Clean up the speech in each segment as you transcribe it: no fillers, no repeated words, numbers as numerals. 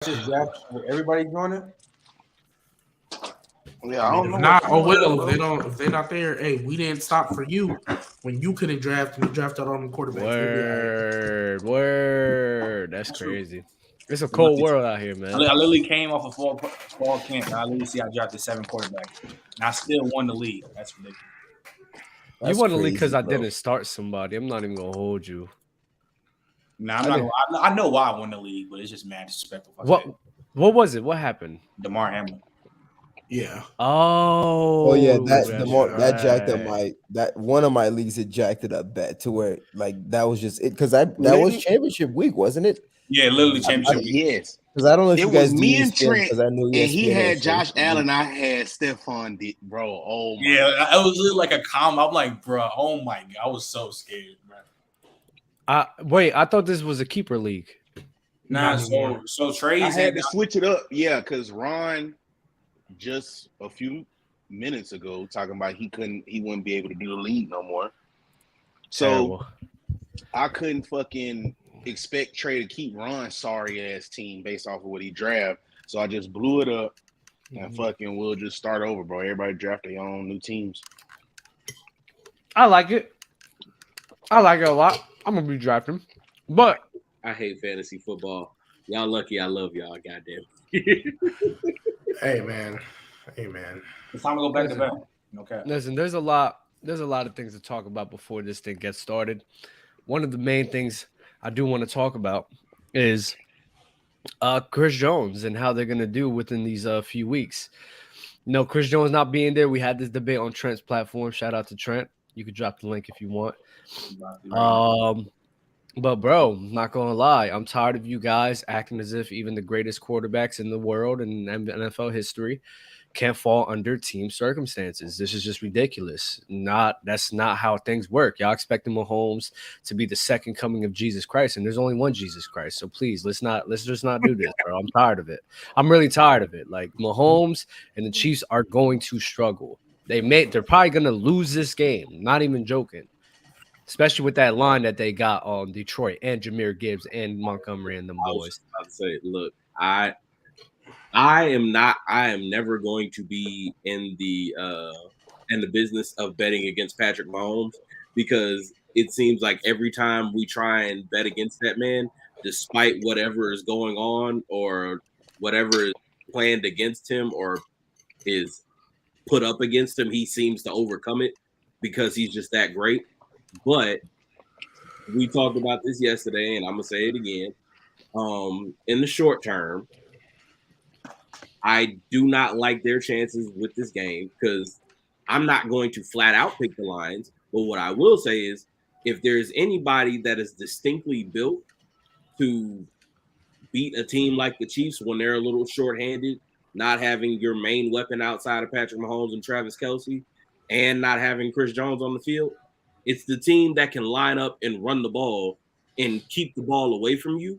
Just draft everybody doing it. Yeah, I don't If know. not, oh well, if they're not there, hey, we didn't stop for you when you couldn't draft and you drafted all them quarterbacks. Word. That's crazy. It's a cold world out here, man. I literally came off of fall camp. And I literally see I drafted 7 quarterbacks, and I still won the league. That's ridiculous. You won the league because I didn't start somebody. I'm not even gonna hold you. Nah, I'm not. I know why I won the league, but it's just mad disrespectful. What was it? What happened? DeMar Hamlin. Yeah. Oh yeah. That jacked up that one of my leagues. It jacked it up bad to where like that was just it because that was championship week, wasn't it? Yeah, literally championship week. Yes. Because I don't know if you guys was do me and Trent, because I knew and he had Josh Allen. I had Stephon, bro. Oh my! Yeah, it was literally like a calm. I'm like, bro. Oh my god, I was so scared, bro. Wait, I thought this was a keeper league. Nah, so Trey. I had to switch it up, yeah, because Ron just a few minutes ago talking about he wouldn't be able to do the league no more. So I couldn't fucking expect Trey to keep Ron's sorry ass team based off of what he draft. So I just blew it up and fucking we'll just start over, bro. Everybody draft their own new teams. I like it. I like it a lot. I'm gonna be drafting, but I hate fantasy football. Y'all lucky I love y'all. Goddamn. Hey man. It's time to go back to back. Okay. Listen, there's a lot of things to talk about before this thing gets started. One of the main things I do want to talk about is Chris Jones and how they're going to do within these few weeks. No, Chris Jones not being there. We had this debate on Trent's platform. Shout out to Trent. You could drop the link if you want. But bro, not gonna lie, I'm tired of you guys acting as if even the greatest quarterbacks in the world and NFL history can't fall under team circumstances. This is just ridiculous. That's not how things work. Y'all expecting Mahomes to be the second coming of Jesus Christ, and there's only one Jesus Christ. So please, let's just not do this, bro. I'm tired of it. I'm really tired of it. Like Mahomes and the Chiefs are going to struggle. They're probably gonna lose this game. Not even joking. Especially with that line that they got on Detroit and Jahmyr Gibbs and Montgomery and them boys. I was about to say, look, I am never going to be in the business of betting against Patrick Mahomes because it seems like every time we try and bet against that man, despite whatever is going on or whatever is planned against him or is put up against him, he seems to overcome it because he's just that great. But we talked about this yesterday, and I'm gonna say it again. In the short term, I do not like their chances with this game because I'm not going to flat out pick the Lions. But what I will say is, if there's anybody that is distinctly built to beat a team like the Chiefs when they're a little shorthanded, not having your main weapon outside of Patrick Mahomes and Travis Kelce, and not having Chris Jones on the field, it's the team that can line up and run the ball and keep the ball away from you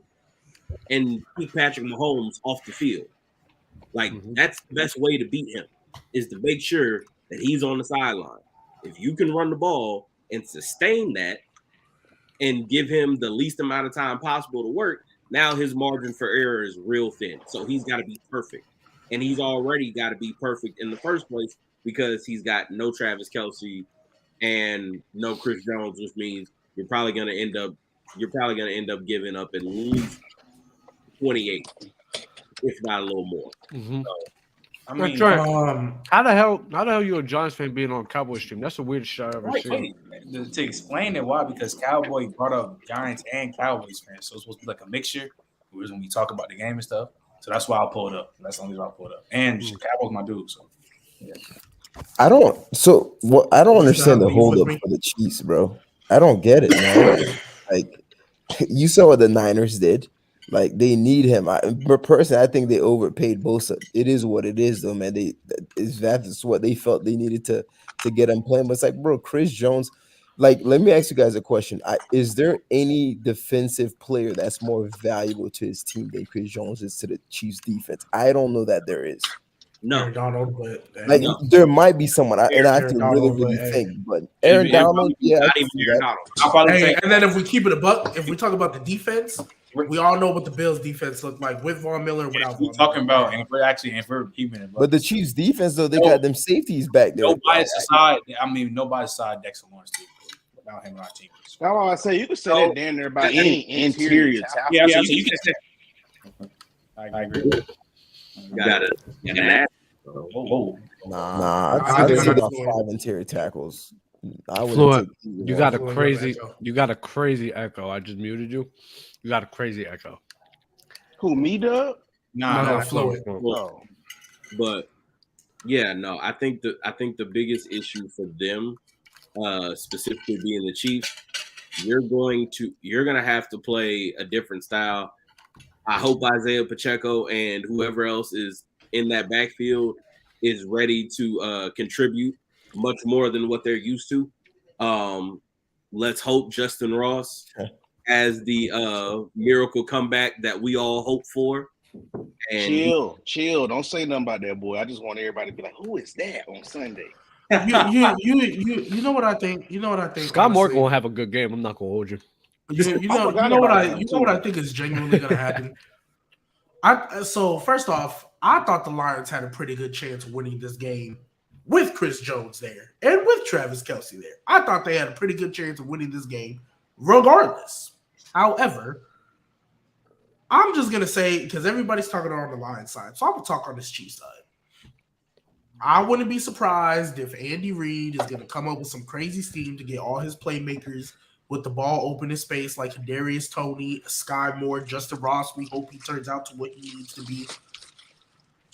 and keep Patrick Mahomes off the field. Like, that's the best way to beat him is to make sure that he's on the sideline. If you can run the ball and sustain that and give him the least amount of time possible to work, now his margin for error is real thin. So he's got to be perfect. And he's already got to be perfect in the first place because he's got no Travis Kelce and no Chris Jones, which means you're probably going to end up giving up at least 28, if not a little more. Mm-hmm. So, I mean, how the hell you a Giants fan being on Cowboys stream? That's the weirdest shit I've ever seen. To explain it, why? Because Cowboy brought up Giants and Cowboys fans, so it's supposed to be like a mixture. When we talk about the game and stuff, so that's why I pulled up. That's the only reason I pulled up. And Cowboys my dude, so yeah. I don't understand the hold up for the Chiefs, bro. I don't get it, man. Like you saw what the Niners did. Like they need him. Personally, I think they overpaid Bosa. It is what it is, though, man. That's what they felt they needed to get him playing. But it's like, bro, Chris Jones. Like, let me ask you guys a question. Is there any defensive player that's more valuable to his team than Chris Jones is to the Chiefs' defense? I don't know that there is. No, Donald, but like there might be someone, and I have to really think. But Aaron Donald, yeah, Hey, and then if we keep it a buck, if we talk about the defense, We all know what the Bills' defense looked like with Von Miller and without Von Miller. We're talking about, and if we're keeping it. But the Chiefs' defense, though, they got them safeties back there. No bias aside, no bias aside, Dexter Lawrence too. Without him on our team. That's why I say you can say that damn near about any interior tackle. Yeah, so you can say. I agree. You got it. Nah, I'd say about 5 interior tackles. Fluent, you got a crazy echo. I just muted you. You got a crazy echo. Who, me, Dub? No, Fluent. Oh. But yeah, no, I think the biggest issue for them, specifically being the Chiefs, you're gonna have to play a different style. I hope Isaiah Pacheco and whoever else is in that backfield is ready to contribute much more than what they're used to. Let's hope Justin Ross has the miracle comeback that we all hope for. And chill. Don't say nothing about that, boy. I just want everybody to be like, "Who is that on Sunday?" You know what I think? Scott Morgan will have a good game. I'm not gonna hold you. You know what I think is genuinely gonna happen. So first off, I thought the Lions had a pretty good chance of winning this game with Chris Jones there and with Travis Kelce there. I thought they had a pretty good chance of winning this game regardless. However, I'm just going to say, because everybody's talking on the Lions side, so I'm going to talk on this Chiefs side. I wouldn't be surprised if Andy Reid is going to come up with some crazy scheme to get all his playmakers with the ball open in space like Kadarius Toney, Sky Moore, Justin Ross. We hope he turns out to what he needs to be.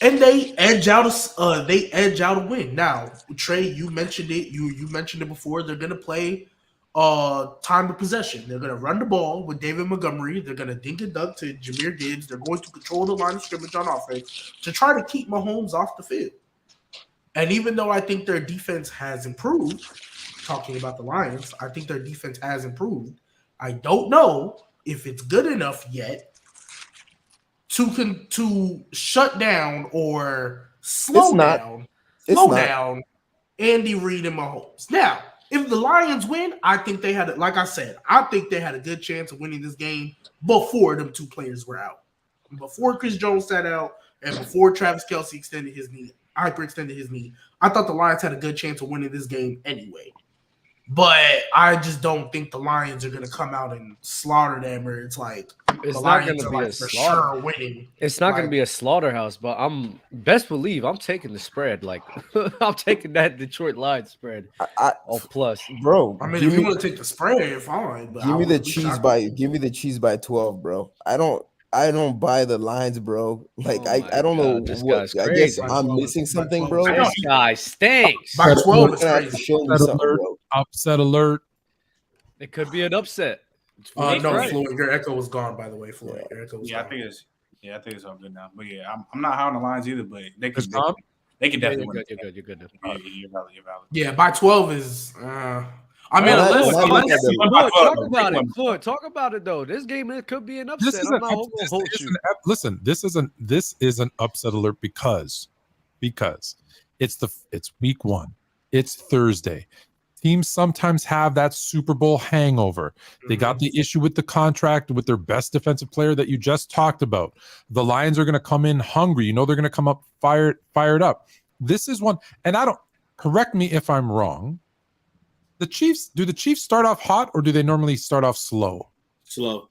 And they edge out a win. Now, Trey, you mentioned it. You mentioned it before. They're gonna play time of possession. They're gonna run the ball with David Montgomery. They're gonna dink and dunk to Jahmyr Gibbs. They're going to control the line of scrimmage on offense to try to keep Mahomes off the field. And even though I think their defense has improved, talking about the Lions, I think their defense has improved. I don't know if it's good enough yet to shut down or slow down Andy Reid and Mahomes. Now, if the Lions win, I think they had, like I said, I think they had a good chance of winning this game before them two players were out. Before Chris Jones sat out and before Travis Kelce hyperextended his knee. I thought the Lions had a good chance of winning this game anyway. But I just don't think the Lions are going to come out and slaughter them, or it's like it's the not Lions going to be like a for slaughter. sure winning. It's not going to be a slaughterhouse, but I'm best believe I'm taking the spread. Like I'm taking that Detroit Lions spread. Plus, bro. I mean, if you want to take the spread, fine. But give me the Chiefs by 12, bro. I don't buy the lines, bro. Like I don't know what. I guess I'm missing something, bro. This guy stinks. By 12 is have to crazy. show me something, bro. Upset alert. It could be an upset. No, Floyd, your echo was gone. By the way, Floyd, your echo was gone. I think it's all good now. But yeah, I'm not high on the Lions either. But they can definitely win. You're good. You're valid. Yeah, by 12 is. I mean, talk about it though. This game it could be an upset. This is an upset alert because it's week 1. It's Thursday. Teams sometimes have that Super Bowl hangover. They got the issue with the contract with their best defensive player that you just talked about. The Lions are going to come in hungry. They're going to come up fired up. This is one, and correct me if I'm wrong. Do the Chiefs start off hot or do they normally start off slow? Slow.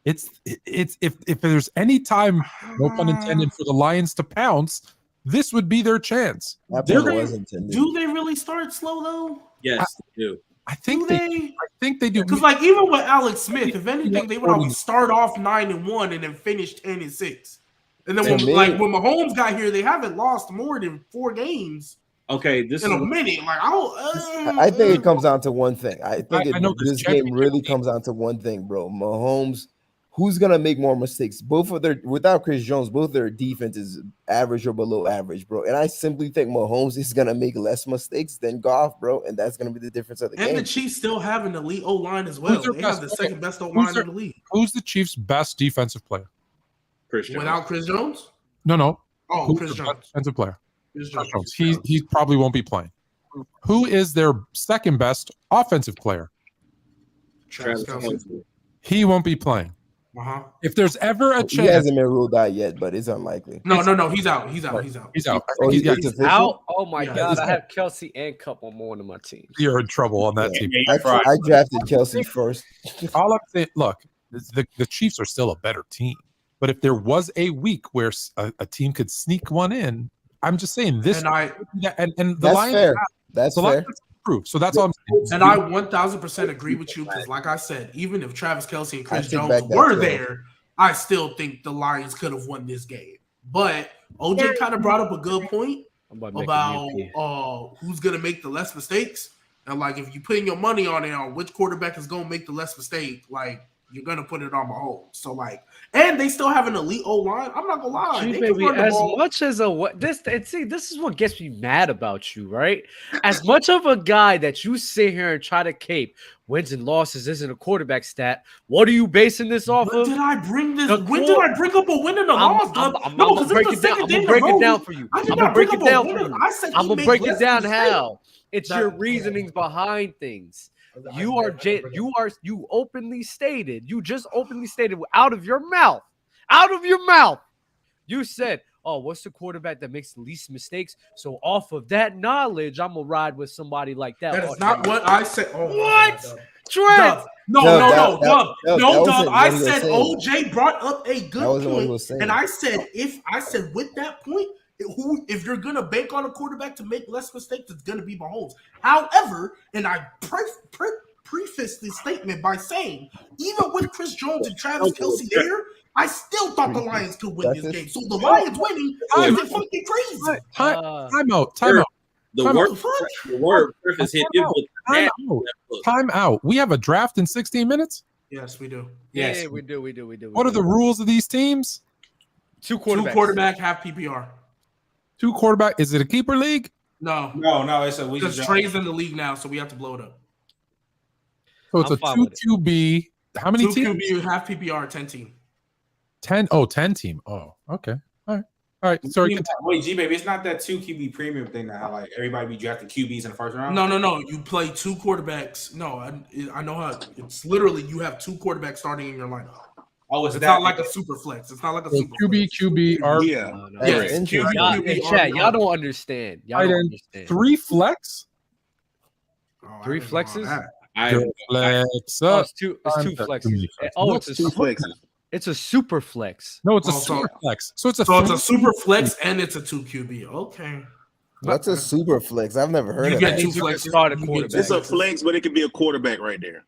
It's if there's any time, no pun intended, for the Lions to pounce, this would be their chance. Do they really start slow though? Yes, they do. I think they do. Because like even with Alex Smith, if anything, they would always start off 9-1 and then finish 10-6. And then when Mahomes got here, they haven't lost more than 4 games. Okay, this in is a minute. Like I think it comes down to one thing. I think this game really comes down to one thing, bro. Mahomes, who's gonna make more mistakes? Without Chris Jones, both their defense is average or below average, bro. And I simply think Mahomes is gonna make less mistakes than Goff, bro. And that's gonna be the difference of the game. And the Chiefs still have an elite O line as well. They have the second best O line in the league. Who's the Chiefs' best defensive player? Chris Jones. Without Chris Jones? No. Oh, Chris Jones. Defensive player. Jones. He probably won't be playing. Who is their second best offensive player? Travis Kelce. He won't be playing. If there's ever a He chance, hasn't been ruled out yet, but it's unlikely. No, he's out. He's out. He's out. I Oh, think he's it's Out. Oh my Yeah, God, he's I out. have Kelsey and Cup on one of my teams. You're in trouble on that team. I drafted Kelsey first. All I'm saying, look, the Chiefs are still a better team. But if there was a week where a team could sneak one in, I'm just saying this. And the That's Lions, fair. That's the fair. Lions proof. So that's all I'm saying. And I 1000% agree with you because, like I said, even if Travis Kelce and Chris take Jones back that were 12. there, I still think the Lions could have won this game. But OJ kind of brought up a good point about who's going to make the less mistakes. And, like, if you're putting your money on it on which quarterback is going to make the less mistake, like, you're going to put it on Mahomes. So, like, and they still have an elite O-line. I'm not going to lie. Gee, They baby, can run the as ball. much as this is what gets me mad about you, right? As much of a guy that you sit here and try to cape wins and losses isn't a quarterback stat. What are you basing this off of? Did I bring this? When did I bring up a win and a loss? I'm gonna break it down. I'm gonna break it down for you. I'm gonna break it down for you. I'm gonna break it down how. It's your reasonings behind things. You openly stated, you just openly stated out of your mouth, you said, oh, what's the quarterback that makes the least mistakes? So off of that knowledge, I'm gonna ride with somebody like that. That is not what I said. Oh, what? Trent? No, Dub. I said OJ brought up a good point, and I said with that point, if you're gonna bank on a quarterback to make less mistakes, it's gonna be Mahomes. However, and I preface this statement by saying, even with Chris Jones and Travis Kelce there, I still thought the Lions could win this game. So the Lions winning isn't fucking crazy. Time out. The word preface hit Time out. We have a draft in 16 minutes? Yes, we do. Yes, we do. What are the rules of these teams? Two quarterback, half PPR. Two quarterback. Is it a keeper league? No. It's because Trey's in the league now, so we have to blow it up. So it's a 2 QB. How many 2 teams? 2 QB, half PPR, 10 team. 10. Oh, 10 team. Oh, okay. All right. Sorry. Wait, G baby, it's not that 2 QB premium thing that how like everybody be drafting QBs in the first round. No. You play 2 quarterbacks. No, I know how. It's literally you have 2 quarterbacks starting in your lineup. Oh, it's not like a super flex. It's not like a super QB. Yes, QB. Y'all don't understand. Y'all don't understand. 3 flex. 3 flexes. Flex up. It's two flexes. It's 2 flexes. It's a super flex. No, it's a super flex. So it's a super flex and it's a 2 QB. Okay. What's a super flex? I've never heard of that. You get 2 flexes. It's a flex, but it could be a quarterback right there.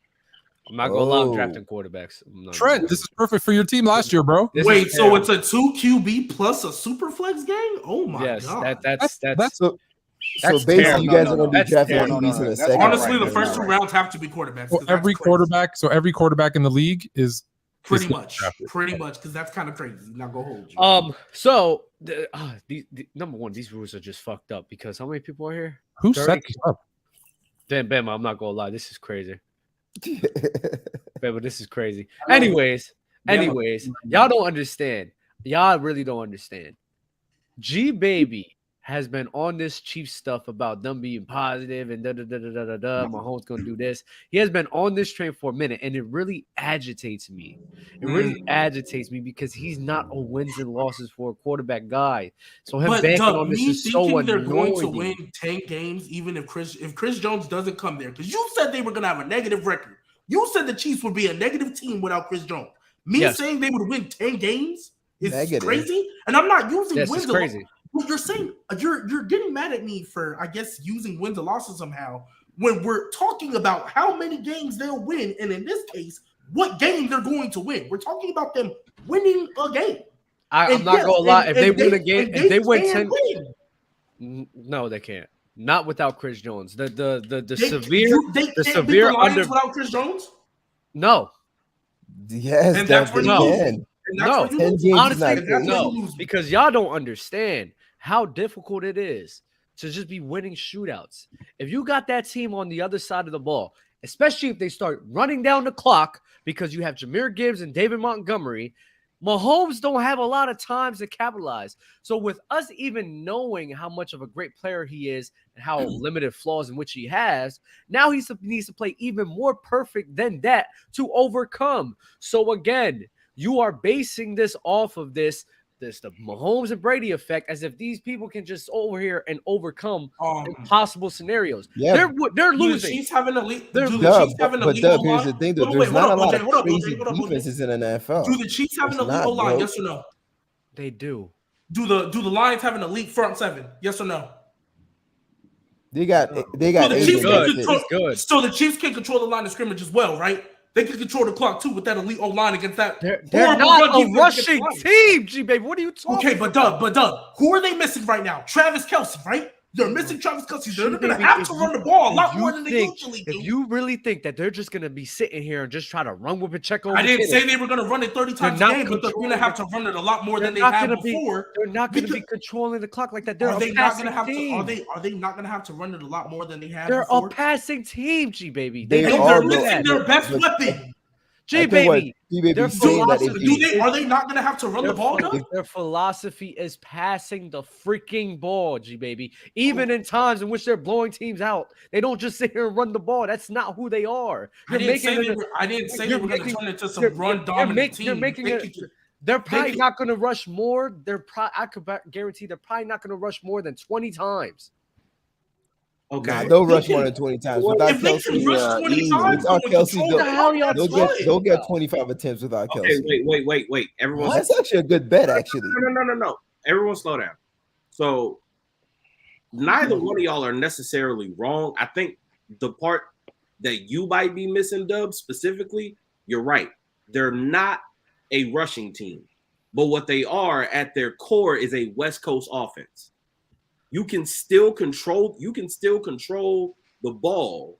I'm not gonna lie, I'm drafting quarterbacks. Trent, this is perfect for your team last year, bro. Wait, so it's a 2 QB plus a super flex game? Oh my god. That's so basically, you guys are going to be drafting QBs in the second. Honestly, the first 2 rounds have to be quarterbacks. So every quarterback in the league is pretty much, because that's kind of crazy. Not gonna hold you. So the number one, these rules are just fucked up because how many people are here? Who set this up? Damn, Bama, I'm not gonna lie, this is crazy. Bama, this is crazy. Anyways, y'all don't understand. Y'all really don't understand. G Baby has been on this Chiefs stuff about them being positive and Mahomes gonna do this. He has been on this train for a minute, and it really agitates me. It really agitates me because he's not a wins and losses for a quarterback guy. So him banking on this is so annoying. They're going to win 10 games, even if Chris Jones doesn't come there, because you said they were gonna have a negative record. You said the Chiefs would be a negative team without Chris Jones. Saying they would win 10 games is crazy, and I'm not using wins. It's crazy. You're saying you're getting mad at me for, I guess, using wins or losses somehow when we're talking about how many games they'll win, and in this case, what game they're going to win. We're talking about them winning a game. I'm not gonna lie. If they win a game, if they win 10, no, they can't. Not without Chris Jones. The severe under without Chris Jones. No. Yes, and that's where can. No, 10 games honestly, no, because y'all don't understand how difficult it is to just be winning shootouts. If you got that team on the other side of the ball, especially if they start running down the clock because you have Jahmyr Gibbs and David Montgomery, Mahomes don't have a lot of times to capitalize. So with us even knowing how much of a great player he is and how limited flaws in which he has, now he needs to play even more perfect than that to overcome. So again, You are basing this off of the Mahomes and Brady effect, as if these people can just over here and overcome impossible scenarios. Yeah, they're losing. The Chiefs have an elite. But Dub, here's the thing, though. There's not a lot of crazy defenses in the NFL. Do the Chiefs have an elite O-line? Yes or no? They do. Do the Lions have an elite front seven? Yes or no? They got. So the Chiefs good. So the Chiefs can control the line of scrimmage as well, right? They can control the clock too with that elite O-line against that. They're not a rushing team, G baby. What are you talking? Okay, but Doug, who are they missing right now? Travis Kelce, right? They're missing Travis Kelce. They're going to have to run the ball a lot more than they usually do. If you really think that they're just going to be sitting here and just try to run with Pacheco, I didn't say they were going to run it 30 times a game, but they're going to have to run it a lot more than they have before. They're not going to be controlling the clock like that. They're Are they a not going passing to have team. to? Are they not going to have to run it a lot more than they have They're before? a passing team, G baby. They're missing their best weapon. G baby. Are they not going to have to run the ball? Their philosophy is passing the freaking ball, G baby. Even in times in which they're blowing teams out, they don't just sit here and run the ball. That's not who they are. I didn't say they were going to turn into some run dominant team. They're probably not going to rush more. I could guarantee they're probably not going to rush more than 20 times. Okay, nah, they'll rush more than 20 times without Kelsey. They'll get 25 attempts without Kelsey. Okay, wait. Everyone, that's actually a good bet. Actually, no. Everyone, slow down. So, neither one of y'all are necessarily wrong. I think the part that you might be missing, Dub, specifically, you're right. They're not a rushing team, but what they are at their core is a West Coast offense. You can still control the ball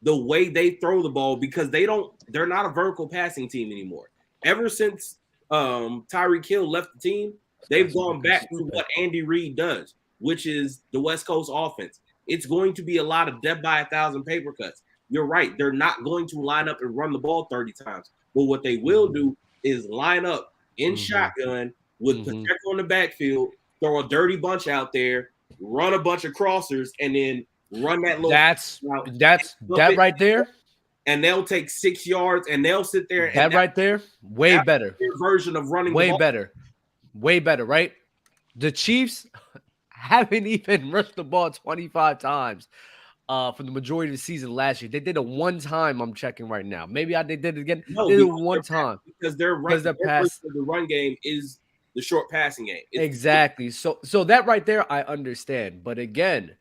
the way they throw the ball because they're not a vertical passing team anymore. Ever since Tyreek Hill left the team, they've gone back to what Andy Reid does, which is the West Coast offense. It's going to be a lot of death by 1,000 paper cuts. You're right. They're not going to line up and run the ball 30 times. But what they will do is line up in shotgun with Pacheco in the backfield, throw a dirty bunch out there, run a bunch of crossers, and then run that little. That's right there. And they'll take 6 yards, and they'll sit there. That right there, way better. Version of running. Way better, right? The Chiefs haven't even rushed the ball 25 times for the majority of the season last year. They did it one time. I'm checking right now. Maybe they did it again. No, they did it one time because their run game is the short passing game. Exactly. So that right there, I understand. But again,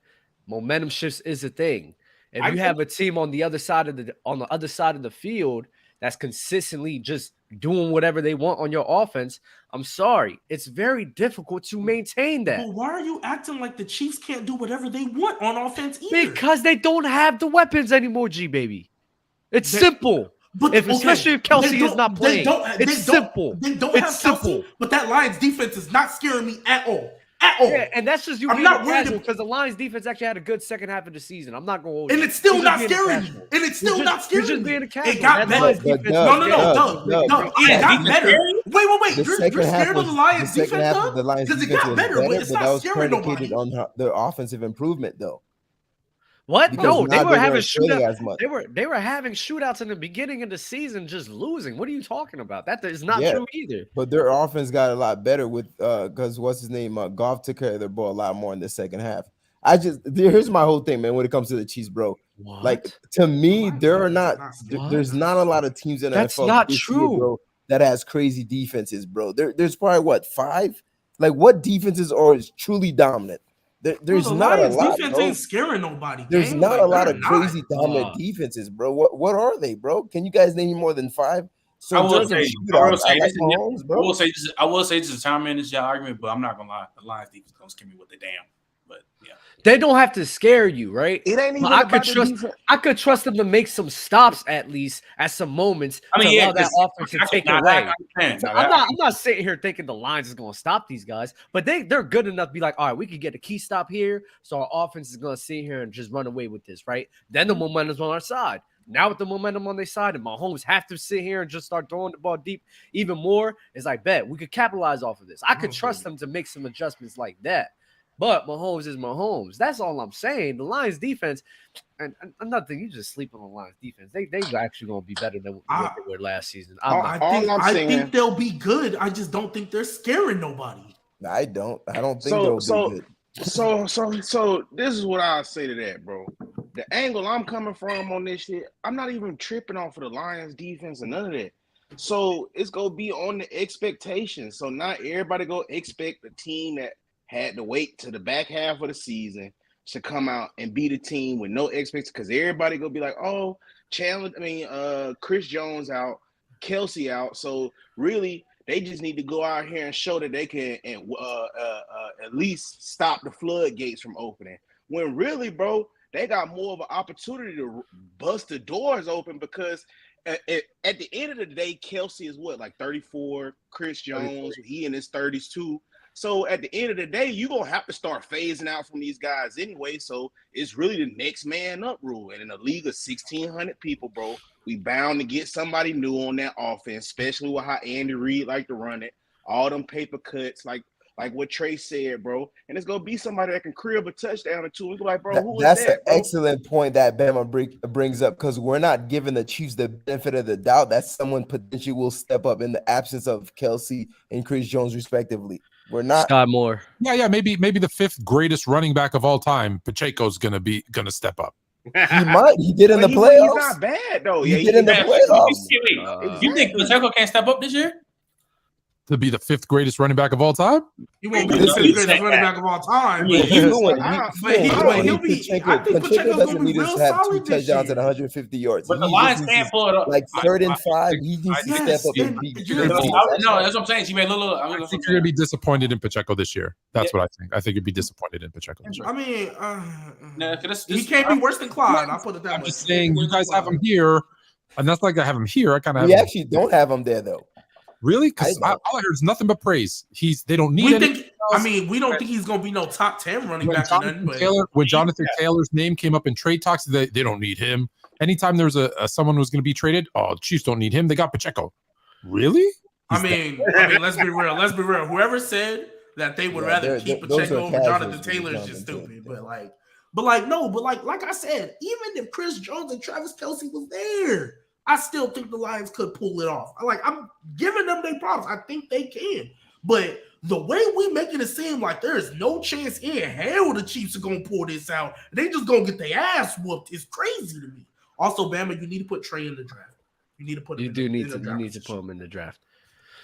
momentum shifts is a thing. If you have a team on the other side of the field that's consistently just doing whatever they want on your offense, I'm sorry, it's very difficult to maintain that. But why are you acting like the Chiefs can't do whatever they want on offense either? Because they don't have the weapons anymore, G baby. It's simple. Especially if Kelsey is not playing. It's simple. They don't have Kelsey, but that Lions defense is not scaring me at all. Yeah, and that's just you. I'm not worried because the Lions defense actually had a good second half of the season. I'm not going to. And it's still not scaring me. It got better. No. It got better. Wait. You're scared of the Lions defense, though? Because it got better, but it's not scaring nobody. On their offensive improvement, though. What? No, they were having shootouts. They were having shootouts in the beginning of the season, just losing. What are you talking about? That is not true either. But their offense got a lot better with because what's his name? Goff took care of their ball a lot more in the second half. Here's my whole thing, man. When it comes to the Chiefs, bro, like to me, there's not a lot of teams in the NFL. That's not true, bro. That has crazy defenses, bro. There's probably 5. Like what defenses are truly dominant? There's not a lot. Defense ain't scaring nobody. There's not a lot of crazy dominant defenses, bro. What are they, bro? Can you guys name more than 5? So I will say this is a time management argument, but I'm not gonna lie. The Lions defense don't scare me with the damn. But yeah, they don't have to scare you, right? It ain't even. I could trust them to make some stops at least at some moments. I mean, allow that offense to take away. I'm not sitting here thinking the Lions is going to stop these guys, but they're good enough to be like, all right, we could get a key stop here, so our offense is going to sit here and just run away with this, right? Then the momentum's on our side. Now with the momentum on their side, and Mahomes have to sit here and just start throwing the ball deep even more, it's like, bet we could capitalize off of this. I could trust them to make some adjustments like that. But Mahomes is Mahomes. That's all I'm saying. The Lions defense, and nothing. You just sleep on the Lions defense. They actually gonna be better than what they were last season. I think they'll be good. I just don't think they're scaring nobody. I don't think they'll be good. So this is what I'll say to that, bro. The angle I'm coming from on this shit, I'm not even tripping off of the Lions defense and none of that. So it's gonna be on the expectations. So not everybody go expect the team that had to wait to the back half of the season to come out and beat a team with no expectations, because everybody gonna be like, oh, Chris Jones out, Kelsey out. So really, they just need to go out here and show that they can at least stop the floodgates from opening. When really, bro, they got more of an opportunity to bust the doors open, because at the end of the day, Kelsey is what, like 34, Chris Jones, he in his 30s too. So at the end of the day, you're going to have to start phasing out from these guys anyway. So it's really the next man up rule. And in a league of 1,600 people, bro, we bound to get somebody new on that offense, especially with how Andy Reid like to run it. All them paper cuts, like what Trey said, bro. And it's going to be somebody that can crib a touchdown or two. We're like, bro, who is that, That's an bro? excellent point that Bama brings up, because we're not giving the Chiefs the benefit of the doubt that someone potentially will step up in the absence of Kelsey and Chris Jones, respectively. We're not. Scott Moore. Yeah. Maybe the fifth greatest running back of all time, Pacheco's gonna step up. He might. He did in the playoffs. He's not bad though. He did in the playoffs. You think Pacheco can't step up this year? To be the fifth greatest running back of all time? He won't be the fifth greatest running back of all time. I think Pacheco's doesn't going to need be to real have two solid this touchdowns year. and 150 yards. But the Lions can't pull it up. Like 3rd and 5, he needs to step up and beat. No, that's what I'm saying. She made I think you're gonna be disappointed in Pacheco this year. That's what I think. I think you'd be disappointed in Pacheco this year. I mean, he can't be worse than Clyde. I'll put it that way. I'm just saying, you guys have him here, and that's like I have him here. I kind of. We actually don't have him there though. Really? Because all I heard is nothing but praise. They don't need it. We don't think he's going to be no top 10 running back. When Jonathan Taylor's name came up in trade talks, they don't need him. Anytime there's someone who's going to be traded, Chiefs don't need him. They got Pacheco. Really? I mean, let's be real. Whoever said that they would rather keep Pacheco over Jonathan Taylor is just stupid. But like I said, even if Chris Jones and Travis Kelsey was there, I still think the Lions could pull it off. I'm giving them their props. I think they can. But the way we making it seem like there is no chance in hell the Chiefs are going to pull this out, they just going to get their ass whooped, is crazy to me. Also, Bama, you need to put Trey in the draft. You need to put him in the put him in the draft.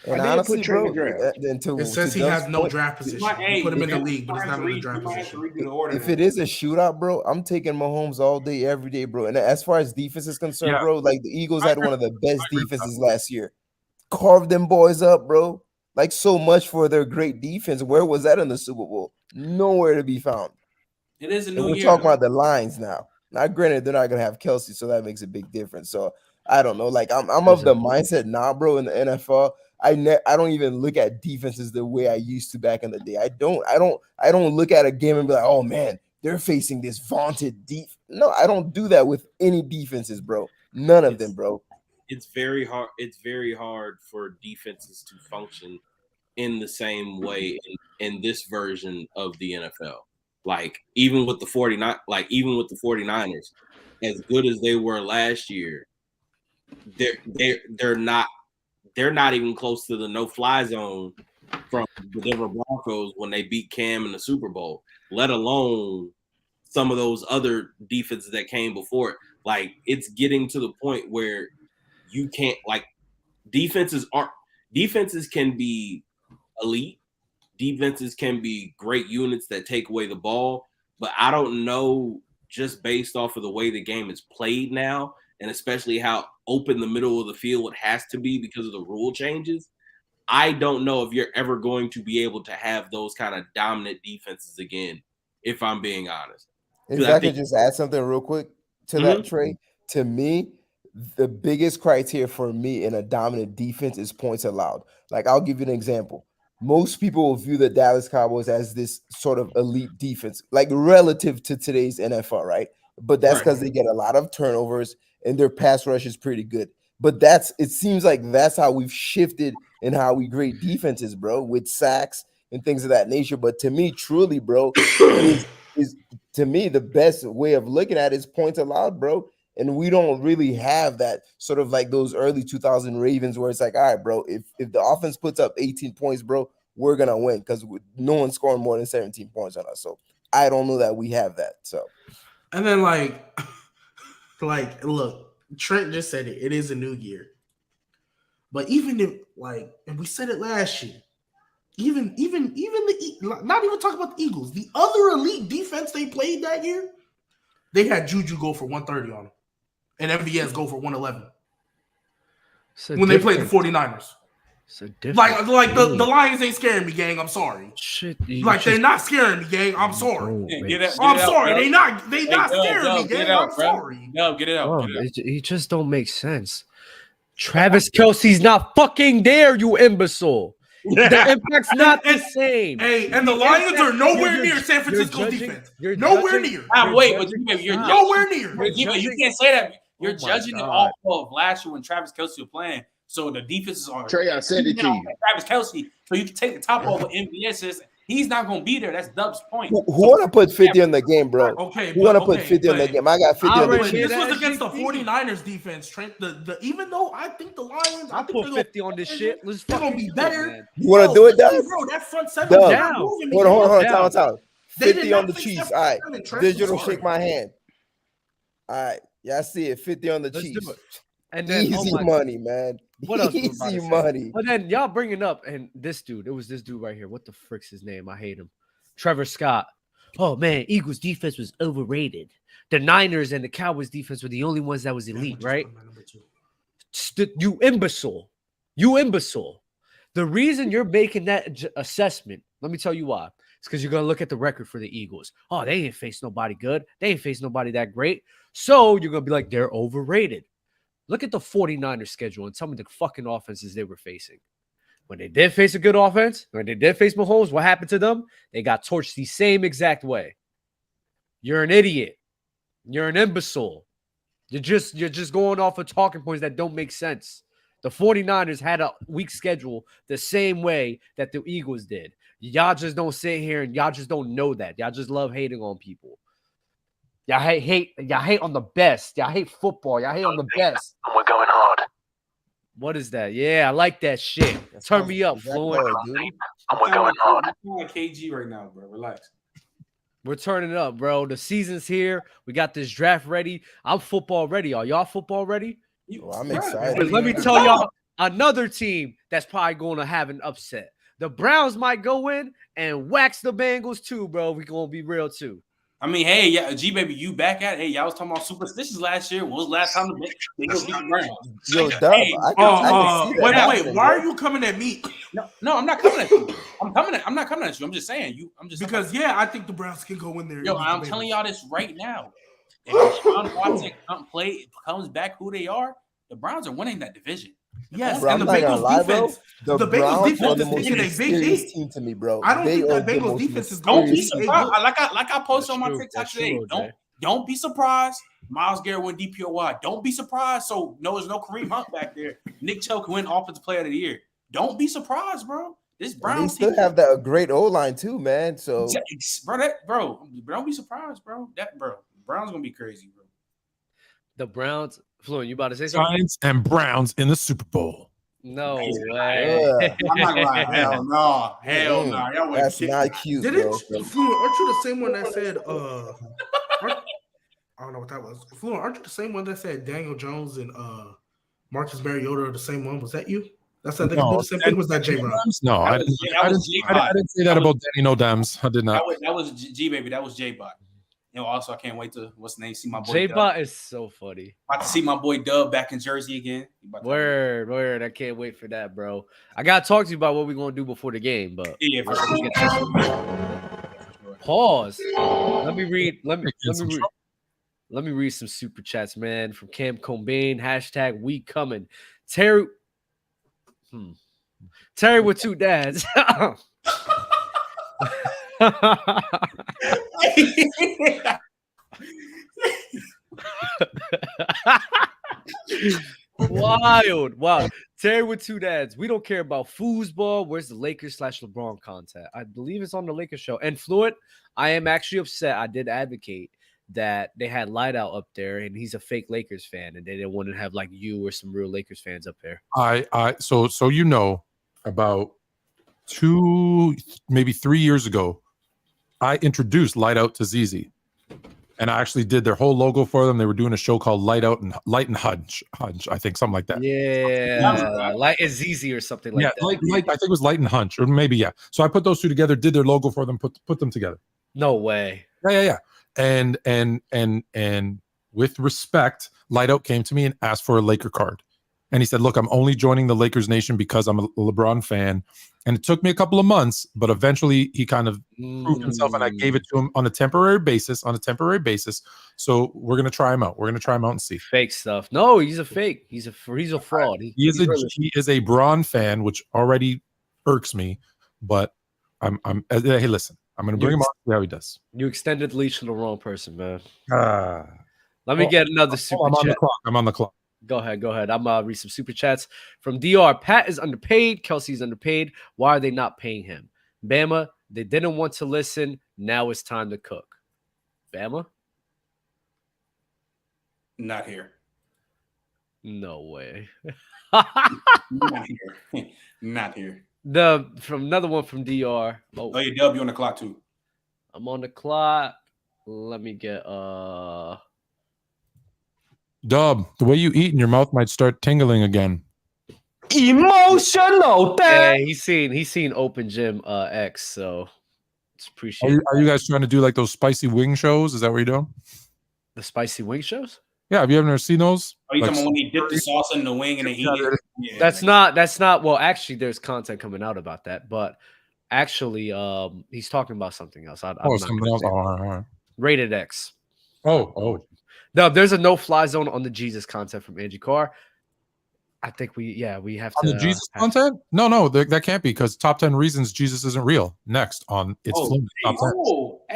And honestly, bro, it says he has no draft position. You put him in the league, but he's not in the draft position. If it is a shootout, bro, I'm taking Mahomes all day, every day, bro. And as far as defense is concerned, bro, like the Eagles had one of the best defenses last year. Carved them boys up, bro. Like so much for their great defense. Where was that in the Super Bowl? Nowhere to be found. It is a new year. We're talking about the Lions now. Now, granted, they're not gonna have Kelsey, so that makes a big difference. So I don't know. Like I'm of the mindset now, bro. In the NFL, I don't even look at defenses the way I used to back in the day. I don't look at a game and be like, oh man, they're facing this vaunted deep. No, I don't do that with any defenses, bro. None of them, bro. It's very hard. It's very hard for defenses to function in the same way in this version of the NFL. Like even with the 49ers, as good as they were last year, they're not even close to the no-fly zone from the Denver Broncos when they beat Cam in the Super Bowl, let alone some of those other defenses that came before it. Like it's getting to the point where you can't, like, defenses can be elite. Defenses can be great units that take away the ball, but I don't know, just based off of the way the game is played now, and especially how open the middle of the field has to be because of the rule changes, I don't know if you're ever going to be able to have those kind of dominant defenses again, if I'm being honest. If I could just add something real quick to that, Trey, to me, the biggest criteria for me in a dominant defense is points allowed. Like, I'll give you an example. Most people will view the Dallas Cowboys as this sort of elite defense, like relative to today's NFL, right? But that's because they get a lot of turnovers and their pass rush is pretty good. But it seems like that's how we've shifted in how we grade defenses, bro, with sacks and things of that nature. But to me, truly, bro, is to me the best way of looking at it is points allowed, bro. And we don't really have that sort of like those early 2000 Ravens where it's like, all right, bro, if the offense puts up 18 points, bro, we're gonna win because no one's scoring more than 17 points on us. So I don't know that we have that. So, and then like look, Trent just said it. It is a new year, but even if and we said it last year, even not even talking about the Eagles, the other elite defense they played that year, they had Juju go for 130 on them, and MVS go for 111 when they played the 49ers. So different. Like the Lions ain't scaring me, gang. I'm sorry. Shit, they're not scaring me, gang. I'm sorry. I'm sorry. They not scaring me, gang. I'm sorry. No, get it out. It just don't make sense. Travis Kelce's not fucking there, you imbecile. The impact's not the same. Hey, and the Lions are nowhere near San Francisco's defense. Nowhere near. Wait, but you're nowhere near. You can't say that. You're judging it off of last year when Travis Kelce was playing. So the defenses are Trey, I said it to you. Travis Kelce. So you can take the top off of MVS is. He's not going to be there. That's Dub's point. Who want to put 50 on the game, bro? Okay. Who want to put 50 on the game? I got 50 on the game. This was against the 49ers defense, Trent. Even though I think the Lions, I put 50 on this shit. Let's fucking be better. You want to do it, Dub? Bro, that front seven down. Hold on. Time. 50 on the Chiefs. All right. Digital, shake my hand. All right. Yeah, I see it. 50 on the Chiefs. And then, easy money, man. What else? Easy money. But then y'all bring it up, and this dude, it was this dude right here. What the frick's his name? I hate him. Trevor Scott. Oh man, Eagles defense was overrated. The Niners and the Cowboys defense were the only ones that was elite, right? You imbecile. You imbecile. The reason you're making that assessment, let me tell you why. It's because you're going to look at the record for the Eagles. Oh, they ain't faced nobody good. They ain't faced nobody that great. So you're going to be like, they're overrated. Look at the 49ers schedule and tell me the fucking offenses they were facing. When they did face a good offense, when they did face Mahomes, what happened to them? They got torched the same exact way. You're an idiot. You're an imbecile. You're just going off of talking points that don't make sense. The 49ers had a weak schedule the same way that the Eagles did. Y'all just don't sit here and y'all just don't know that. Y'all just love hating on people. Y'all hate on the best. Y'all hate football. Y'all hate on the best. And we're going hard. What is that? Yeah, I like that shit. Turn me up, Fluent. And we're going hard. I'm on KG right now, bro. Relax. We're turning up, bro. The season's here. We got this draft ready. I'm football ready. Are y'all football ready? I'm excited. Let me tell y'all another team that's probably going to have an upset. The Browns might go in and wax the Bengals too, bro. We're going to be real too. I mean, hey, yeah, G baby, you back at it. Hey, y'all was talking about superstitions last year. When was the last time the Bengals beat the Browns? Yo, Dub, I can see that. Wait, why are you coming at me? No, I'm not coming at you. I'm not coming at you. I'm just saying because I think the Browns can go in there. Yo, I'm telling y'all this right now. If Deshaun Watson comes back who they are, the Browns are winning that division. Yes, bro, and the Bengals defense. The Bengals defense is taking a big team to me, bro. I don't think that Bengals defense is going to be surprised. Like I posted on my TikTok today. True, don't be surprised. Myles Garrett win DPOY. Don't be surprised. So there's no Kareem Hunt back there. Nick Chubb can win Offensive Player of the Year. Don't be surprised, bro. This Browns team still have that great O line too, man. So bro, don't be surprised, bro. Browns gonna be crazy, bro. The Browns, Fluent, you about to say something? Giants and Browns in the Super Bowl. No way. I'm not lying. Hell no. Y'all that's not cute. Fluent, aren't you the same one that said I don't know what that was. Fluent, aren't you the same one that said Daniel Jones and Marcus Mariota are the same one? Was that you? That's I think the same thing. Was that J-Rob? No, I didn't say that about Danny No Dems. I did not. That was G baby. That was J-Bot. Also, I can't wait to see my boy. J-Bot is so funny. About to see my boy Dub back in Jersey again. Word. I can't wait for that, bro. I gotta talk to you about what we're gonna do before the game, but for sure. Pause. Let me read some super chats, man. From Cam Cobain, # we coming. Terry with two dads. Wild. Terry with two dads. We don't care about foosball. Where's the Lakers / LeBron content? I believe it's on the Lakers show. And Fluent, I am actually upset. I did advocate that they had Light Out up there, and he's a fake Lakers fan, and they didn't want to have like you or some real Lakers fans up there. So you know, about 2, maybe 3 years ago, I introduced Light Out to ZZ. And I actually did their whole logo for them. They were doing a show called Light and Hunch, I think, something like that. Yeah, Light is ZZ or something like that. Light, I think it was Light and Hunch, or maybe So I put those two together, did their logo for them, put them together. No way. Yeah. And with respect, Light Out came to me and asked for a Laker card. And he said, look, I'm only joining the Lakers Nation because I'm a LeBron fan. And it took me a couple of months, but eventually he kind of proved himself, and I gave it to him on a temporary basis. So we're going to try him out. We're going to try him out and see. Fake stuff. No, he's a fake. He's a fraud. He is a Braun fan, which already irks me, but hey, listen, I'm going to bring him on, see how he does. You extended the leash to the wrong person, man. Let me get another super chat. I'm on the clock. Go ahead. I'm gonna read some super chats from DR. Pat is underpaid. Kelsey's underpaid. Why are they not paying him? Bama, they didn't want to listen. Now it's time to cook. Bama? Not here. No way. Not here. Not here. From another one from DR. Oh, you Dub, you on the clock too. I'm on the clock. Let me get Dub, the way you eat and your mouth might start tingling again. Emotional. Yeah, he's seen Open Gym X, so it's appreciated. Are you guys trying to do like those spicy wing shows? Is that what you're doing? The spicy wing shows? Yeah, have you ever seen those? Oh, you talking about when they dip the sauce in the wing and they eat it? Yeah, that's not. Well, actually, there's content coming out about that, but actually, he's talking about something else. Something else. All right. Rated X. Oh. No, there's a no-fly zone on the Jesus content from Angie Carr. I think we have to. On the Jesus content? No, that can't be, because top 10 reasons Jesus isn't real. Next on It's Fluent.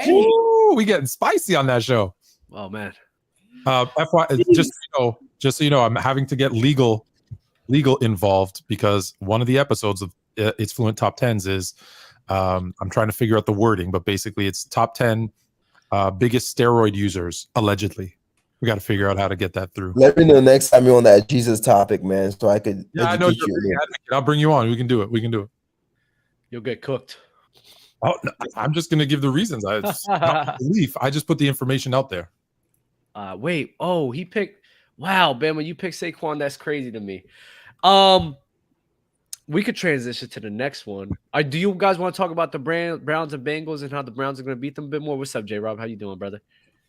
Ooh, we getting spicy on that show. Oh man. FY, just so you know, I'm having to get legal involved, because one of the episodes of It's Fluent Top 10s is I'm trying to figure out the wording, but basically it's top 10 biggest steroid users allegedly. We got to figure out how to get that through. Let me know next time you're on that Jesus topic, man, so I could I know you're a big advocate. I'll bring you on. We can do it. You'll get cooked. Oh, no, I'm just going to give the reasons. It's not belief. I just put the information out there. Wait. Oh, he picked. Wow, Bama, you picked Saquon. That's crazy to me. We could transition to the next one. Do you guys want to talk about the Browns and Bengals and how the Browns are going to beat them a bit more? What's up, J Rob? How you doing, brother?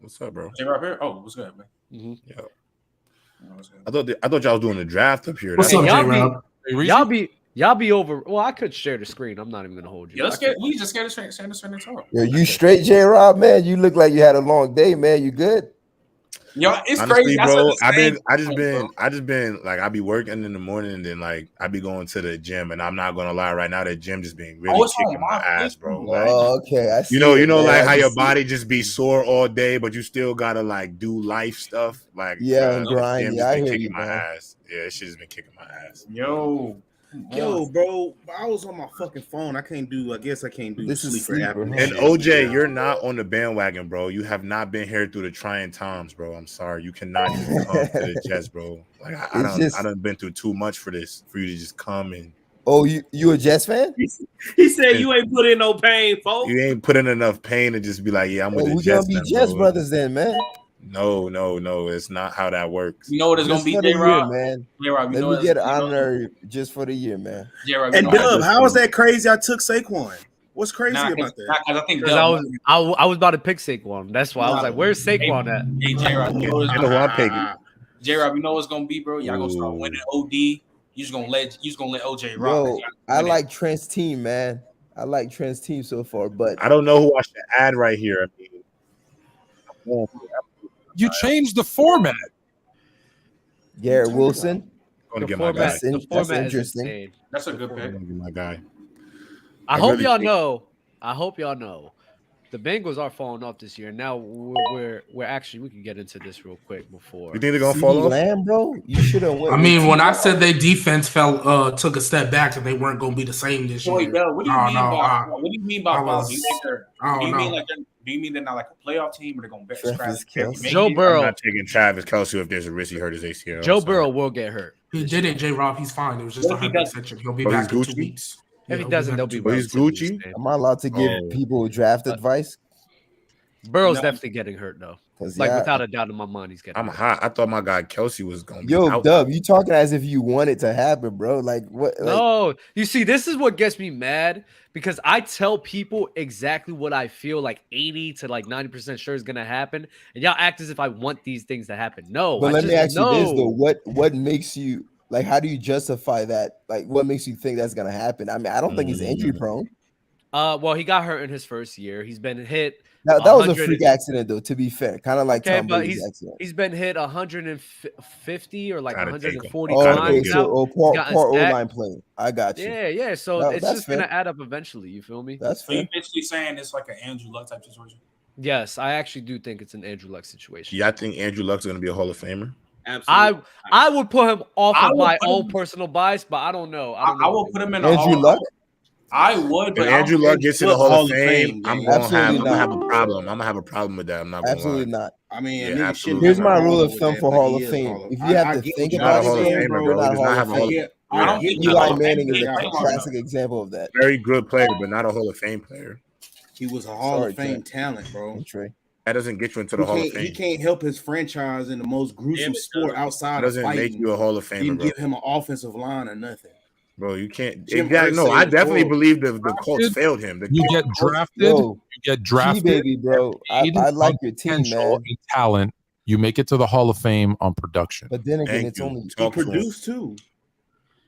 What's up, bro? J Rob here. Oh, what's good, man? Mm-hmm. Yeah. I thought y'all was doing a draft up here. What's up, J Rob? Y'all be over. Well, I could share the screen. I'm not even gonna hold you. Yeah, we just got to stand and talk. Yo, you straight, J Rob, man? You look like you had a long day, man. You good? Yo, it's honestly, crazy, bro. I just been like, I be working in the morning, and then like I be going to the gym, and I'm not gonna lie, right now the gym just been really kicking my ass, bro. Like, okay, I see. You know, like how your body just be sore all day, but you still gotta like do life stuff, like grind. Yeah, I hear kicking you, my man. ass. Yeah, shit has been kicking my ass. Yo, bro, I was on my fucking phone. I guess I can't do This is sleeper app. And OJ, you're not on the bandwagon, bro. You have not been here through the trying times, bro. I'm sorry. You cannot just come to the Jets, bro. Like I done been through too much for you to just come and. Oh, you a Jets fan? He said you ain't put in no pain, folks. You ain't put in enough pain to just be like, yeah, I'm with the we Jets. We gonna be Jets brothers then, man. No, it's not how that works. You know what it's gonna be, J-Rob? Man. J-Rob, let me get an honorary just for the year, man. J-Rob, and Dub, how is that crazy? I took Saquon. What's crazy about that? I think I was about to pick Saquon. That's why I was like, "Where's Saquon at?" Hey, J-Rob, J-Rob, you know what's gonna be, bro? Y'all gonna start winning OD. You just gonna let OJ rock. Yo, I like Trent's team, man. I like Trent's team so far, but I don't know who I should add right here. I mean, you changed the format. Garrett Wilson. I'm gonna get my guy. That's interesting. That's a good pick. My guy. I hope y'all know the Bengals are falling off this year. Now we're actually, we can get into this real quick before. You think they're gonna fall off? Lamb, bro, you should have went. I mean, when I said their defense took a step back and they weren't going to be the same this year. What do you mean by what do you mean by fall? Do you mean they're not like a playoff team, or they're going to scratch? Joe Burrow. I'm not taking Travis Kelce if there's a risk he hurt his ACL. Joe Burrow will get hurt. He didn't, J-Rob. He's fine. It was just a hyperextension. He'll be back in 2 weeks. If he doesn't, they'll be. He's Gucci. Am I allowed to give people draft advice? Burrow's definitely getting hurt though. Like without a doubt in my mind, he's getting. I'm hot. I thought my guy Kelce was gonna be. Yo, Dub, you talking as if you want it to happen, bro? Like what? Like, no, you see, this is what gets me mad because I tell people exactly what I feel like 80 to like 90% sure is gonna happen, and y'all act as if I want these things to happen. No, but let me ask you this though: what makes you like? How do you justify that? Like, what makes you think that's gonna happen? I mean, I don't think he's injury prone. Well, he got hurt in his first year. He's been hit. That was a freak accident, though. To be fair, kind of like Tom Brady's accident. He's been hit 150 or like 140 times. Okay, so poor O-line play. I got you. Yeah. So it's just gonna add up eventually. You feel me? That's fair. So you're basically saying it's like an Andrew Luck type situation. Yes, I actually do think it's an Andrew Luck situation. Yeah, I think Andrew Luck's gonna be a Hall of Famer. Absolutely. I would put him off of my own personal bias, but I don't know. I will put him in Andrew Luck. I would, but if Andrew Luck gets to the Hall of Fame, I'm gonna have a problem. I'm gonna have a problem with that. I'm not absolutely not. I mean, here's my rule of thumb for Hall of Fame. If you have to think about it, you're not Hall of Fame. I don't think Eli Manning is a classic example of that. Very good player, but not a Hall of Fame player. He was a Hall of Fame talent, bro. That doesn't get you into the Hall of Fame. He can't help his franchise in the most gruesome sport outside of fighting. Doesn't make you a Hall of Famer. You give him an offensive line or nothing. Bro, you can't. No, I definitely believe the Colts failed him. You get drafted. Baby, bro. I like your team, man. And talent. You make it to the Hall of Fame on production. But then again, it's only he produced too.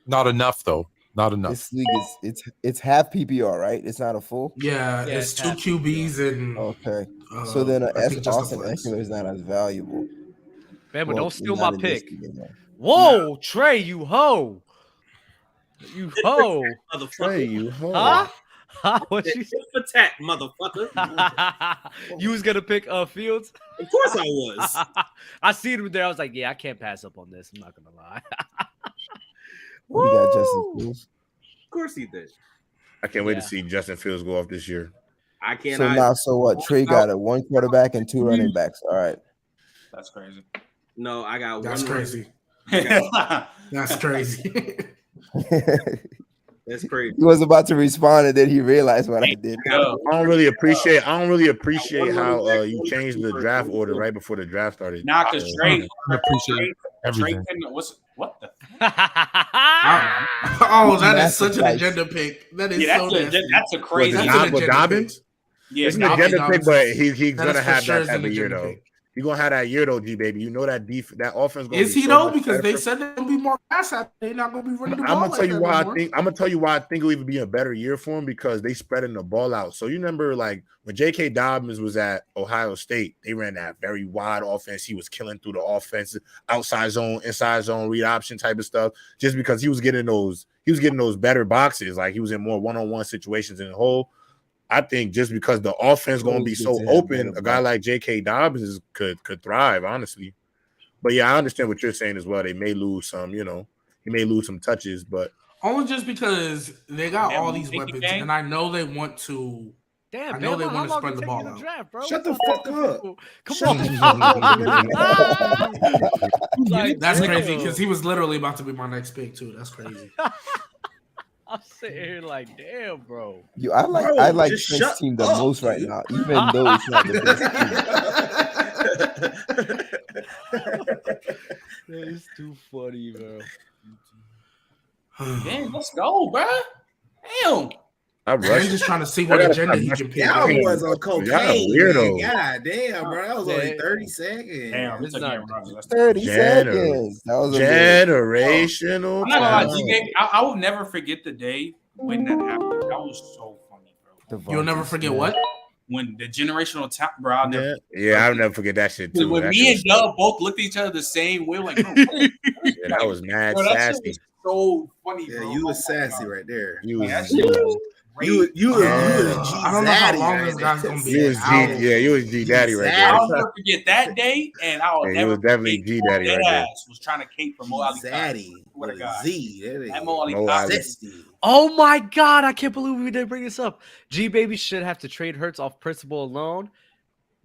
Not enough, though. Not enough. This league it's half PPR, right? It's not a full. Yeah, it's 2 QBs and okay. So then Austin Eckler is not as valuable. Man, but don't steal my pick. Whoa, Trey, you hoe. You hoe. Trey, you hoe. Huh? What you attack, motherfucker? You was gonna pick Fields? Of course I was. I seen him there. I was like, yeah, I can't pass up on this. I'm not gonna lie. We got Justin Fields. Of course he did. I can't wait to see Justin Fields go off this year. I can't. So what? Trey got a 1 quarterback and 2 running backs. All right. That's crazy. No, I got That's one. Crazy. That's crazy. That's crazy. He was about to respond and then he realized what I did. I don't really appreciate how you changed the draft order right before the draft started. Nah, because Trey appreciate everything. What the? Oh, that is such an agenda pick. That is that's a crazy. Dobbins? Yeah, it's an agenda pick, but he's gonna have that type of year though. You're gonna have that year though, G baby. You know that that offense gonna is he though? Because they said they're gonna be more pass out. They're not gonna be running the ball. I'm gonna tell you why I think it'll even be a better year for him because they spreading the ball out. So you remember like when J.K. Dobbins was at Ohio State, they ran that very wide offense. He was killing through the offense, outside zone, inside zone, read option type of stuff. Just because he was getting those better boxes, like he was in more one-on-one situations in the hole. I think just because the offense going to be so open, a guy like J.K. Dobbins could thrive, honestly. But yeah, I understand what you're saying as well. They may lose some, he may lose some touches, but only just because they got all these weapons, and I know they want to. Damn, I know they want to spread the ball out. Draft, bro. Shut the fuck up. Come on. Like, that's crazy because he was literally about to be my next pick too. That's crazy. I'm sitting here like, damn, bro. I like Trent's team the most right now, even though it's not the best team. That is too funny, bro. Man, let's go, bro. Damn. I'm just trying to see what agenda he can pick. Y'all was on cocaine. Weirdo. God damn, bro. That was only 30 seconds. Damn, it's not 30 seconds. That was generational. I will never forget the day when that happened. That was so funny, bro. You'll never forget what? When the generational talent, bro. I'll never forget that shit too. When me and Dub both looked at each other the same way, like, that was mad sassy. So funny, yeah, bro. you was sassy right there. You I don't know how long this guy's gonna be. You was G, yeah, you was G Daddy right there. I'll never forget that day, and I will Yeah, never was definitely forget G Daddy right there. ass was trying to cape for Mo Ali Zaddy What a with guy. a Z. That Mo Ali Mo Ali. Zesty. Oh my God, I can't believe we didn't bring this up. G Baby should have to trade Hurts off principle alone.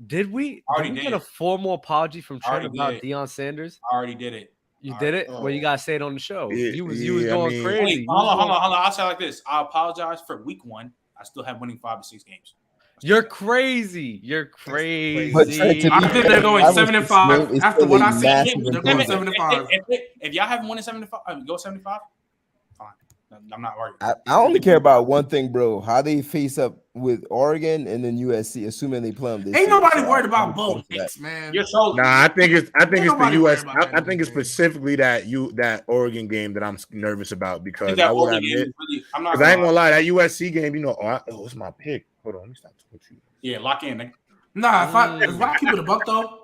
Did we get a formal apology from Trent about Deion Sanders? I already did it. You did it? Well, you gotta say it on the show. Yeah, you was yeah, going crazy. Hold on. I'll say it like this. I apologize for week 1. I still have winning 5 to 6 games. You're crazy. You're crazy. But Trent, to be I think they're going fair, 7-5. After what I said, they're going improvement. 7-5. If y'all haven't won in 75, go 75. Fine. I'm not worried. I only care about one thing, bro. How they face up with Oregon and then USC, assuming they play them this Ain't year. nobody So worried I'm about looking both for that. picks, man. You're so Nah, I think it's the nobody US. worried about that I think it's game. specifically that Oregon game that I'm nervous about because that I will Oregon game admit, is really. I'm not. because I ain't gonna lie, that USC game, it's my pick. Hold on, let me stop talking to you. Yeah, lock in. Nigga. Nah, if I keep it a buck though,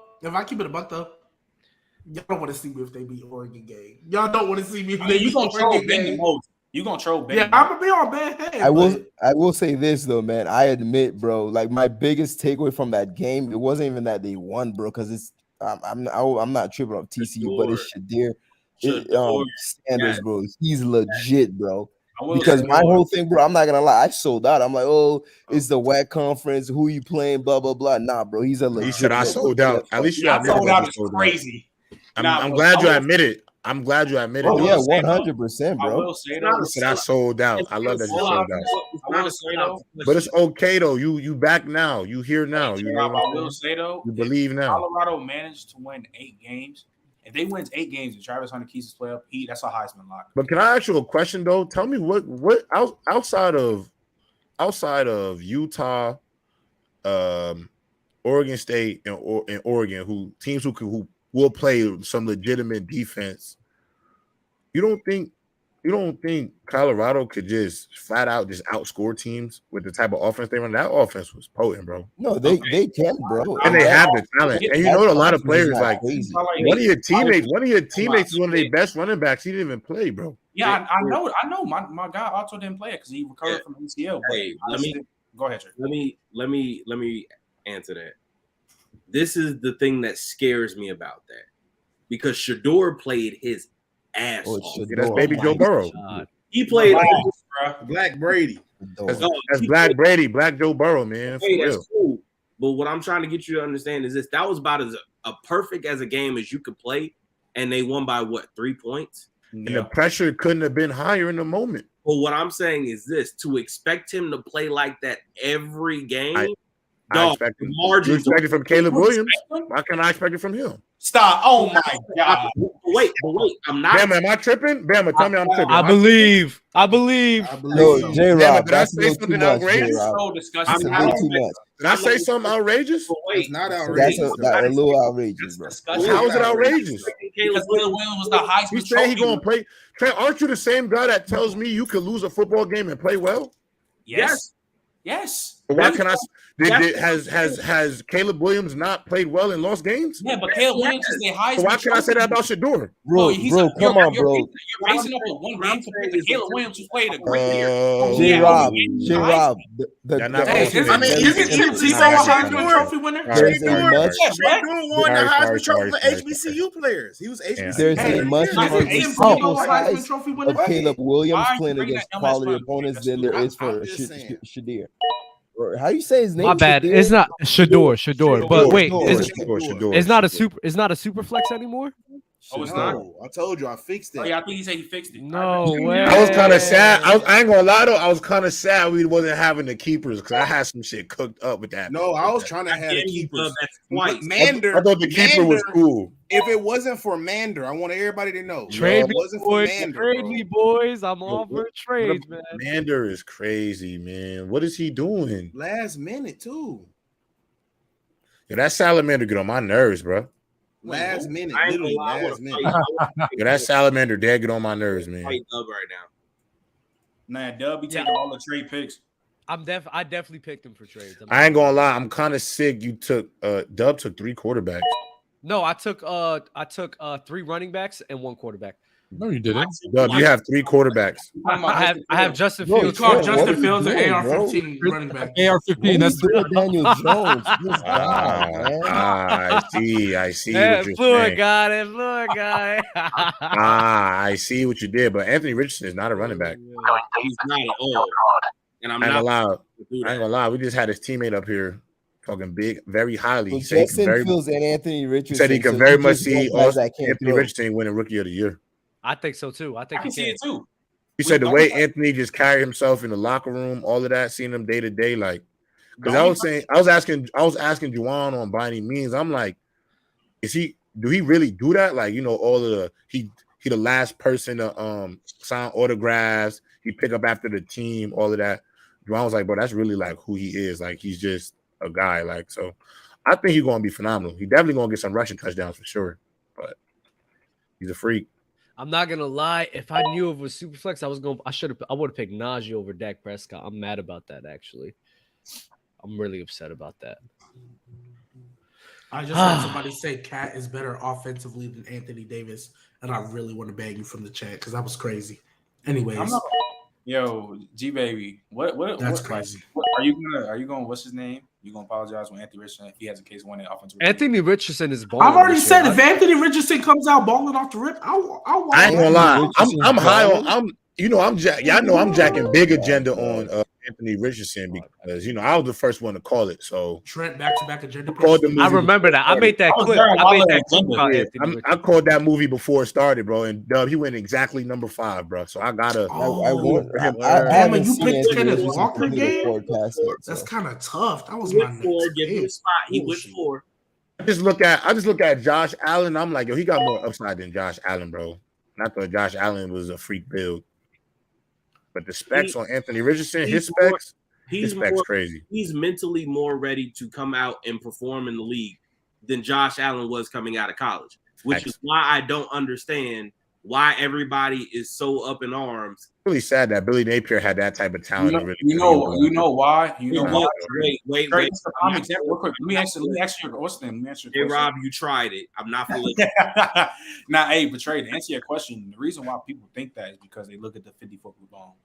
y'all don't want to see me if they beat Oregon game. Y'all don't want to see me if they You beat gonna troll Oregon Ben the game. most. You gonna troll Ben. Yeah, I'm gonna be on bad head. I will say this though, man. I admit, bro, like my biggest takeaway from that game, it wasn't even that they won, bro, because I'm not tripping off TCU, but it's Shadir. Sanders, bro. He's legit, bro. Because my whole thing, bro, I'm not gonna lie, I sold out. I'm like, it's the WAC conference. Who you playing? Blah blah blah. Nah, bro, he's a legit. He said I sold out. At least you admit sold out is sold crazy. I'm glad you admit it. I'm glad you admit it. Oh yeah, 100%, bro. I will say though, He said I sold out. I love that you sold out. I will say though, But it's okay though. You back now. You here now. You know I what I'm will saying? say though, You believe now. Colorado managed to win 8 games. If they win 8 games and Travis Hunter keeps his play up, that's a Heisman lock. But can I ask you a question though? Tell me what outside of Utah, Oregon State, and Oregon, who will play some legitimate defense. You don't think Colorado could just flat out just outscore teams with the type of offense they run? That offense was potent, bro. No, they can, bro. And they have the talent. And you know a lot of players like one of your teammates is one of their best running backs. He didn't even play, bro. Yeah, I know. My guy also didn't play it because he recovered from ACL. Hey, go ahead, Trey. Let me answer that. This is the thing that scares me about that, because Shador played his ass off. That's baby Joe Burrow. He played Black Brady. That's Black Brady, Black Joe Burrow, man. Hey, that's cool. But what I'm trying to get you to understand is this: that was about as a perfect as a game as you could play, and they won by what, 3 points? And the pressure couldn't have been higher in the moment. Well, what I'm saying is this: to expect him to play like that every game. I expect him. You expect it from Caleb Williams. Why can't I expect it from him? Stop. Oh my God. Wait. I'm not. Bama, am I tripping? Bama, tell me I'm tripping. I believe. No, J-Rob, did I say something outrageous? So disgusting. That's a bit too much. Did I say something outrageous? It's not outrageous. That's a little outrageous, bro. How is it outrageous? Because Caleb Williams was the Heisman He said he Trophy. gonna play. Trent, aren't you the same guy that tells me you could lose a football game and play well? Yes. Why can I? Has Caleb Williams not played well and lost games? Yeah, but Caleb Williams is a Heisman. So why can I say that about Shador? Bro, come on, bro. You're basing off of one game compared to Caleb Williams, who played a great year. J-Rob, Hey, I mean, isn't Tebow a Heisman Trophy winner? There's a much. Shador won the Heisman Trophy for HBCU players. He was HBCU. There's a much more sample size of Caleb Williams playing against quality opponents than there is for Shadir. How do you say his name? My bad. Shadir? It's not Shador. But wait, Shador. it's not a super flex anymore? Oh, it's not. I told you I fixed it. Oh, yeah, I think he said he fixed it. No way. I was kind of sad. I ain't gonna lie though. I was kind of sad we wasn't having the keepers because I had some shit cooked up with that. No, I was trying to have the keepers. Mander. I thought the keeper was cool. If it wasn't for Mander, I want everybody to know. Trade it wasn't boys, for Mander, trade me, boys. I'm all for trades, man. Mander is crazy, man. What is he doing? Last minute too. Yeah, that salamander get on my nerves, bro. Last minute, literally last minute. Yeah, that salamander dad get on my nerves, man. Dub right now. Nah, Dub be taking all the trade picks. I definitely picked him for trades. I ain't gonna lie, I'm kind of sick. You took Dub took 3 quarterbacks. No, I took 3 running backs and 1 quarterback. No, you didn't. Dub, you have 3 quarterbacks. I have Justin Bro, Fields. You call Trent, what Justin are you Fields an doing, AR-15 running back. AR-15. That's Daniel Jones. This guy, man. I see what you're Fluid saying. got it. Fluid got it. I see what you did, but Anthony Richardson is not a running back. He's not at all. And I'm I ain't not gonna lie. We just had his teammate up here talking big, very highly. So He said Justin Fields and Anthony Richardson. he said he can so very you much just see want guys that can't Anthony throw. Richardson winning Rookie of the Year. I think so too. I I think can he see can. it too. He said the way Anthony just carried himself in the locker room, all of that, seeing him day to day, like because I was asking Juwan on by any means. I'm like, do he really do that? Like, all of the he the last person to sign autographs, he pick up after the team, all of that. Juwan was like, bro, that's really like who he is. Like, he's just a guy. Like, so I think he's gonna be phenomenal. He definitely gonna get some rushing touchdowns for sure, but he's a freak. I'm not gonna lie. If I knew it was Superflex, I would have picked Najee over Dak Prescott. I'm mad about that. Actually, I'm really upset about that. I just heard somebody say Cat is better offensively than Anthony Davis, and I really want to bag you from the chat because that was crazy. Anyways, Yo, G baby, what? That's what, crazy. Are you going? What's his name? You gonna apologize when Anthony Richardson if he has a case winning offensive? Anthony Richardson is balling. I've already said if Anthony Richardson comes out balling off the rip, I'll I ain't gonna lie. I'm high on. I'm jacking big agenda on Anthony Richardson because I was the first one to call it. So Trent back-to-back agenda. I remember that. I made that clip. I called that movie before it started, bro. And Dub, he went exactly number 5, bro. So I gotta. Damn, you picked Kenneth Walker game. That's kind of tough. That was my next give him a spot. He went 4. I just look at Josh Allen. I'm like, yo, he got more upside than Josh Allen, bro. And I thought Josh Allen was a freak build. But the specs on Anthony Richardson, his specs crazy. He's mentally more ready to come out and perform in the league than Josh Allen was coming out of college, which is why I don't understand why everybody is so up in arms. Really sad that Billy Napier had that type of talent. You know why? Wait. Real quick. Let me ask you. What's the name? Let me ask you. Hey, Rob, you tried it. I'm not for listening. Nah, hey, Betray, to answer your question, the reason why people think that is because they look at the 54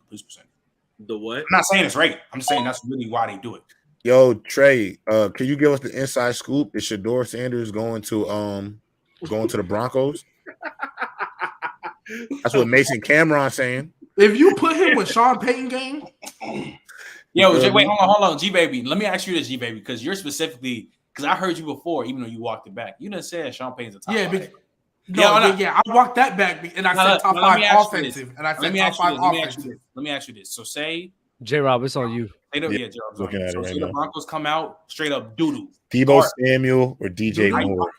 police percentage. The what? I'm not saying it's right. I'm saying that's really why they do it. Yo, Trey, can you give us the inside scoop? Is Shador Sanders going to the Broncos? That's what Mason Cameron saying. If you put him with Sean Payton game, yo, wait, hold on, G baby. Let me ask you this, G baby, because you're specifically because I heard you before, even though you walked it back. You done said Sean Payton's a top. I walked that back and I said top 5 offensive, and I said top 5 offensive. Let me ask you this. So say J-Rob, it's on you. Looking at it right now. The Broncos come out straight up doo-doo. Debo Samuel or DJ Moore.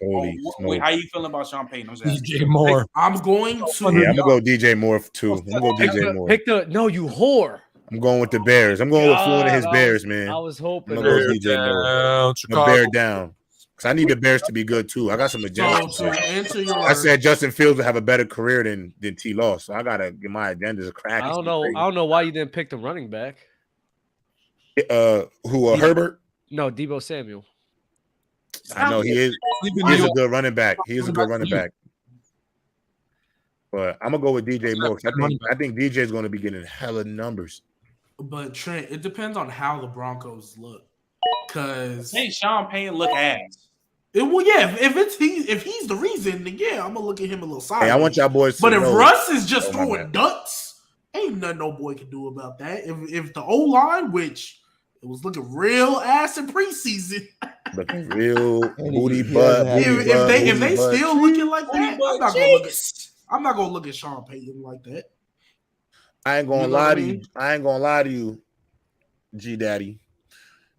Wait, how you feeling about Sean Payton? DJ Moore. I'm going to. Yeah, I'm gonna go DJ Moore too. I'm gonna go DJ Moore. No, you whore. I'm going with the Bears. I'm going with Fluent and his Bears, man. I was hoping. I'm gonna go with DJ Moore. Bear down. Because I need the Bears to be good too. I got some agendas. I said Justin Fields will have a better career than T. Law, so I gotta get my agendas a crack. I don't know why you didn't pick the running back. Herbert? No, Debo Samuel. I know he is. He's a good running back. But I'm gonna go with DJ Moore. I think DJ is going to be getting hella numbers. But Trent, it depends on how the Broncos look. Because Sean Payton look ass. If he's the reason, then yeah, I'm gonna look at him a little sideways. Hey, I want y'all boys to But if know, Russ is just throwing ducks, ain't nothing no boy can do about that. If the O-line, which it was looking real ass in preseason, looking real booty butt. If they still looking like that, I'm not gonna look at Sean Payton like that. I ain't gonna lie to you, G Daddy.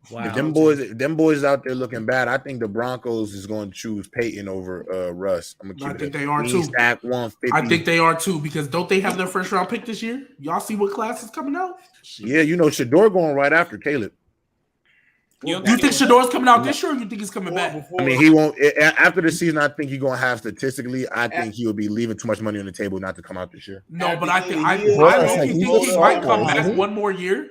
Wow. If them boys out there looking bad, I think the Broncos is going to choose Peyton over Russ. I think they are too. At 150. I think they are too because don't they have their first round pick this year? Y'all see what class is coming out? Yeah, Shador going right after Caleb. You think Shador's coming out this year, or you think he's coming back? I mean, he won't. After the season, I think he's going to have statistically. I think he will be leaving too much money on the table not to come out this year. No, but I think he might come back one more year.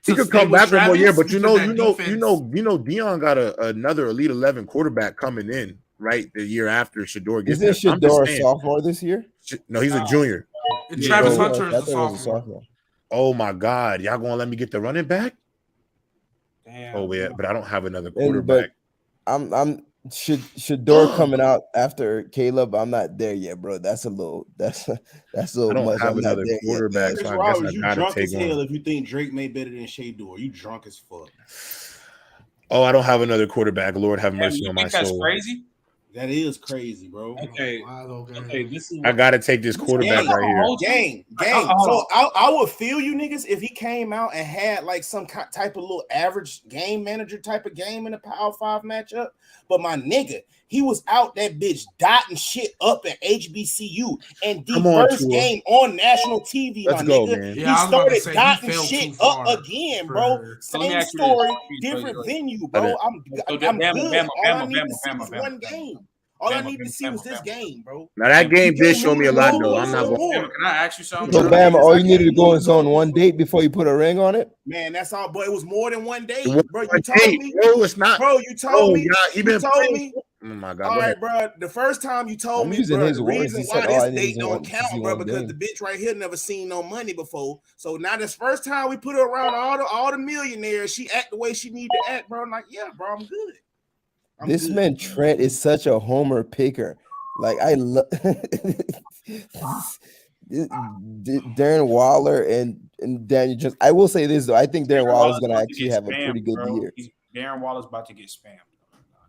He could come back one more year, but Dion got another Elite 11 quarterback coming in right the year after Shador gets Isn't there. I'm just Shador a saying. sophomore this year? No, he's a junior. And Travis Oh, Hunter I is a thought he was a sophomore. sophomore. Oh my God, y'all gonna let me get the running back? Damn. Oh yeah, but I don't have another And quarterback. but Shador coming out after Caleb. I'm not there yet, bro. That's a little I don't much. have I'm not another there yet, quarterback, man. so Chris I guess Roberts, I you gotta drunk take as hell one. if you think Drake made better than Shador. You drunk as fuck. Oh, I don't have another quarterback. Lord have Damn, mercy you on my think that's soul. crazy? That is crazy, bro. Okay. Okay. This is I what gotta take this quarterback Gang, right here. gang. Hold So I would feel you niggas if he came out and had like some type of little average game manager type of game in a Power 5 matchup. But my nigga, he was out that bitch dotting shit up at HBCU and the Come on, first Tua. game on national TV, Let's my go, nigga. man. Yeah, I He was about to started say, he dotting fell shit too up far again, for bro. her. So let me Same ask you this. story, Go different ahead. venue, bro. I'm So good. Bama, All I Bama, need to see Bama, was Bama, one Bama, game. All I Bama, need to see was Bama, this Bama. game, bro. Now that game did Can show me a lot, though. I'm not some going. more. Can I ask you something? So Bro, Bama, yes, all I you needed to can. go is on one date before you put a ring on it. Man, that's all. But it was more than one day, It wasn't bro. You one told date, me, bro. It's not. bro. You told Oh, me. yeah, he You been told playing. me. Oh my God, All go ahead. right, bro. The first time you told I'm me, using bro, his the words. He reason said, why "All this I need date is don't to count, see bro, one because game." the bitch right here never seen no money before. So now this first time we put her around all the millionaires, she act the way she need to act, bro. I'm like, yeah, bro, I'm good. This man Trent is such a homer picker. Like I love Darren Waller and Daniel Jones. I will say this though. I think Darren Waller is going to actually have a pretty good year. Darren Waller's about to get spammed.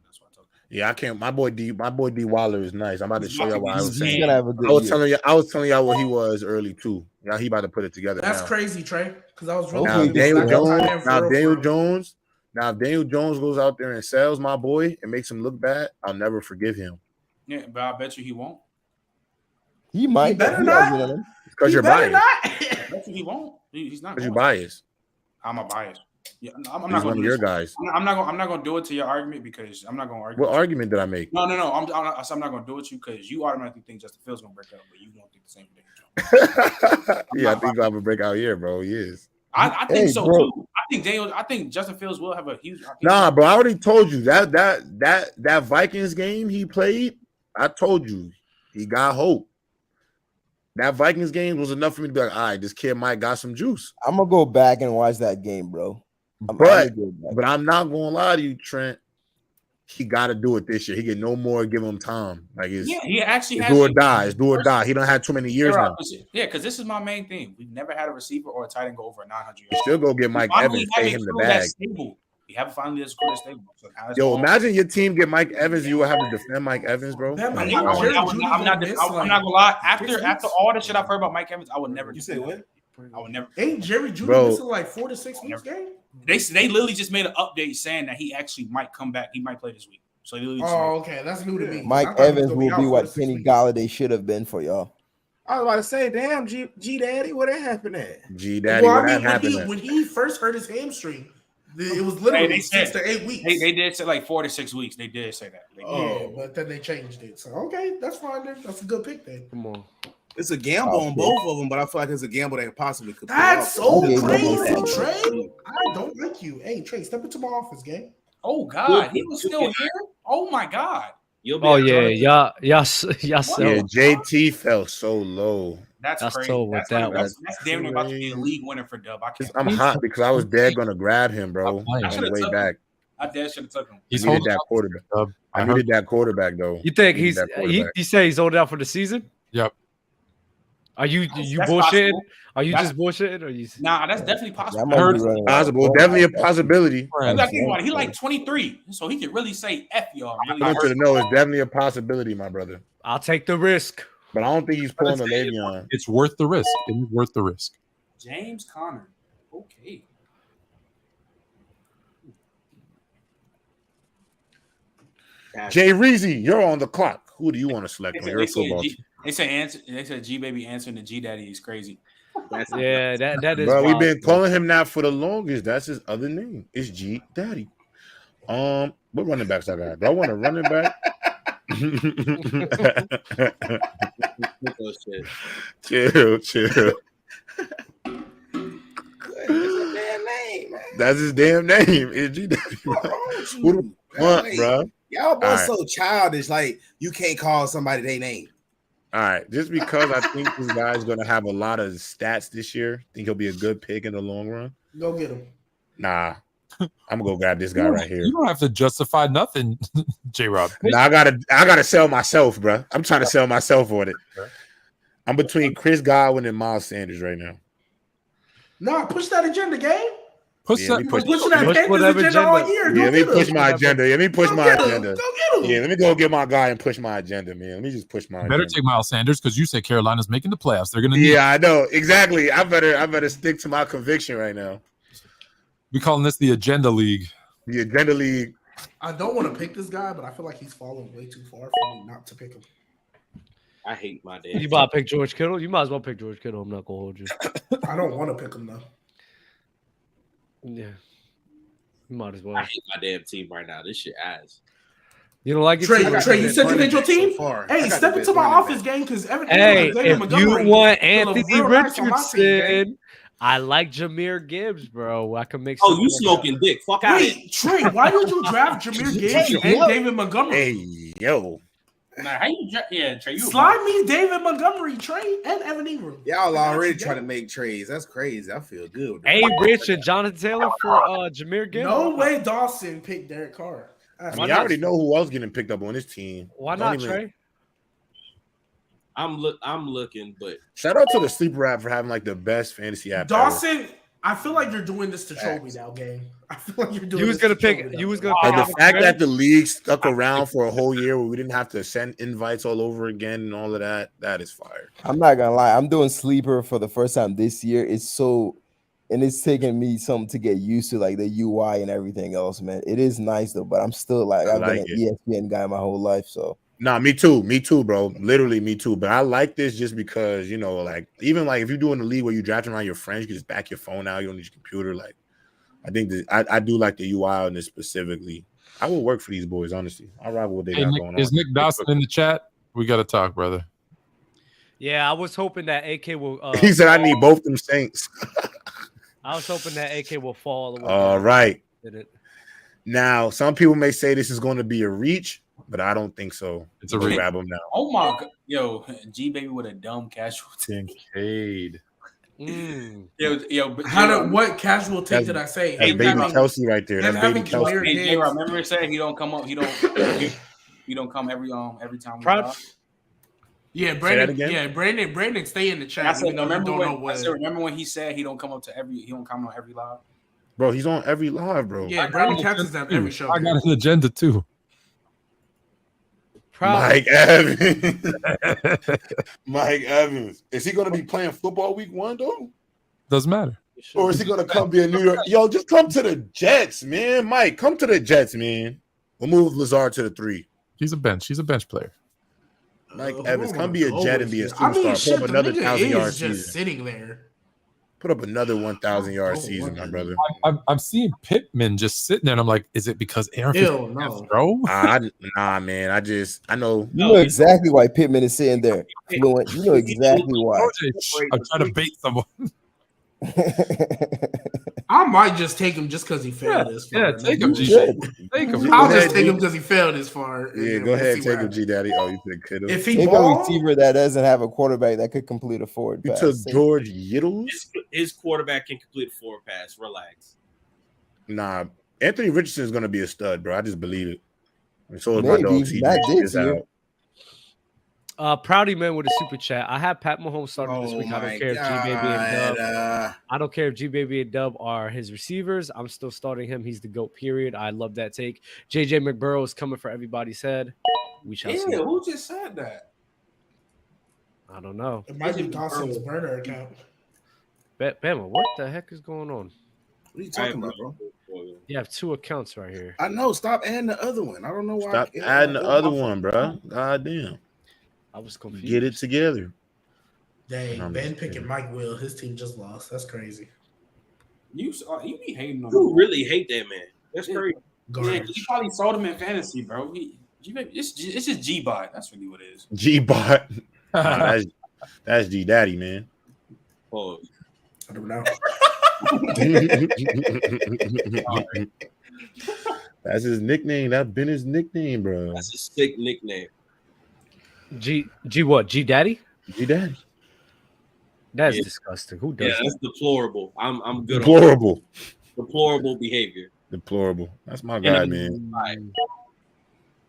That's what I told you. Yeah, I can't. My boy D Waller is nice. I'm about to show y'all what I was saying. He's gonna have a good year. I was telling y'all what he was early too. Now he about to put it together. That's now. crazy, Trey. Because I was really Now Hopefully Daniel this Jones. helps. Now if Daniel Jones goes out there and sells my boy and makes him look bad, I'll never forgive him. Yeah, but I bet you he won't. He might. He better He not. has it in him. Because you're biased. I bet you he won't. He's not. Because you're going. biased. I'm a bias. Yeah, I'm He's not one going of to your guys. I'm not going to do it to your argument because I'm not going to argue. What argument did I make? No. I'm not going to do it to you because you automatically think Justin Fields going to break out, but you don't think the same thing. Yeah, I think he'll have a breakout year, bro. He is. I think so bro. Too. I think Justin Fields will have a huge. Nah, bro. I already told you that Vikings game he played. I told you he got hope. That Vikings game was enough for me to be like, all right, this kid might got some juice. I'm gonna go back and watch that game, bro. But I'm not gonna lie to you, Trent. He got to do it this year. He get no more. Give him time. Like he actually it's has do or die. It's do or die. He don't have too many years now. Yeah, because this is my main thing. We've never had a receiver or a tight end go over 900 yards. Still go get Mike Evans, pay him the bag. We haven't finally that's cool that's stable. So yo, imagine your team get Mike Evans. You will have to defend Mike Evans, bro. I'm not gonna lie. After all the shit I've heard about Mike Evans, I would never. You say what? I would never. Ain't Jerry Jeudy missing like 4 to 6 weeks game? They literally just made an update saying that he actually might come back. He might play this week. So okay, that's new to me. Mike Evans will be what Kenny Galladay should have been for y'all. I was about to say, damn, G Daddy, what that happened at? G Daddy, what happened? When he first hurt his hamstring, it was literally 6 to 8 weeks. They did say like 4 to 6 weeks. They did say that. Yeah, but then they changed it. So okay, that's fine. Then. That's a good pick then. Come on. It's a gamble on both of them, but I feel like it's a gamble that possibly could. That's so crazy, Trey. I don't like you. Hey, Trey, step into my office, gang. Oh God, he was still here. Oh my God. Oh yeah, y'all. Yeah, JT fell so low. That's crazy. That's damn near about to be a league winner for Dub. I'm hot because I was dead gonna grab him, bro. On the way back. I dead should have took him. I needed that quarterback. I needed that quarterback though. You think he say he's holding out for the season? Yep. Are you bullshitting? Possible. Are you just bullshitting? Or you? Nah, that's definitely possible. Possible, definitely a possibility. You gotta think about it. He like 23, so he could really say "F y'all." Really I want you to know it's definitely a possibility, my brother. I'll take the risk, but I don't think he's pulling the Le'Veon. It's worth the risk. It's worth the risk. James Conner, okay. Jay Reezy, you're on the clock. Who do you want to select on your football team? They said G Baby answering the G Daddy is crazy. That is. Bro, we've been calling him that for the longest. That's his other name. It's G Daddy. What running backs I got? Do I want a running back? Chill. That's his damn name. It's G Daddy. Who the fuck, bro? Y'all both so childish. Like you can't call somebody their name. All right, just because I think this guy's going to have a lot of stats this year, think he'll be a good pick in the long run. Go get him. Nah, I'm gonna go grab this guy right here. You don't have to justify nothing, J-Rob. Nah, I gotta sell myself, bro. I'm trying to sell myself on it. I'm between Chris Godwin and Miles Sanders right now. Nah, push that agenda, game. Push that whatever agenda all year. Yeah, let me push my agenda. Let me push my agenda. Go get him. Yeah, let me go get my guy and push my agenda, man. Let me just push my Better agenda. take Miles Sanders because you say Carolina's making the playoffs. They're gonna need Yeah, I know. Exactly. I better stick to my conviction right now. We calling this the Agenda League. The Agenda League. I don't want to pick this guy, but I feel like he's fallen way too far for me not to pick him. I hate my dad. You about to pick George Kittle? You might as well pick George Kittle. I'm not gonna hold you. I don't want to pick him though. Yeah, you might as well. I hate my damn team right now. This shit ass. You don't like it? Trey, you said you hate your team? So hey, step into my office, game, because hey, if you want Anthony Richardson, I like Jahmyr Gibbs, bro. I can make. Oh, you smoking dick? Fuck out. Wait, Trey, why did you draft Jahmyr Gibbs and David Montgomery? Hey, yo. Nah, how you Trey? You slide me David Montgomery, Trey, and Evan Ingram. Y'all already trying to make trades. That's crazy. I feel good. Hey, Rich and Jonathan Taylor for Jahmyr Gibbs. No way Dawson picked Derek Carr. I mean, I already know who else getting picked up on this team. Why not, Trey? I'm looking, but shout out to the Sleeper app for having like the best fantasy app. Dawson, I feel like you're doing this to troll me now, game. I feel like you're doing. You was gonna pick. You was gonna pick. The fact that the league stuck around for a whole year where we didn't have to send invites all over again and all of that, that is fire. I'm not gonna lie. I'm doing Sleeper for the first time this year. And it's taking me something to get used to, like the UI and everything else, man. It is nice though, but I'm still like I've been an ESPN guy my whole life, so. Nah, me too, bro. Literally, me too. But I like this just because, you know, like even like if you're doing a league where you drafting around your friends, you can just back your phone out. You don't need your computer. Like, I think that I do like the UI on this specifically. I will work for these boys, honestly. I rival what they got going on. Is Nick Dawson in the chat? We got to talk, brother. Yeah, I was hoping that AK will. He said, "I need both them Saints." I was hoping that AK will fall. All right. Now, some people may say this is going to be a reach, but I don't think so. It's a reach. Grab him now. Oh my god, yo, G baby with a dumb casual Kincaid. What casual take did I say? That's baby Kelsey right there. That's baby Kelsey. Hey, remember it said he don't come up. He don't come every time. Yeah, Brandon. Yeah, Brandon, stay in the chat. I said, remember when he said he don't come on every live. Bro, he's on every live, bro. Yeah, Brandon catches them every show. I got an agenda too. Mike Evans. Mike Evans. Is he going to be playing football week 1 though? Doesn't matter. Or is he going to come be in New York? Yo, just come to the Jets, man. Mike, come to the Jets, man. We'll move Lazard to the 3. He's a bench player. Mike Evans, come be a Jet and be a superstar. Put up another 1,000-yard season. Sitting there. Put up another 1,000-yard season, my brother. I'm seeing Pittman just sitting there, and I'm like, is it because Aaron no, bro? Nah, man. I know. You know exactly why Pittman is sitting there. Fluent. You know exactly why. I'm trying to bait someone. I might just take him just because he failed this far. Yeah, take him, G. Take him. I'll just take him because he failed this far. Yeah, go ahead, take him, G Daddy. Oh, you pick Kittle. If he take a receiver that doesn't have a quarterback that could complete a forward pass. You took George Kittle? His quarterback can complete a forward pass. Relax. Nah, Anthony Richardson is going to be a stud, bro. I just believe it. And so is my dog. Not this year. Proudy Man with a super chat. I have Pat Mahomes starting this week. I don't care if G Baby and Dub. I don't care if G Baby and Dub are his receivers. I'm still starting him. He's the GOAT, period. I love that take. JJ McBurrow is coming for everybody's head. We shall see. Who just said that? I don't know. It might be Dawson's burner account. Bama, what the heck is going on? What are you talking about, bro? You have 2 accounts right here. I know. Stop adding the other one. I don't know why. Stop adding the other one, bro. God damn. I was confused. Get it together. Dang, Ben picking Mike Will. His team just lost. That's crazy. You be hating on him. You really hate that man. That's crazy. Yeah, you probably sold him in fantasy, bro. It's just G-Bot. That's really what it is. G-Bot. That's G Daddy, man. Oh, I don't know. That's his nickname. That's been his nickname, bro. That's a sick nickname. G what? G Daddy? G Daddy. That's disgusting. Who does Yeah, that's that? deplorable. I'm good Deplorable. on deplorable behavior. Deplorable. That's my guy, man. I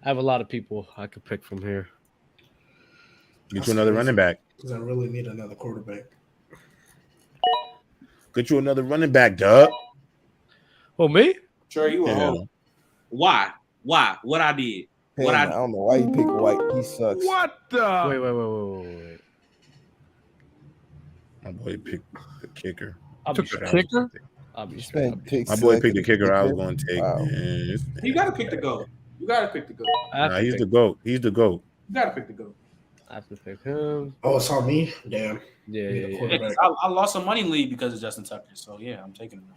have a lot of people I could pick from here. Get you another running back. Because I really need another quarterback. Get you another running back, Dub. Oh, me? Sure, you will. Why? What I did? Him, I don't know why you pick White. He sucks. What the? Wait. My boy picked the kicker. Took the kicker? I'll be My boy picked the kicker I was going to take. Wow. Man. You gotta pick the GOAT. You gotta pick the GOAT. Nah, he's the GOAT. He's the GOAT. You gotta pick the GOAT. I have to pick him. Oh, it's on me? Damn. Yeah. I lost some money in league because of Justin Tucker. So yeah, I'm taking him.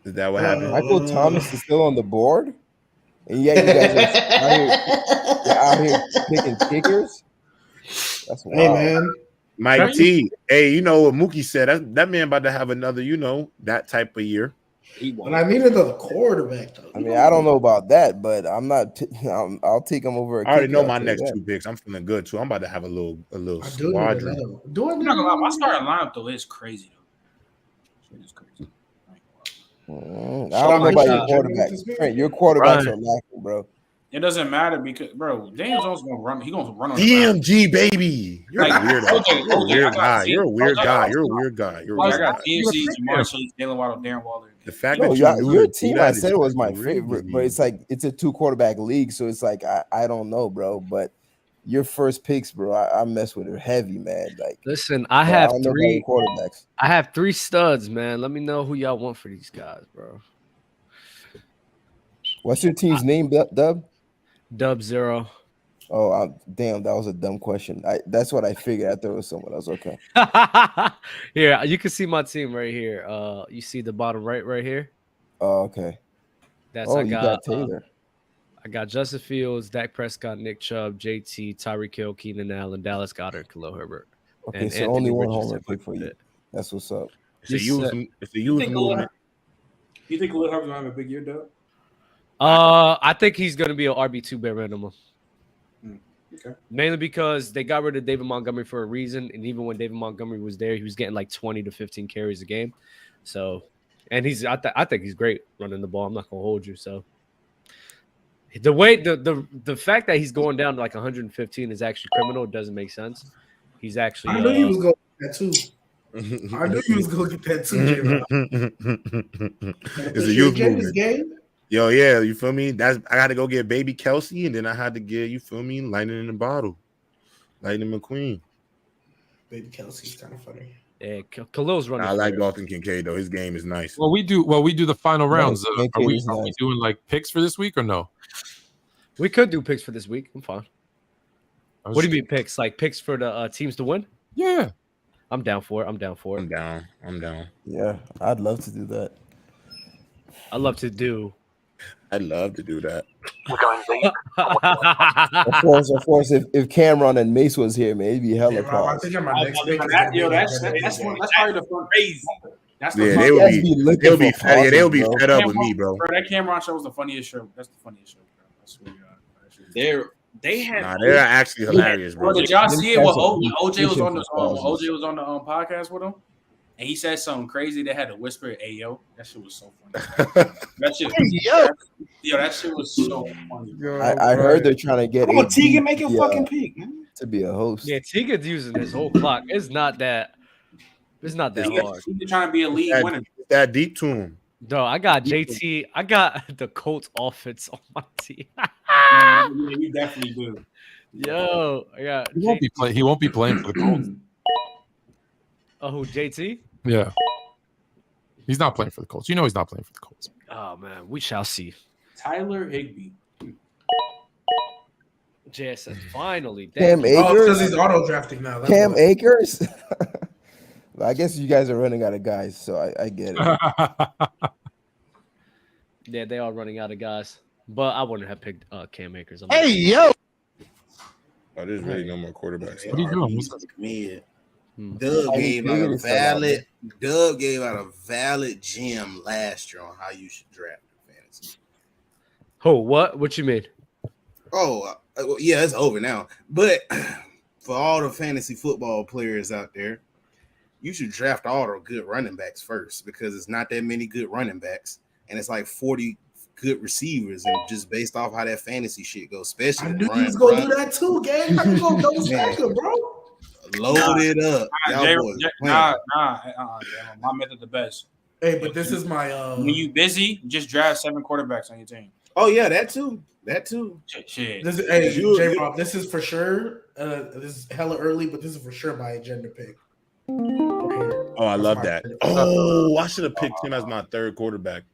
Is that what happened? Michael Thomas is still on the board? And yet you guys are out here picking kickers? That's wild. Hey, man. Mike T. Hey, you know what Mookie said? That man about to have another, that type of year. And I needed a quarterback, though. I mean, I don't know about that, but I'm not. I'll take him over. I already know my next two picks. I'm feeling good too. I'm about to have a little squadron. I'm not gonna lie, my starting lineup though is crazy though. It is crazy. I don't know about your quarterbacks. Trent, your quarterbacks are lacking, bro. It doesn't matter because, bro, Daniel Jones gonna run. He gonna run on DMG, baby. You're like, a weird guy. You're a weird guy. You're a weird guy. I got DMC, Jamar Chase, Jalen Waddle, Darren Waller. The fact that your team, I said it was my crazy, favorite, but it's like it's a 2 quarterback league, so it's like I don't know, bro. But your first picks, bro, I mess with it heavy, man. Like, listen, I have 3 quarterbacks. I have 3 studs, man. Let me know who y'all want for these guys, bro. What's your team's name, Dub? Dub 0. Oh, damn, that was a dumb question. That's what I figured. I thought it was someone else. Okay. Here, you can see my team right here. You see the bottom right here? Oh, okay. I got Taylor. I got Justin Fields, Dak Prescott, Nick Chubb, JT, Tyreek Hill, Keenan Allen, Dallas Goedert, Khalil Herbert. Okay, and so Anthony only one Richardson homer pick for you. That's what's up. It's a youth movement. You think Khalil Herbert's gonna have a big year, Doug? I think he's going to be an RB2 bare minimum. Okay. Mainly because they got rid of David Montgomery for a reason, and even when David Montgomery was there, he was getting like 20 to 15 carries a game. So, and I think he's great running the ball. I'm not gonna hold you. So, the way the fact that he's going down to like 115 is actually criminal. It doesn't make sense. He's actually. I knew he was going to get that too. I knew he was going to get that too. It's a youth movement. Game? Yo, yeah, you feel me? I got to go get baby Kelsey, and then I had to get, you feel me, Lightning in the bottle, Lightning McQueen. Baby Kelsey's kind of funny. Yeah, Khalil's running. I like Dalton Kincaid though. His game is nice. Well, we do the final rounds. Are we doing like picks for this week or no? We could do picks for this week. I'm fine. What do you mean picks? Like picks for the teams to win? Yeah, I'm down for it. I'm down. Yeah, I'd love to do that. I'd love to do that. We're going deep. Of course. If Cameron and Mace was here, man, it'd be hella pause. That's probably the fun. Crazy. That's the they'll be fed up with me, bro. That Cameron show was the funniest show. That's the funniest show, bro. I swear to God. They're actually hilarious, bro. Did y'all see it when OJ was on the podcast with him? And he said something crazy. They had to whisper, "Hey yo," that shit was so funny. That shit was so funny. I heard they're trying to get. Come on, Tegan, make your fucking pick, man. To be a host. Yeah, Tegan's using his whole clock. It's not that hard. He's trying to be a league winner. That deep to him. No, I got JT. I got the Colts offense on my team. You definitely do. Yo, I got. He won't be playing for the Colts. Oh, who, JT? Yeah. He's not playing for the Colts. You know he's not playing for the Colts. Oh, man. We shall see. Tyler Higbee. JSS, finally. Cam Akers? because he's auto-drafting now. Cam Akers? I guess you guys are running out of guys, so I get it. Yeah, they are running out of guys. But I wouldn't have picked Cam Akers. Hey, yo! Oh, there's really no more quarterbacks. What are you doing? Doug gave out a valid gem last year on how you should draft fantasy. Oh, what? What you mean? Oh, yeah, it's over now. But for all the fantasy football players out there, you should draft all the good running backs first because it's not that many good running backs, and it's like 40 good receivers, and just based off how that fantasy shit goes, especially I with knew you was Ryan. gonna do that too, gang. How you gonna double stack it, bro? Load it up. Y'all boys playing. My method the best. Hey, but this is my when you busy, just draft 7 quarterbacks on your team. Oh yeah, that too. That too. Shit. This is, hey, J-Rob, this is for sure. This is hella early, but this is for sure my agenda pick. Oh, I love that. Oh, I should have picked him as my third quarterback.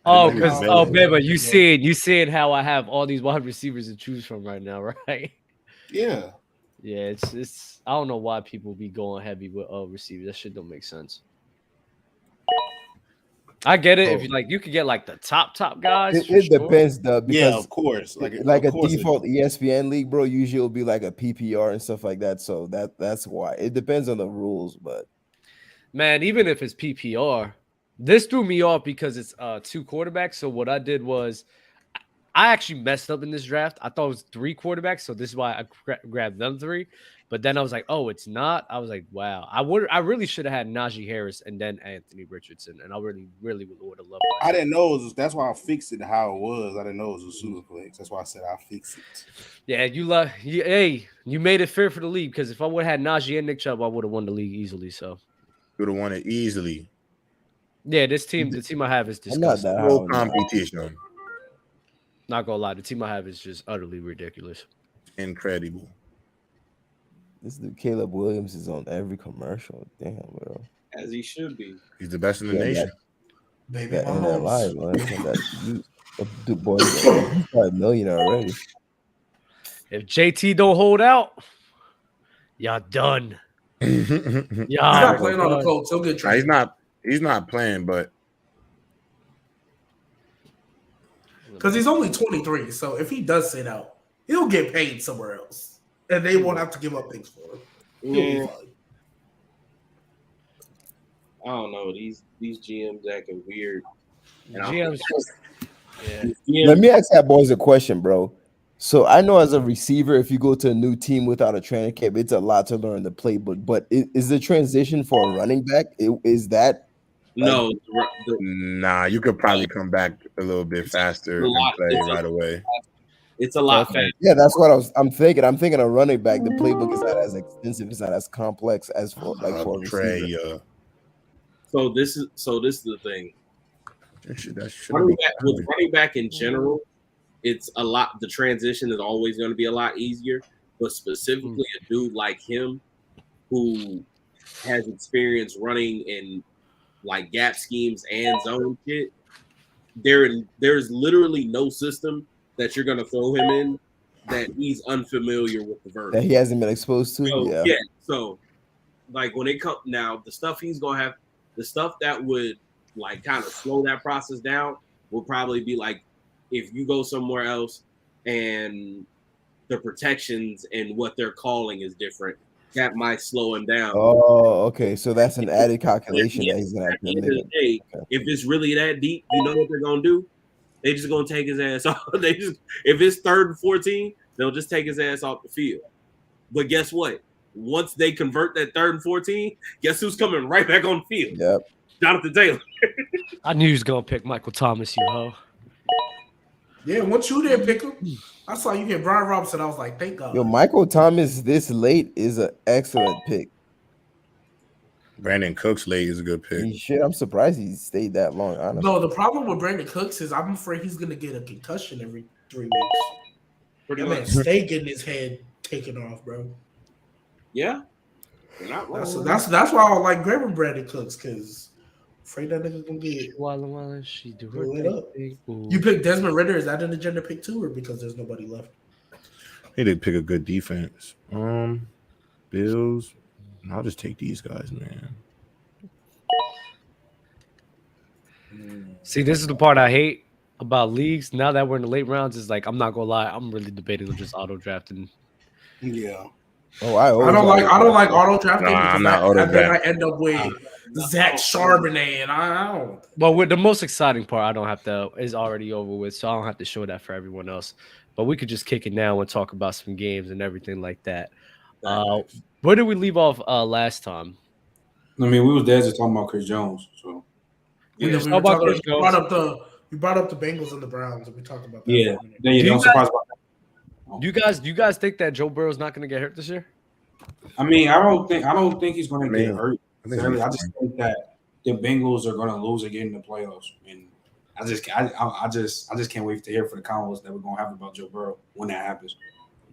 Oh, because Beba, you seeing how I have all these wide receivers to choose from right now, right? Yeah. Yeah, it's I don't know why people be going heavy with receivers. That shit don't make sense. I get it if you like, you could get like the top guys. It depends though, because of course, like a default ESPN league, bro. Usually it'll be like a PPR and stuff like that. So that's why it depends on the rules. But man, even if it's PPR, this threw me off because it's 2 quarterbacks. So what I did was I actually messed up in this draft. I thought it was 3 quarterbacks, so this is why I grabbed them 3. But then I was like, oh, it's not. I was like, wow. I really should have had Najee Harris and then Anthony Richardson, and I really would have loved that. I didn't know that's why I fixed it how it was. I didn't know it was a super flex. That's why I said I fixed it. Yeah, you made it fair for the league because if I would have had Najee and Nick Chubb, I would have won the league easily. So would have won it easily. Yeah, the team I have is disgusting. No competition. Not gonna lie, the team I have is just utterly ridiculous. Incredible. This dude Caleb Williams is on every commercial. Damn, bro. As he should be. He's the best in the nation. Baby, that NLI, man. That boy, he's $5 million already. If JT don't hold out, y'all done. He's not playing on the Colts. He'll get traded. He's not playing, but because he's only 23. So if he does sit out, he'll get paid somewhere else, and they won't have to give up things for him. Yeah. I don't know. These GMs acting weird. GMs. Let me ask that boys a question, bro. So I know as a receiver, if you go to a new team without a training camp, it's a lot to learn the playbook. But is the transition for a running back? Is that no? Nah, you could probably come back a little bit faster and play right away. It's a lot faster. Yeah, that's what I'm thinking. I'm thinking a running back. The playbook is not as extensive. It's not as complex as for for a receiver. So this is the thing. Running back in general, it's a lot. The transition is always going to be a lot easier, but specifically a dude like him who has experience running in like gap schemes and zone shit. There's literally no system that you're going to throw him in that he's unfamiliar with the vertical. That he hasn't been exposed to. So, yeah. So like when it comes now, the stuff he's going to have, the stuff that would like kind of slow that process down will probably be like if you go somewhere else and the protections and what they're calling is different, that might slow him down. Oh, okay. So that's an added calculation that he's gonna have to make. If it's really that deep, you know what they're gonna do? They just gonna take his ass off. If it's 3rd and 14, they'll just take his ass off the field. But guess what? Once they convert that 3rd and 14, guess who's coming right back on the field? Yep. Jonathan Taylor. I knew he was gonna pick Michael Thomas, you hoe. Yeah, once you didn't pick him, I saw you get Brian Robinson. I was like, thank God. Yo, Michael Thomas this late is an excellent pick. Brandon Cooks late is a good pick. Shit, I'm surprised he stayed that long, honestly. No, the problem with Brandon Cooks is I'm afraid he's gonna get a concussion every 3 weeks. That man stay getting his head taken off, bro. Yeah. That's why I don't like grabbing Brandon Cooks, because afraid that nigga gonna get she do it up. You pick Desmond Ridder, is that an agenda pick too, or because there's nobody left? He did pick a good defense. Bills. I'll just take these guys, man. See, this is the part I hate about leagues. Now that we're in the late rounds, is like I'm not gonna lie, I'm really debating on just auto drafting. Yeah. Oh, I don't like auto drafting Nah, because I'm not auto then I draft. end up with Zach Charbonnet, and I don't. Well, with the most exciting part, I don't have to is already over with, so I don't have to show that for everyone else. But we could just kick it now and talk about some games and everything like that. Where did we leave off last time? I mean, we was there just talking about Chris Jones. So We brought up the Bengals and the Browns, and we talked about that. Yeah, for a minute. I'm surprised about that. Do you guys think that Joe Burrow's not going to get hurt this year? I mean, I don't think he's going to get hurt. I I just think that the Bengals are going to lose again in the playoffs, and I just can't wait to hear for the convos that we're going to have about Joe Burrow when that happens.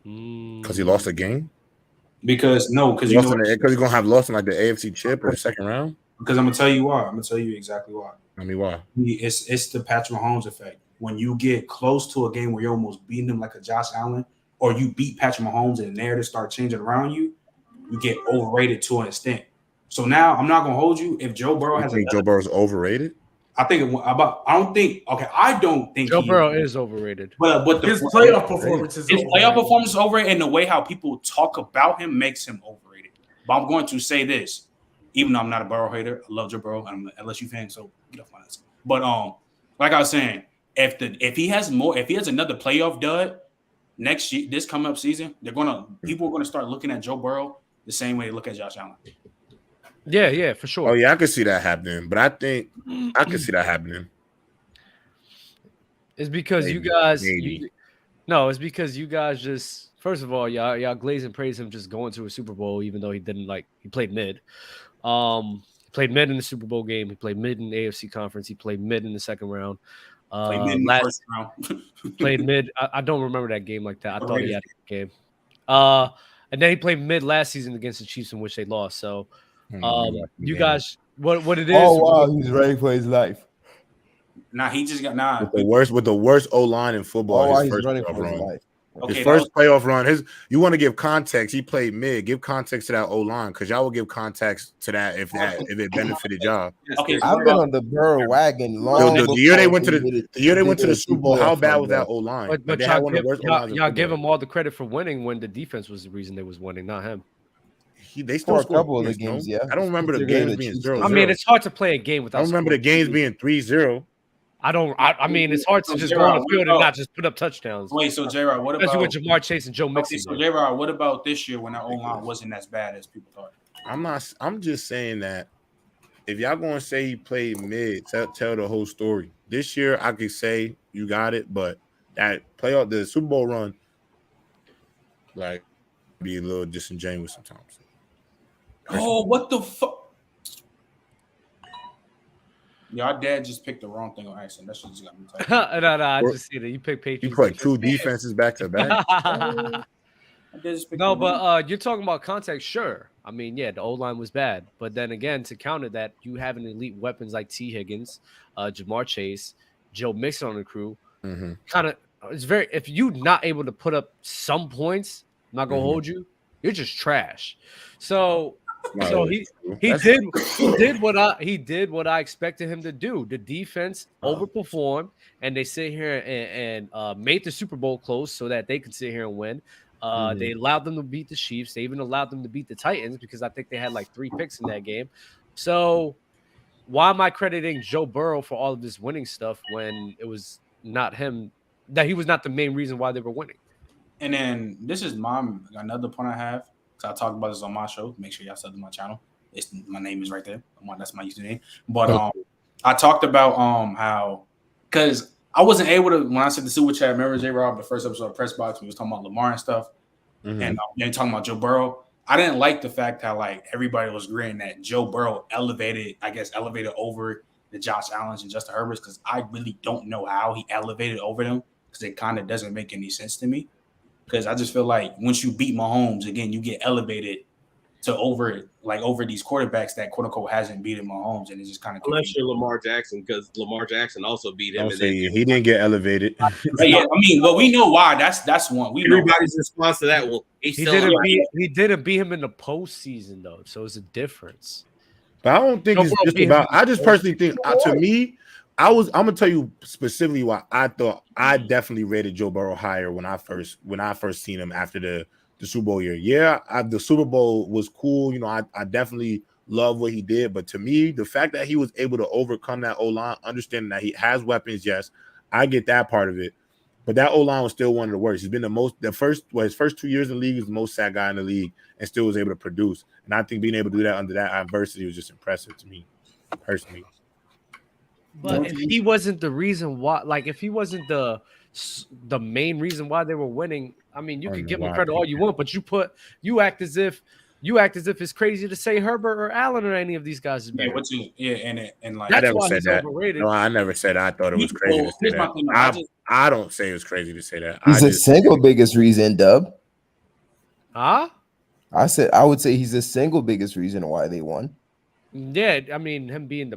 Because he lost a game. Because he's going to have lost in like the AFC Chip or the second round. Because I'm gonna tell you why. I'm gonna tell you exactly why. I mean, why? It's the Patrick Mahomes effect. When you get close to a game where you're almost beating him like a Josh Allen, or you beat Patrick Mahomes and the narrative start changing around you, you get overrated to an extent. So now I'm not gonna hold you. If Joe Burrow Joe Burrow's overrated. I don't think Joe Burrow is overrated. But his playoff performance is overrated, and the way how people talk about him makes him overrated. But I'm going to say this. Even though I'm not a Burrow hater, I love Joe Burrow. I'm an LSU fan, so get off my ass. But like I was saying, if he has another playoff dud next year, this coming up season, people are gonna start looking at Joe Burrow the same way they look at Josh Allen. Yeah, for sure. Oh yeah, I could see that happening. But I think I could see that happening. It's because you guys. It's because you guys just. First of all, y'all glaze and praise him just going to a Super Bowl, even though he played mid. Played mid in the Super Bowl game. He played mid in the AFC conference. He played mid in the second round. Played mid in the first round. Played mid. I don't remember that game like that. I thought he had a game. And then he played mid last season against the Chiefs, in which they lost. So, you guys, what it is? Oh wow, he's ready for his life. Nah, he just got with the worst O line in football. Oh, he's running for his life. His first playoff run. You want to give context. He played mid. Give context to that O line because y'all will give context to that if it benefited y'all. Okay, I've been on the Burrow wagon long. The year they went to the Super Bowl, how bad was that O line? But y'all give him all the credit for winning when the defense was the reason they was winning, not him. They still scored a couple of the games. Yeah, I don't remember the games being 0-0. I mean, it's hard to play a game without. I don't remember the games being 3-0. I mean, it's hard to just go on the field and not just put up touchdowns. Wait, so J-Rod, what especially about with Jamar Chase and Joe Mixon? So J-Rod, what about this year when that O-line wasn't as bad as people thought? I'm just saying that if y'all gonna say he played mid, tell the whole story. This year, I could say you got it, but that playoff, the Super Bowl run, like, be a little disingenuous sometimes. Oh, what the fuck? Y'all dad just picked the wrong thing on accident. That shit just got me tight. No, I just see that. You picked Patriots. You put two defenses back to back. No, but you're talking about context, sure. I mean, yeah, the O-line was bad. But then again, to counter that, you have an elite weapons like T. Higgins, Jamar Chase, Joe Mixon on the crew. Kind of, it's very, if you're not able to put up some points, I'm not going to hold you, you're just trash. So he did what I expected him to do. The defense overperformed, and they sit here and made the Super Bowl close so that they could sit here and win. They allowed them to beat the Chiefs. They even allowed them to beat the Titans because I think they had like 3 picks in that game. So why am I crediting Joe Burrow for all of this winning stuff when it was not him? That he was not the main reason why they were winning. And then this is another point I have. I talked about this on my show. Make sure y'all sub to my channel. My name is right there. That's my username. But I talked about how, because I wasn't able to, when I said the super chat, remember J-Rob, the first episode of Press Box, we was talking about Lamar and stuff, and then talking about Joe Burrow. I didn't like the fact how like everybody was agreeing that Joe Burrow elevated over the Josh Allens and Justin Herberts, because I really don't know how he elevated over them, because it kind of doesn't make any sense to me. Because I just feel like once you beat Mahomes, again, you get elevated to over these quarterbacks that quote unquote hasn't beaten Mahomes, and it's just kind of unless you're Lamar Jackson, because Lamar Jackson also beat him. He didn't get elevated. Yeah, I mean, well, we know why. That's one. Everybody's response to that. Well, he didn't beat him in the postseason though, so it's a difference. But I don't think it's just about. I just personally think, to me, I'm gonna tell you specifically why I thought I definitely rated Joe Burrow higher when I first seen him after the the Super Bowl year. Yeah, the Super Bowl was cool. You know, I definitely love what he did. But to me, the fact that he was able to overcome that O-line, understanding that he has weapons, yes, I get that part of it. But that O-line was still one of the worst. He's been his first 2 years in the league, he was the most sacked guy in the league and still was able to produce. And I think being able to do that under that adversity was just impressive to me, personally. But if he wasn't the reason why, like if he wasn't the main reason why they were winning, I mean, you could give him credit all you want, but you act as if it's crazy to say Herbert or Allen or any of these guys is better. And like I never said that. Overrated. No, I never said I thought it was crazy to say that. I don't say it's crazy to say that. He's the single biggest reason, Dub. Huh? I said I would say he's the single biggest reason why they won. Yeah, I mean him being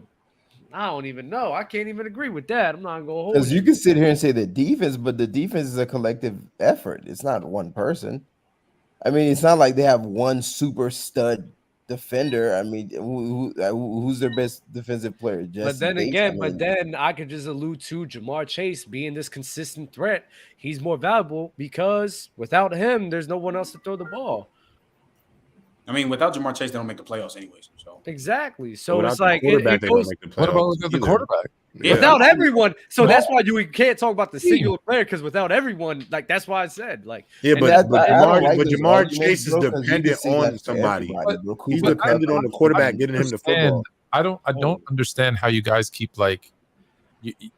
I don't even know. I can't even agree with that. I'm not gonna hold because you can sit here and say the defense, but the defense is a collective effort. It's not one person. I mean, it's not like they have one super stud defender. I mean, who's their best defensive player? But then again, then I could just allude to Jamar Chase being this consistent threat. He's more valuable because without him, there's no one else to throw the ball. I mean, without Jamar Chase, they don't make the playoffs anyways. So exactly. So it's like it goes. What about the quarterback? Without everyone, so that's why you can't talk about the singular player because without everyone, like that's why I said like. Yeah, but Jamar Chase is dependent on somebody. He's dependent on the quarterback getting him the football. I don't understand how you guys keep like.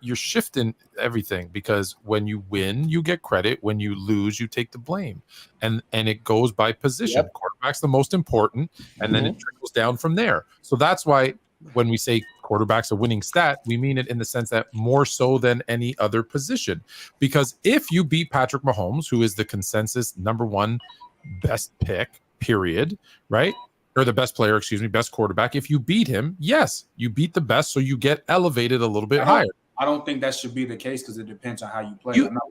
You're shifting everything because when you win, you get credit. When you lose, you take the blame, and it goes by position. Yep. Quarterback's the most important, and then it trickles down from there. So that's why when we say quarterback's a winning stat, we mean it in the sense that more so than any other position. Because if you beat Patrick Mahomes, who is the consensus #1 best pick, period, right? Or the best player, best quarterback. If you beat him, yes, you beat the best, so you get elevated a little bit higher. I don't think that should be the case because it depends on how you play. You're not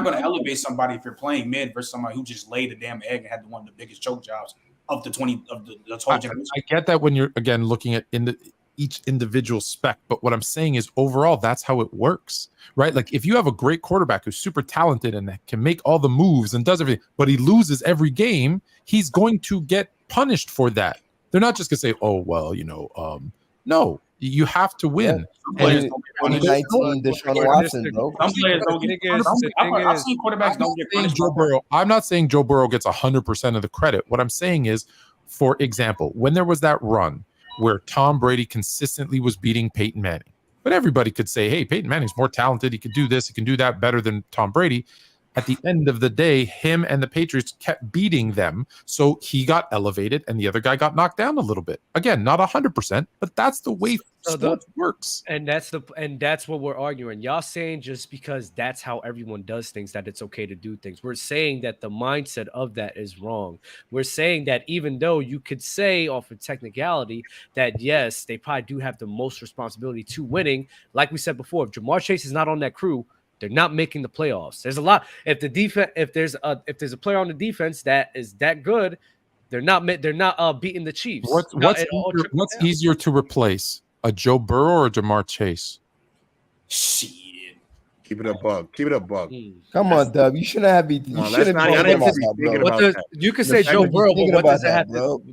going to elevate somebody if you're playing mid versus somebody who just laid a damn egg and had one of the biggest choke jobs of the whole generation. I get that when you're again looking at each individual spec, but what I'm saying is overall, that's how it works, right? Like if you have a great quarterback who's super talented and can make all the moves and does everything, but he loses every game, he's going to get punished for that. They're not just going to say, oh, well, no, you have to win. Yeah. 2019 Deshaun Watson, bro. Some players don't get I've seen quarterbacks don't get punished. Joe Burrow. I'm not saying Joe Burrow gets 100% of the credit. What I'm saying is, for example, when there was that run where Tom Brady consistently was beating Peyton Manning, but everybody could say, hey, Peyton Manning's more talented. He could do this. He can do that better than Tom Brady. At the end of the day, him and the Patriots kept beating them. So he got elevated and the other guy got knocked down a little bit. Again, not 100%, but that's the way sports works. And that's what we're arguing. Y'all saying just because that's how everyone does things, that it's okay to do things. We're saying that the mindset of that is wrong. We're saying that even though you could say off of technicality that, yes, they probably do have the most responsibility to winning. Like we said before, if Jamar Chase is not on that crew, they're not making the playoffs. There's a lot. If there's a player on the defense that is that good, they're not beating the Chiefs. What's easier to replace, a Joe Burrow or a Jamar Chase? Shit. Keep it up, Bug. Come on, Dub. You shouldn't have been. You can say Joe Burrow, but what does that have to?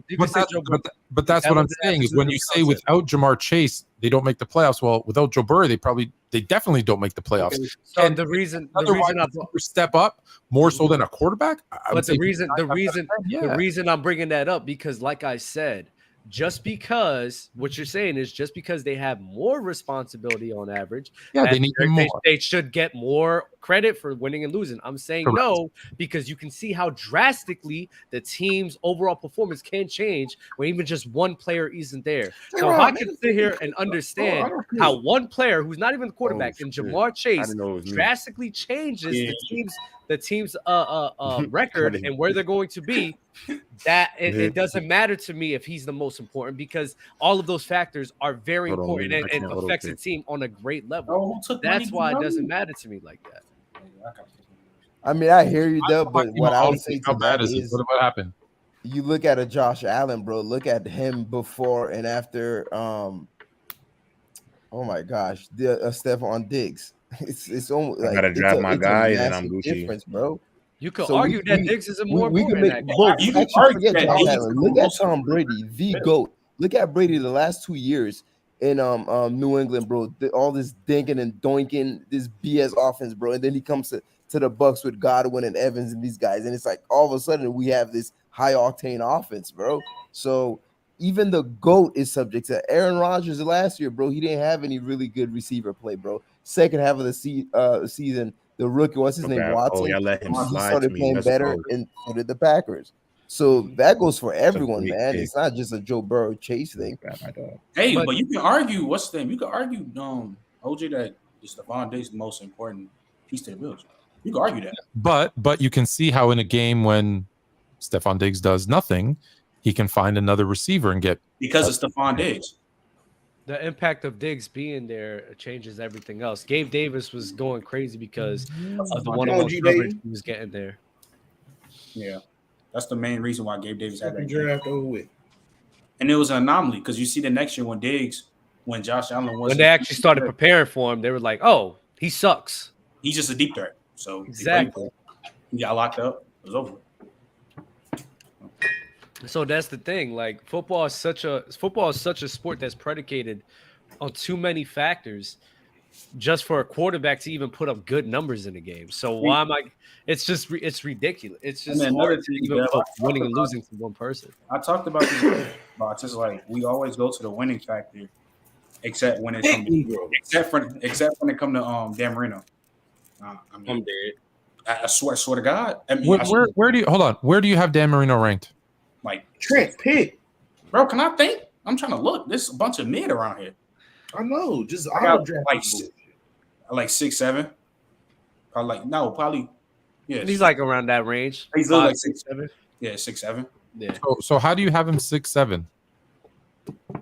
But that's what I'm saying is when you say without Jamar Chase, they don't make the playoffs. Well, without Joe Burrow, they definitely don't make the playoffs. Okay. So and the reason step up more so than a quarterback. But the reason I'm bringing that up because, like I said, just because what you're saying is just because they have more responsibility on average, they need more. They should get more credit for winning and losing. I'm saying no, because you can see how drastically the team's overall performance can change when even just one player isn't there. So if I can sit here and understand how one player who's not even the quarterback and Jamar Chase drastically changes the team's record and where they're going to be, that it doesn't matter to me if he's the most important because all of those factors are very important and affects the team on a great level. That's why it doesn't matter to me like that. I mean, I hear you, though, but what I would say to that is what happened? You look at a Josh Allen, bro. Look at him before and after. Oh my gosh, Stephon Diggs. It's almost I gotta draft my guy and then I'm Gucci, difference, bro. You could So argue that Diggs is more we can important. make both. You can Actually, argue forget that Josh Diggs Allen. is Look the at most Tom Brady, the GOAT. Look at Brady the last 2 years in New England, bro. All this dinking and doinking, this BS offense, bro. And then he comes to the Bucks with Godwin and Evans and these guys, and it's like all of a sudden we have this high octane offense, bro. So even the GOAT is subject to Aaron Rodgers last year, bro. He didn't have any really good receiver play, bro. Second half of the season, the rookie, what's his name, Oh, Watson, y'all let him he slide started to me. playing Let's better, go. and so did the Packers. So that goes for everyone, great man. pick. It's not just a Joe Burrow chase thing. Hey, but you can argue what's the name? You can argue OJ that Stephon Diggs is the most important piece to the Bills. You can argue that. But you can see how in a game when Stephon Diggs does nothing, he can find another receiver and get because of Stephon Diggs. The impact of Diggs being there changes everything else. Gabe Davis was going crazy because of the one-on-one coverage he was getting there. Yeah, that's the main reason why Gabe Davis had that draft over with. And it was an anomaly because you see the next year when Josh Allen was when they actually started preparing for him, they were like, "Oh, he sucks. He's just a deep threat." So exactly, he got locked up. It was over. So that's the thing. Like football is such a sport that's predicated on too many factors just for a quarterback to even put up good numbers in a game. So why am I? It's ridiculous. It's just hard to even put winning and losing to one person. I talked about this. It's just like we always go to the winning factor, except when it comes except when it comes to Dan Marino. I'm dead. I swear to God. I mean, where do you hold on? Where do you have Dan Marino ranked? Like Trent pick, bro. Can I think? I'm trying to look. There's a bunch of mid around here. I know. Just I got like 6'7". Probably. Yeah, he's like around that range. He's like 6'7". Yeah, 6'7". Yeah. So how do you have him 6'7"?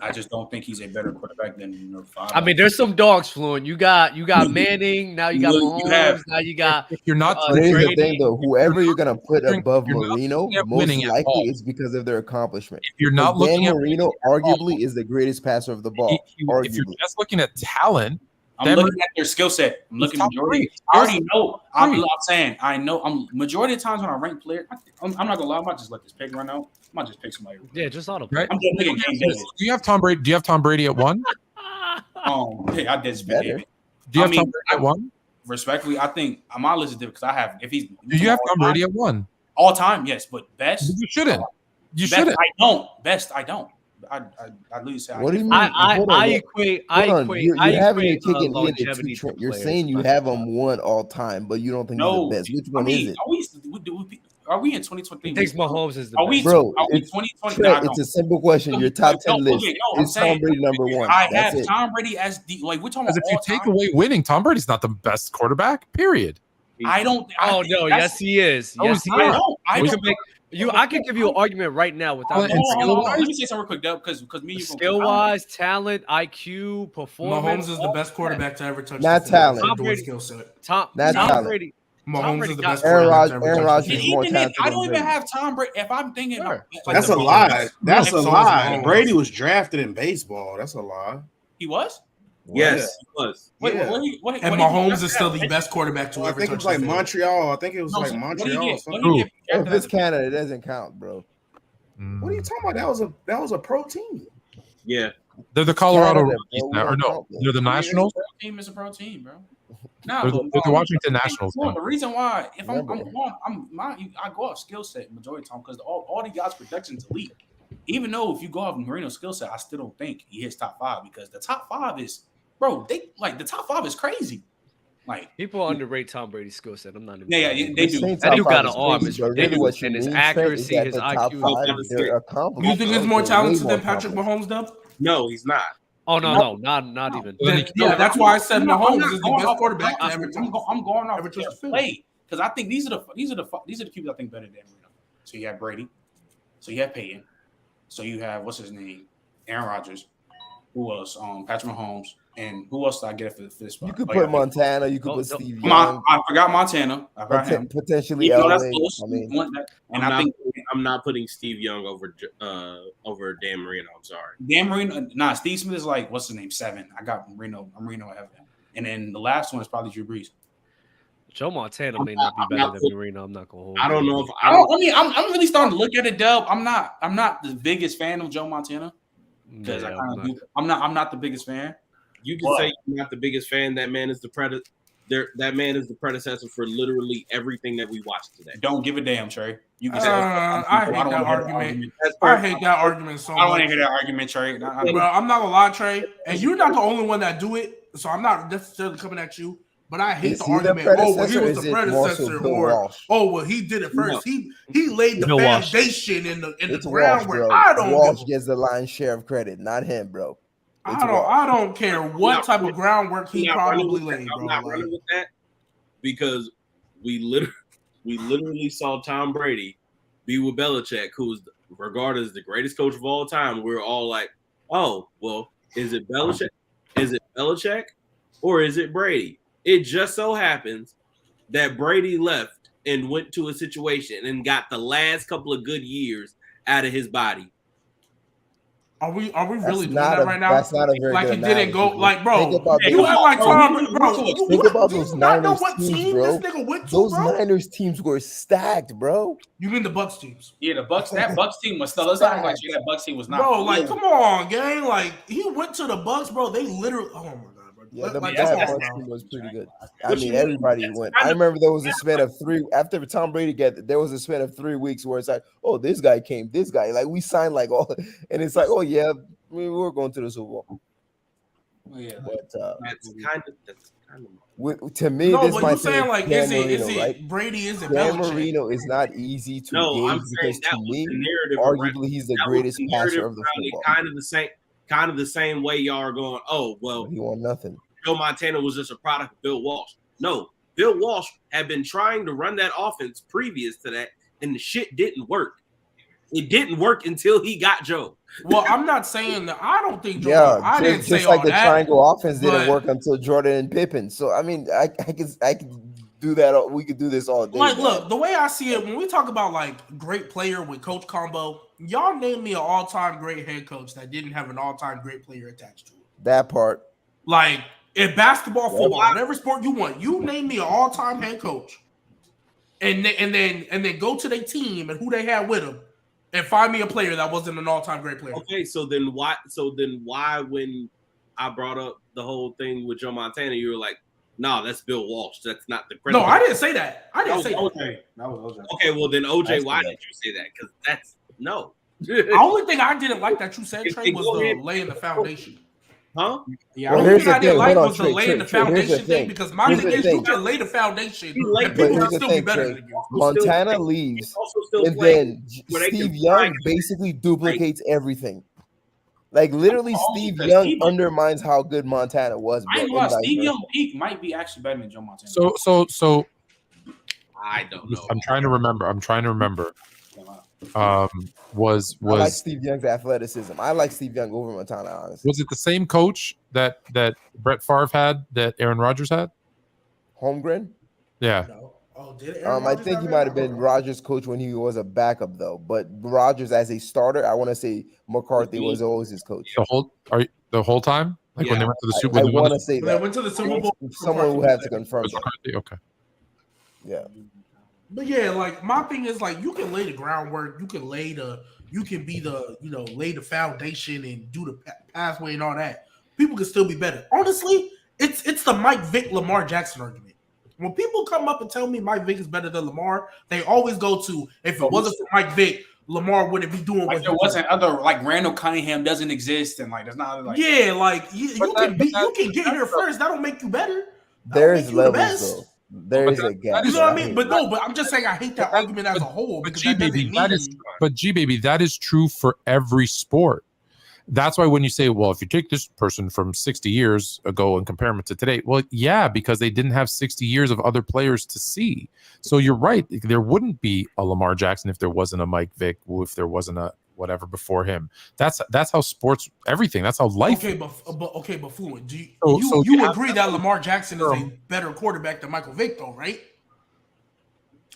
I just don't think he's a better quarterback than 5. I mean, there's some dogs fluent. You got Manning. Now you got Mahomes. Now you got. If you're not. Here's the thing, though. Whoever you're gonna put above Marino, most likely is because of their accomplishment. If you're not looking at Marino, arguably is the greatest passer of the ball. If you're just looking at talent. I'm looking at their skill set. I'm looking at majority. I already know. I'm saying I know. I'm majority of times when I rank players, I'm not gonna lie. I might just let this pick run out. I might just pick somebody. Yeah, just auto. Right? I'm just picking Game Davis. Do you have Tom Brady? Do you have Tom Brady at 1? Hey, I did spend David. Do you have Tom Brady at 1? Respectfully, I think my list is different because I have. If he's, do you have Tom Brady at 1? All time, yes, but best. You shouldn't. You best, shouldn't. I don't. Best, I don't. I literally say. What do you mean? I equate. You're having your cake and eat longevity. it. You're saying you have him 1 all time, but you don't think he's the best. Which one is it? Are we in 2023? He thinks Mahomes is the best. Bro, are we 2020? It's a simple question. Your top 10 list is Tom Brady number 1. I have Tom Brady as the we're talking about. If you take away winning, Tom Brady's not the best quarterback. Period. I don't. Oh no! Yes, he is. Yes, he is. I can give you an argument right now without. Let me say something real quick, Dub, because me, skill-wise, talent, IQ, performance. Mahomes is the best quarterback to ever touch. Not talent. Tom Brady skill set. Tom Brady. Mahomes is the best Aaron quarterback. Rodgers is more talented. I don't even have Tom Brady. If I'm thinking, that's a lie. That's a lie. Brady was drafted in baseball. That's a lie. He was. Yes, he was. And Mahomes is still the best quarterback to ever touch. I think it was like Montreal. I think it was like Montreal. If it's Canada, it doesn't count, bro. What are you talking about? That was a pro team. Yeah, they're the Colorado Rockies now, or no? They're the Nationals. Team is a pro team, bro. They're the Washington Nationals. The reason why, if I go off skill set majority of the time because all the guys' production's elite. Even though if you go off Marino's skill set, I still don't think he hits top 5 because the top 5 is. Bro, the top 5 is crazy. Like people underrate Tom Brady's skill set. I'm not even. Yeah, they do. That dude got an arm. It's ridiculous, and his accuracy, his IQ. You think he's more talented than Patrick Mahomes, Dub? No, he's not. Oh no, not even. Yeah, that's why I said Mahomes is the best quarterback ever. I'm going off play because I think these are the people I think better than Marino. So you have Brady, so you have Peyton, so you have what's his name, Aaron Rodgers. Who else? Patrick Mahomes. And who else did I get for this spot? You could put Montana. You could put Steve Young. I forgot Montana. I forgot him. Potentially LA. I think I'm not putting Steve Young over Dan Marino. I'm sorry. Dan Marino. Nah, Steve Smith is like what's his name? 7. I got Marino. I'm Marino ahead of him. And then the last one is probably Drew Brees. Joe Montana may not be better than Marino. I'm not gonna hold. I don't know if I mean, I'm really starting to look at it, Dub. I'm not the biggest fan of Joe Montana because I'm not the biggest fan. You can say you're not the biggest fan. That man is the That man is the predecessor for literally everything that we watched today. Don't give a damn, Trey. You can say I hate that argument. I hate that argument so much. I don't want to hear that argument, Trey. Bro, I'm not gonna lie, Trey, and you're not the only one that do it, so I'm not necessarily coming at you. But I hate the argument. Oh, well, he was the predecessor, or oh, well, he did it first. No. He laid the foundation in the groundwork. I don't. Walsh gets the lion's share of credit, not him, bro. I don't care what type of groundwork he probably laid, bro. I'm not running with that because we literally saw Tom Brady be with Belichick, who is regarded as the greatest coach of all time. We're all like, oh, well, is it Belichick? Is it Belichick? Or is it Brady? It just so happens that Brady left and went to a situation and got the last couple of good years out of his body. Are we really doing that right now? That's not a very like good it didn't go like, bro. You act like Tom, bro. Think about those Niners teams, bro. Those Niners teams were stacked, bro. You mean the Bucs teams? Yeah, the Bucs. That Bucs team was still. Let's not act like that Bucs team was not. Bro, like, come on, gang. Like, he went to the Bucs, bro. They literally. Oh my god. Yeah, that team was pretty good. I mean, everybody went. I remember there was a span of 3 after Tom Brady there was a span of 3 weeks where it's like, oh, this guy came, this guy. Like we signed like all, and it's like, oh yeah, we're going to the Super Bowl. Oh, yeah, but that's kind of. To me, no, this but might you're saying like, is Marino, it right? Brady? Is it Dan Belichick? Marino is not easy to gauge because to me, arguably, he's the greatest passer of the football. Kind of the same way y'all are going, oh, well, he won nothing. Joe Montana was just a product of Bill Walsh. No, Bill Walsh had been trying to run that offense previous to that, and the shit didn't work. It didn't work until he got Joe. Well, I'm not saying that. I don't think Joe. I didn't say just like all the that, triangle offense didn't work until Jordan and Pippen. So I mean, I can do that. We could do this all day. Like, look, the way I see it, when we talk about like great player with coach combo, y'all name me an all-time great head coach that didn't have an all-time great player attached to it. That part, like. In basketball, football, whatever sport you want, you name me an all-time head coach, and then go to their team and who they had with them, and find me a player that wasn't an all-time great player. Okay, so then why when I brought up the whole thing with Joe Montana, you were like, no, that's Bill Walsh. That's not the president. No, I didn't say that. I didn't say OJ. That was OJ. Okay, well then OJ, why did you say that? Because that's no. The only thing I didn't like that you said, Trey, was the laying the foundation. Huh? Yeah, the only thing I didn't like was the laying the foundation thing because my thing is you can lay the foundation and people will still be better than you. Montana leaves, and then Steve Young basically duplicates everything. Like literally, Steve Young undermines how good Montana was. Steve Young peak might be actually better than Joe Montana. So I don't know. I'm trying to remember. Was I like Steve Young's athleticism. I like Steve Young over Montana, honestly. Was it the same coach that Brett Favre had that Aaron Rodgers had? Holmgren? Yeah. No. Oh, did Aaron I think he might have been Rodgers' coach when he was a backup, though. But Rodgers as a starter, I want to say McCarthy was always his coach. The whole time? Like when they went to the Super Bowl? I want to say that. They went to the Super Bowl. Someone who had to confirm that. McCarthy? Okay. Yeah. But yeah, like my thing is like you can lay the groundwork, you can lay the foundation and do the pathway and all that. People can still be better. Honestly, it's the Mike Vick Lamar Jackson argument. When people come up and tell me Mike Vick is better than Lamar, they always go to if it wasn't for Mike Vick, Lamar wouldn't be doing like what there wasn't other like Randall Cunningham doesn't exist and like there's not like you can get here first. That don't make you better. There's levels though. There is a gap. You know what I mean? But I'm just saying I hate that argument as a whole because that is true for every sport. That's why when you say, well, if you take this person from 60 years ago and compare them to today, well, yeah, because they didn't have 60 years of other players to see. So you're right. There wouldn't be a Lamar Jackson if there wasn't a Mike Vick, if there wasn't a whatever before him. That's how sports, everything. That's how life. But Fluent, do you agree that Lamar Jackson is a better quarterback than Michael Vick, though, right?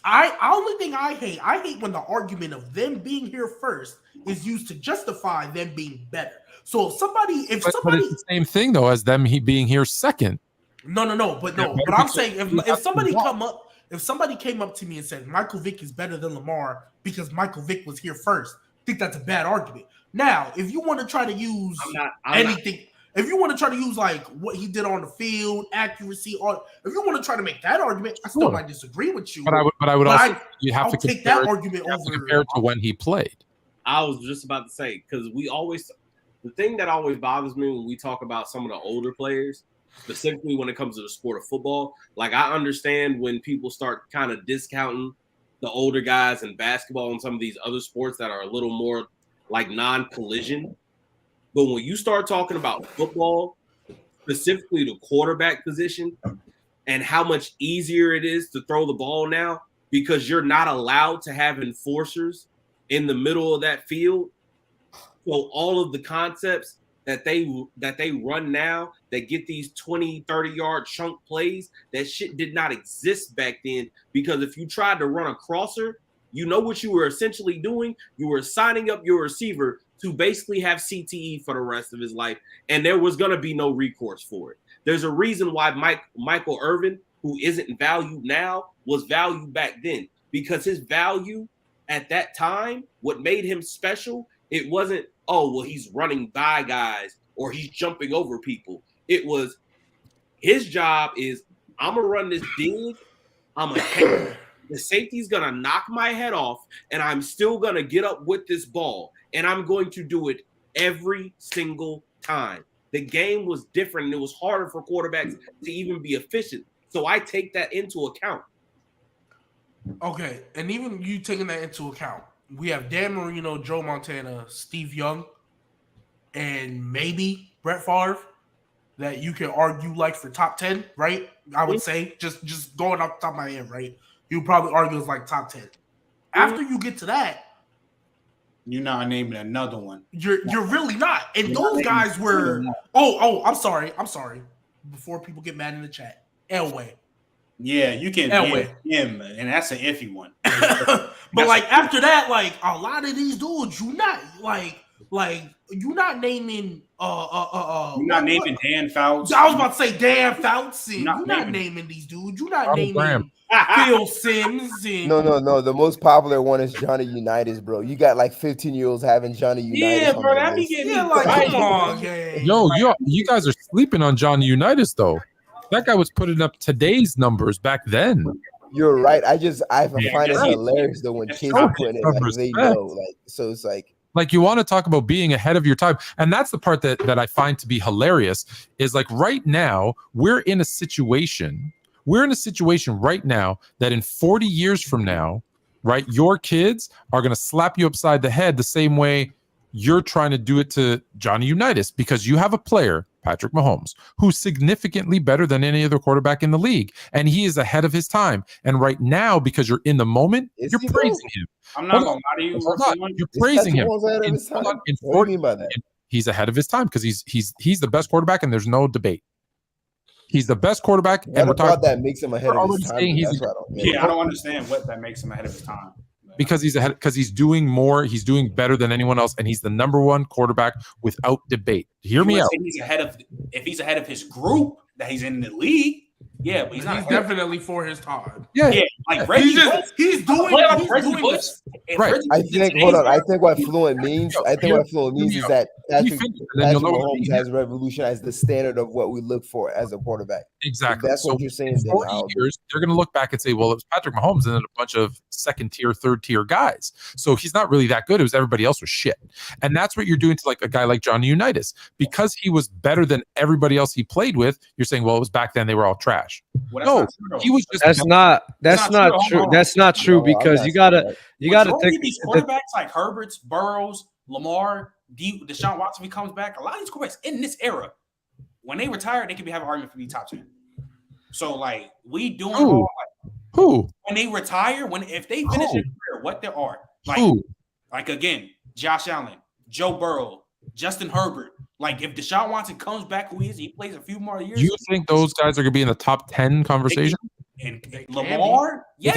Only thing I hate when the argument of them being here first is used to justify them being better. So but it's the same thing though as them being here second. No. But I'm saying if somebody came up to me and said Michael Vick is better than Lamar because Michael Vick was here first, I think that's a bad argument. Now, if you want to try to use if you want to try to use like what he did on the field, accuracy, or if you want to try to make that argument, I still might disagree with you. But I would also you have to take that argument over compare to when he played. I was just about to say, because the thing that always bothers me when we talk about some of the older players, specifically when it comes to the sport of football, like I understand when people start kind of discounting the older guys in basketball and some of these other sports that are a little more like non-collision. But when you start talking about football, specifically the quarterback position, and how much easier it is to throw the ball now because you're not allowed to have enforcers in the middle of that field. So all of the concepts that they run now that get these 20, 30-yard chunk plays, that shit did not exist back then, because if you tried to run a crosser, you know what you were essentially doing? You were signing up your receiver to basically have CTE for the rest of his life, and there was going to be no recourse for it. There's a reason why Michael Irvin, who isn't valued now, was valued back then, because his value at that time, what made him special, it wasn't, oh, well, he's running by guys or he's jumping over people. It was his job is, I'm going to run this dig, I'm going to the safety's going to knock my head off, and I'm still going to get up with this ball, and I'm going to do it every single time. The game was different, and it was harder for quarterbacks to even be efficient. So I take that into account. Okay, and even you taking that into account, we have Dan Marino, Joe Montana, Steve Young, and maybe Brett Favre that you can argue like for top 10, right? I would say, just going off the top of my head, right? You probably argue as like top 10. After you get to that, you're not naming another one. You're really not. And those guys were I'm sorry. Before people get mad in the chat. Elway. Yeah, you can Elway him, and that's an iffy one. But like after that, like a lot of these dudes, you're not you're not naming you're not naming Dan Fouts. I was about to say Dan Fouts, and you're not naming these dudes. You're not naming Phil Simms. And No. The most popular one is Johnny Unitas, bro. You got like 15-year-olds having Johnny Unitas. Yeah, bro, that be getting come on, gang. Yo, you guys are sleeping on Johnny Unitas though. That guy was putting up today's numbers back then. You're right. I find it hilarious though when kids are putting it like they know. Like so it's like you want to talk about being ahead of your time. And that's the part that I find to be hilarious is like right now, we're in a situation right now that in 40 years from now, right, your kids are going to slap you upside the head the same way you're trying to do it to Johnny Unitas, because you have a player, Patrick Mahomes, who's significantly better than any other quarterback in the league. And he is ahead of his time. And right now, because you're in the moment, you're praising him. I'm not going to lie to you. You're praising him. What do you mean by that? He's ahead of his time because he's the best quarterback, and there's no debate. He's the best quarterback, and we're talking that makes him ahead of his time. I don't understand what that makes him ahead of his time. Because he's doing more, he's doing better than anyone else, and he's the number one quarterback without debate. Hear me out. If he's ahead of his group that he's in the league, yeah, but he's definitely for his time. Yeah, like Reggie, he's doing this. Right. I think what fluent means. I think what fluent means is that Patrick Mahomes has revolutionized the standard of what we look for as a quarterback. Exactly. If that's what you're saying. 40 years, they're going to look back and say, "Well, it was Patrick Mahomes and then a bunch of second tier, third tier guys. So he's not really that good. It was everybody else was shit." And that's what you're doing to like a guy like Johnny Unitas, because he was better than everybody else he played with. You're saying, "Well, it was back then; they were all trash." No, he was just. That's not true. That's not true because you gotta take these quarterbacks like Herbert's, Burrows, Lamar, Deshaun Watson. If he comes back, a lot of these quarterbacks in this era, when they retire, they could have an argument for the top 10. So like we doing who when they retire, if they finish their career, what there are like again, Josh Allen, Joe Burrow, Justin Herbert. Like if Deshaun Watson comes back, he plays a few more years. You think those guys are going to be in the top 10 conversation? And Lamar, yes,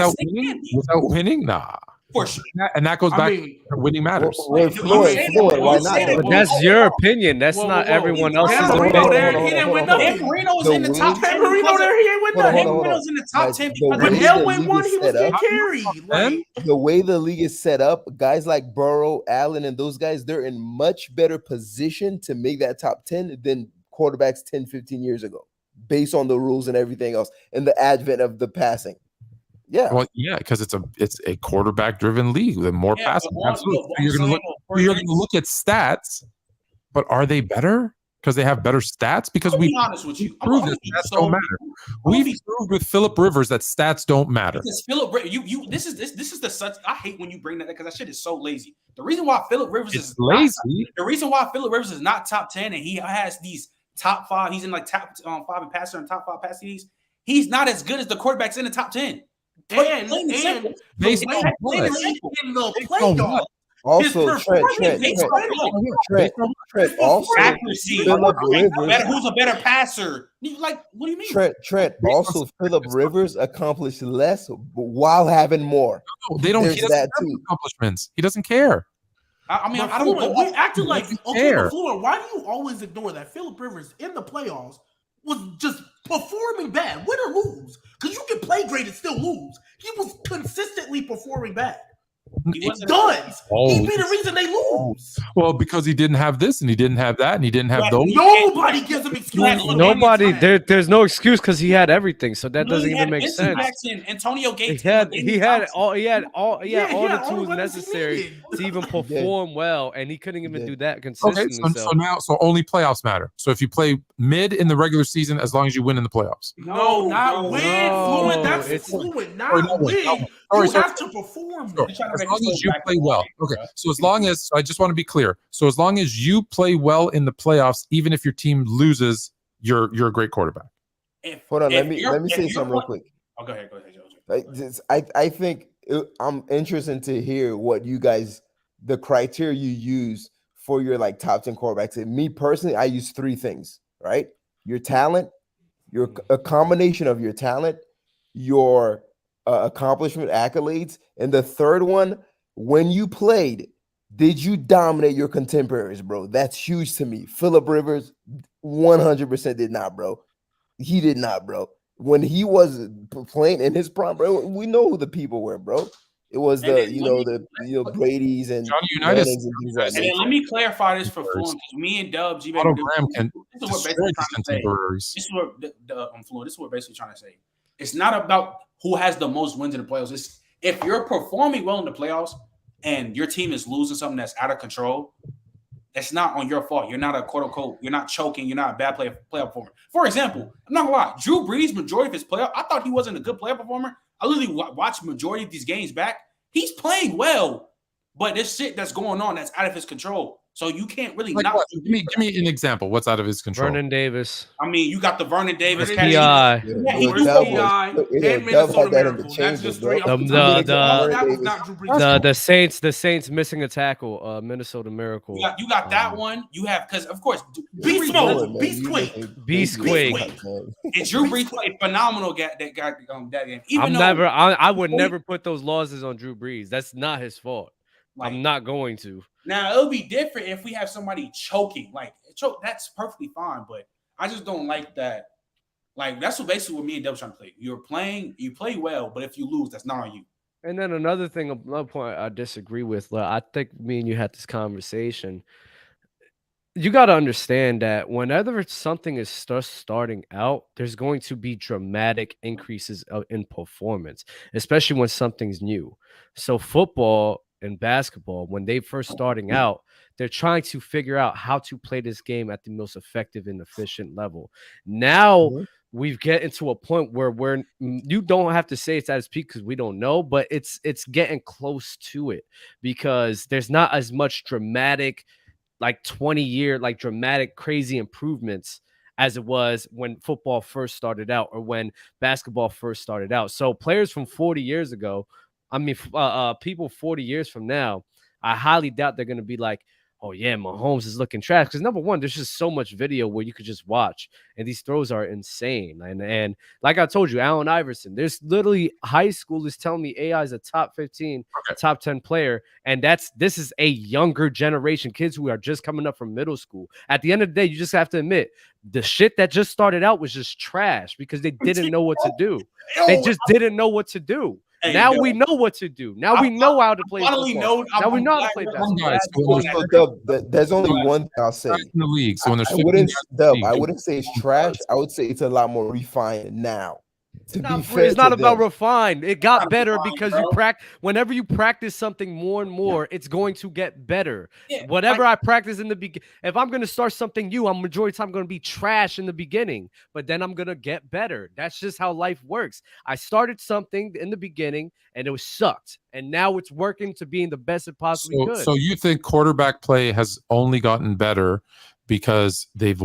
without winning? Nah. For sure. And that goes back to winning matters. Why not? But that's your opinion. That's not everyone else's Dan Marino opinion. there, he didn't win nothing. Dan Marino was in the top 10. Dan Marino there, he ain't win nothing. Dan Marino's in the top 10 because When Elway won, he was getting carried. Like, the way the league is set up, guys like Burrow, Allen, and those guys, they're in much better position to make that top 10 than quarterbacks 10, 15 years ago, based on the rules and everything else, and the advent of the passing. Yeah. Well, yeah, because it's a quarterback-driven league with more passing. Absolutely. You're going to look at stats, but are they better? Because they have better stats? Because we honest with you, proved that stats don't matter. We've proved with Phillip Rivers that stats don't matter. Because Phillip, this is the such. I hate when you bring that because that shit is so lazy. The reason why Phillip Rivers is lazy. The reason why Phillip Rivers is not top 10 and he has these top 5. He's in like top 5 in passer and top 5 passing leagues. He's not as good as the quarterbacks in the top 10. And based on what? in the playoffs. Also, Trent. Also, accuracy. Phillip Rivers. Who's a better passer? Like, what do you mean? Trent. Also, Phillip Rivers accomplished less while having more. No, they don't. He doesn't have accomplishments. He doesn't care. I mean, I don't know. We acted like Fluent. Why do you always ignore that Phillip Rivers in the playoffs was just performing bad, win or lose? Because you can play great and still lose. He was consistently performing bad. He be the reason they lose. Well, because he didn't have this and he didn't have that and he didn't have those. Nobody gives him excuses. Nobody. There's no excuse because he had everything, so that doesn't even make sense. Jackson, Antonio Gates. He had all the tools necessary to even perform well, and he couldn't even do that consistently. Okay, so only playoffs matter. So if you play mid in the regular season, as long as you win in the playoffs. No, not win. Fluent. That's fluent. Not win. You have to perform. As long as you play well. Okay. So I just want to be clear. So as long as you play well in the playoffs, even if your team loses, you're a great quarterback. Hold on. Let me say something real quick. Oh, go ahead, Joe. I think I'm interested to hear what you guys, the criteria you use for your like top 10 quarterbacks. And me personally, I use 3 things, right? Your talent, a combination of your talent, your accomplishment, accolades, and the third one, when you played, did you dominate your contemporaries, bro? That's huge to me. Phillip Rivers 100% did not, bro. He did not, bro. When he was playing in his prime, bro, we know who the people were, bro. It was Brady's and Johnny Unitas. And then let me clarify this for Fluent, because me and Dubs, Otto Graham can destroy his contemporaries. This is what Fluent. This is what we're basically trying to say. It's not about who has the most wins in the playoffs. It's if you're performing well in the playoffs and your team is losing something that's out of control, it's not on your fault. You're not a quote unquote. You're not choking. You're not a bad playoff performer. For example, I'm not gonna lie. Drew Brees, majority of his playoff, I thought he wasn't a good playoff performer. I literally watched majority of these games back. He's playing well, but there's shit that's going on that's out of his control. So you can't really give me an example. What's out of his control? Vernon Davis. I mean, you got the Vernon Davis. PI. And Minnesota Miracle. That's just 3. The Saints missing a tackle. Minnesota Miracle. You got that one. You have because of course Beast Quake. And Drew Brees played phenomenal. That game. I would never put those losses on Drew Brees. That's not his fault. I'm not going to. Now it'll be different if we have somebody choking. That's perfectly fine, but I just don't like that. Like that's what basically what me and Dub's trying to play. You play well, but if you lose, that's not on you. And then another point I disagree with. I think me and you had this conversation. You got to understand that whenever something is starting out, there's going to be dramatic increases in performance, especially when something's new. So football and basketball, when they first starting out, they're trying to figure out how to play this game at the most effective and efficient level. Now we've get into a point where you don't have to say it's at its peak because we don't know, but it's getting close to it because there's not as much dramatic, like 20-year, like dramatic, crazy improvements as it was when football first started out or when basketball first started out. So players from 40 years ago, people 40 years from now, I highly doubt they're going to be like, oh yeah, Mahomes is looking trash. Because number one, there's just so much video where you could just watch, and these throws are insane. And like I told you, Allen Iverson, there's literally high schoolers telling me AI is a top 15, top 10 player, and this is a younger generation, kids who are just coming up from middle school. At the end of the day, you just have to admit the shit that just started out was just trash because they didn't know what to do. They just didn't know what to do. Hey, now we know what to do. Now we know how to play football. Now we know how to play basketball. There's only one thing I'll say. In the league, so when there's I wouldn't say it's trash. I would say it's a lot more refined now. It's not about refined. It got better because you practice. Whenever you practice something more and more, it's going to get better. Whatever I practice in the beginning, if I'm going to start something new, I'm majority of the time going to be trash in the beginning, but then I'm going to get better. That's just how life works. I started something in the beginning and it was sucked, and now it's working to being the best it possibly could. So you think quarterback play has only gotten better because they've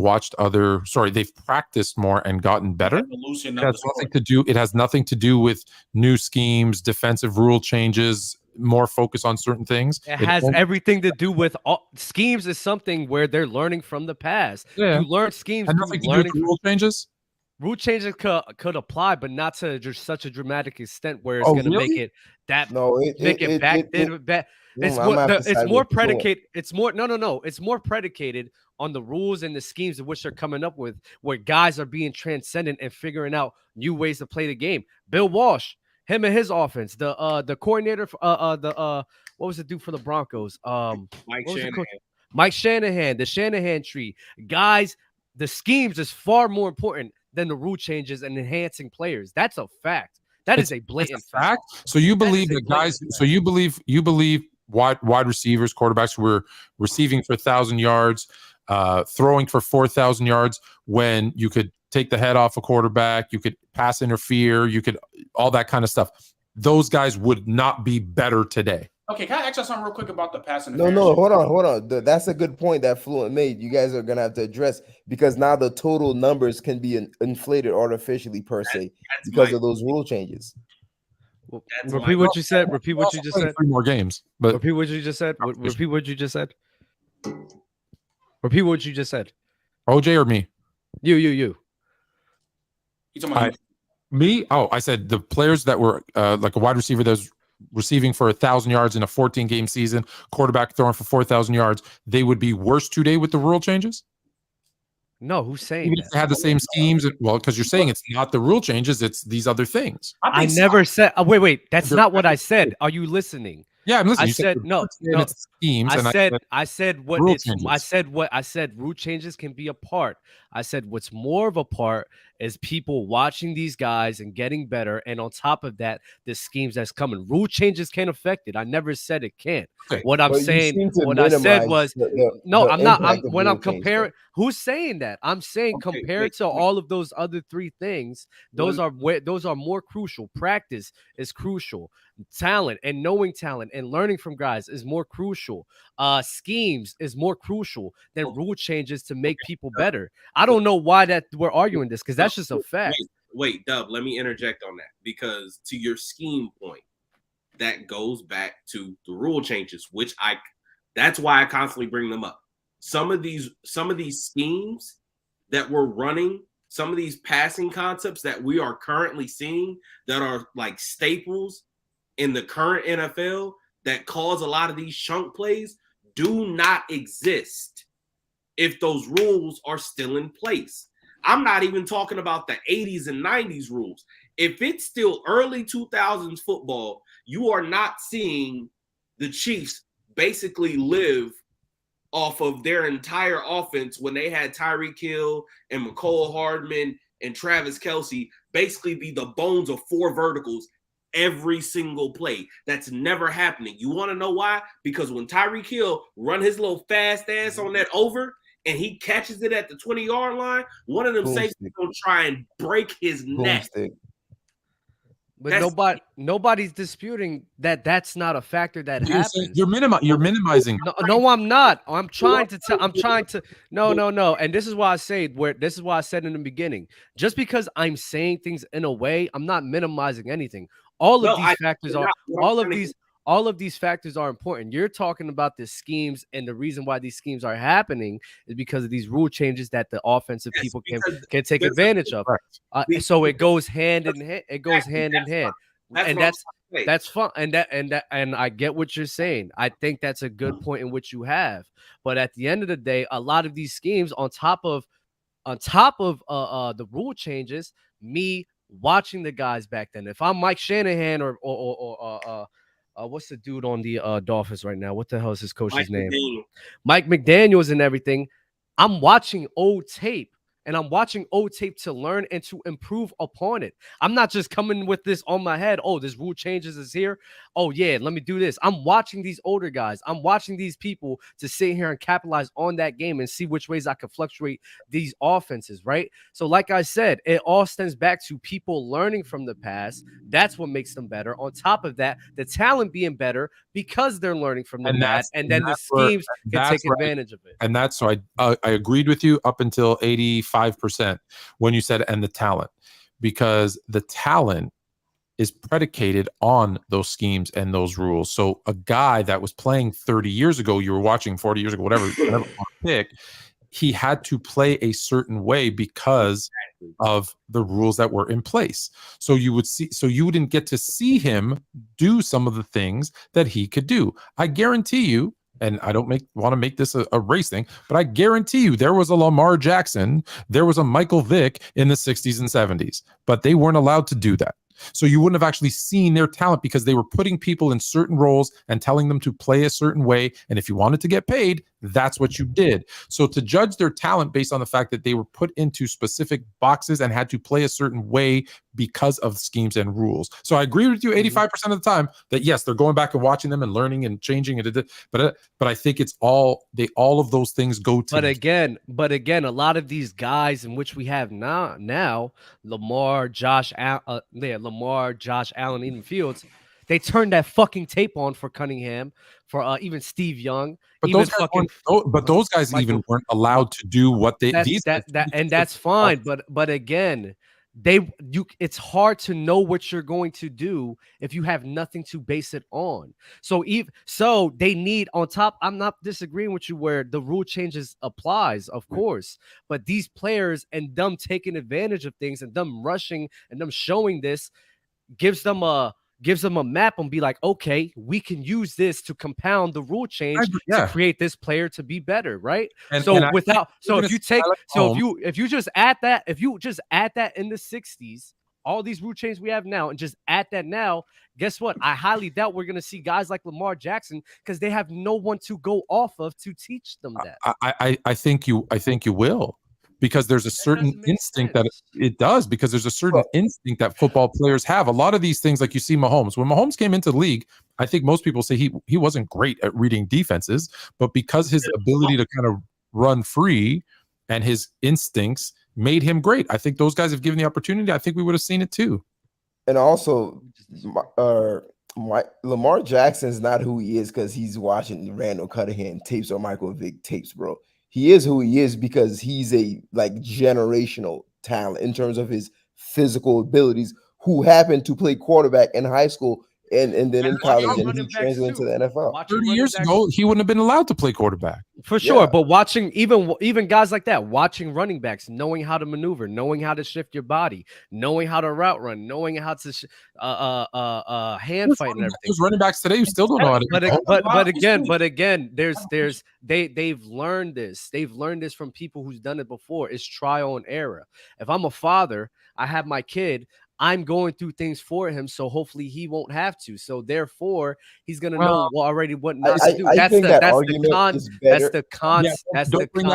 practiced more and gotten better? It has nothing to do with new schemes, defensive rule changes, more focus on certain things. It has everything to do with schemes. Is something where they're learning from the past. You learn schemes. And nothing to do with rule changes. Rule changes could apply, but not to just such a dramatic extent where it's going to make it that It's more predicated. It's more predicated on the rules and the schemes in which they're coming up with, where guys are being transcendent and figuring out new ways to play the game. Bill Walsh, him and his offense, the coordinator, what was the dude for the Broncos? Mike Shanahan, the Shanahan tree. Guys, the schemes is far more important than the rule changes and enhancing players. That's a fact. That is a blatant fact. So you believe that guys? So you believe wide receivers, quarterbacks who were receiving for 1,000 yards, throwing for 4,000 yards, when you could take the head off a quarterback, you could pass interfere, you could all that kind of stuff. Those guys would not be better today. Okay, can I ask you something real quick about the passing? No, hold on. That's a good point that Fluent made. You guys are gonna have to address, because now the total numbers can be inflated artificially per se because of those rule changes. Well, repeat what you said. Repeat what you just said. 3 more games, but repeat what you just said. Repeat what you just said. Repeat what you just said. OJ or me? You. You talking about me? Oh, I said the players that were like a wide receiver that was receiving for 1,000 yards in a 14-game season, quarterback throwing for 4,000 yards, they would be worse today with the rule changes? No, who's saying even if they had the same schemes? Well, because you're saying it's not the rule changes, it's these other things. I never said. Wait. That's not what I said. Are you listening? Yeah, I'm listening. I said no. Schemes. I said what I said. Rule changes can be a part. I said what's more of a part is people watching these guys and getting better, and on top of that, the schemes that's coming. Rule changes can affect it. I never said it can't. Okay. What I'm saying, what I said was, I'm not. When I'm comparing, who's saying that? I'm saying compared to all of those other 3 things, those are more crucial. Practice is crucial. Talent and knowing talent and learning from guys is more crucial. Schemes is more crucial than rule changes to make people better. I don't know why that we're arguing this, because that's just a fact. Wait, Dub, let me interject on that, because to your scheme point, that goes back to the rule changes, which that's why I constantly bring them up. Some of these schemes that we're running, some of these passing concepts that we are currently seeing that are like staples in the current NFL that cause a lot of these chunk plays do not exist if those rules are still in place. I'm not even talking about the 80s and 90s rules. If it's still early 2000s football, you are not seeing the Chiefs basically live off of their entire offense when they had Tyreek Hill and McCole Hardman and Travis Kelce basically be the bones of 4 verticals every single play. That's never happening. You want to know why? Because when Tyreek Hill run his little fast ass on that over and he catches it at the 20-yard line, one of them safeties gonna try and break his neck. But nobody's disputing that that's not a factor that happens. You're minimizing. No, I'm not. I'm trying to. No. And this is why I say this is why I said in the beginning. Just because I'm saying things in a way, I'm not minimizing anything. All of these factors are all of these factors are important. You're talking about the schemes, and the reason why these schemes are happening is because of these rule changes that the offensive people can take advantage of. So it goes hand in hand. It goes hand in hand, and that's fun. And I get what you're saying. I think that's a good point in which you have. But at the end of the day, a lot of these schemes, on top of the rule changes, me watching the guys back then. If I'm Mike Shanahan or what's the dude on the Dolphins right now? What the hell is his coach's name? Mike McDaniels and everything. I'm watching old tape. And I'm watching old tape to learn and to improve upon it. I'm not just coming with this on my head. Oh, this rule changes is here. Oh, yeah, let me do this. I'm watching these older guys. I'm watching these people to sit here and capitalize on that game and see which ways I can fluctuate these offenses, right? So like I said, it all stems back to people learning from the past. That's what makes them better. On top of that, the talent being better because they're learning from the past, and then the schemes can take advantage of it. And that's so I agreed with you up until 85% when you said and the talent, because the talent is predicated on those schemes and those rules. So a guy that was playing 30 years ago, you were watching 40 years ago, whatever pick, he had to play a certain way because of the rules that were in place. So you wouldn't get to see him do some of the things that he could do. I guarantee you, and I don't want to make this a race thing, but I guarantee you there was a Lamar Jackson, there was a Michael Vick in the 60s and 70s, but they weren't allowed to do that. So you wouldn't have actually seen their talent because they were putting people in certain roles and telling them to play a certain way. And if you wanted to get paid, that's what you did. So to judge their talent based on the fact that they were put into specific boxes and had to play a certain way because of schemes and rules. So I agree with you 85% of the time that yes, they're going back and watching them and learning and changing it. But I think it's all of those things go to. But again, a lot of these guys in which we have now Lamar, Josh Allen, even Fields, they turned that fucking tape on for Cunningham, for even Steve Young. But those guys even weren't allowed to do what they and that's fine. But again, it's hard to know what you're going to do if you have nothing to base it on. So they need on top. I'm not disagreeing with you where the rule changes applies, of course, but these players and them taking advantage of things and them rushing and them showing this gives them a map and be like, okay, we can use this to compound the rule change to create this player to be better, right? If you just add that in the 60s, all these rule changes we have now, and just add that now, guess what? I highly doubt we're gonna see guys like Lamar Jackson because they have no one to go off of to teach them that. I think you will. Because there's a certain instinct that it does, because there's a certain instinct that football players have. A lot of these things, like you see Mahomes. When Mahomes came into the league, I think most people say he wasn't great at reading defenses, but because his ability to kind of run free and his instincts made him great. I think those guys have given the opportunity. I think we would have seen it too. And also, Lamar Jackson's not who he is because he's watching Randall Cunningham tapes or Michael Vick tapes, bro. He is who he is because he's a generational talent in terms of his physical abilities, who happened to play quarterback in high school and then in college, and he translated into the NFL. 30 years ago, he wouldn't have been allowed to play quarterback. For sure, but watching even guys like that, watching running backs, knowing how to maneuver, knowing how to shift your body, knowing how to route run, knowing how to hand fight and everything. There's running backs today who still don't know how to. But again, they've learned this. They've learned this from people who's done it before. It's trial and error. If I'm a father, I have my kid, I'm going through things for him, so hopefully he won't have to. So therefore, he's gonna know already what not to do. That's the concept. Don't bring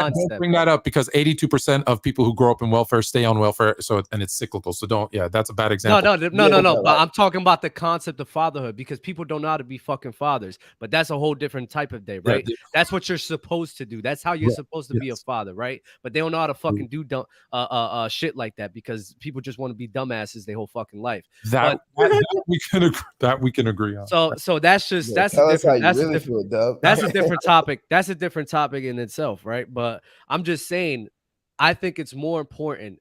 that up, because 82% of people who grow up in welfare stay on welfare. And it's cyclical. So don't. Yeah, that's a bad example. No. But I'm talking about the concept of fatherhood, because people don't know how to be fucking fathers. But that's a whole different type of day, right? Yeah. That's what you're supposed to do. That's how you're supposed to be a father, right? But they don't know how to fucking do shit like that, because people just want to be dumbasses whole fucking life. That we can agree on. So that's a different topic. That's a different topic in itself, right? But I'm just saying, I think it's more important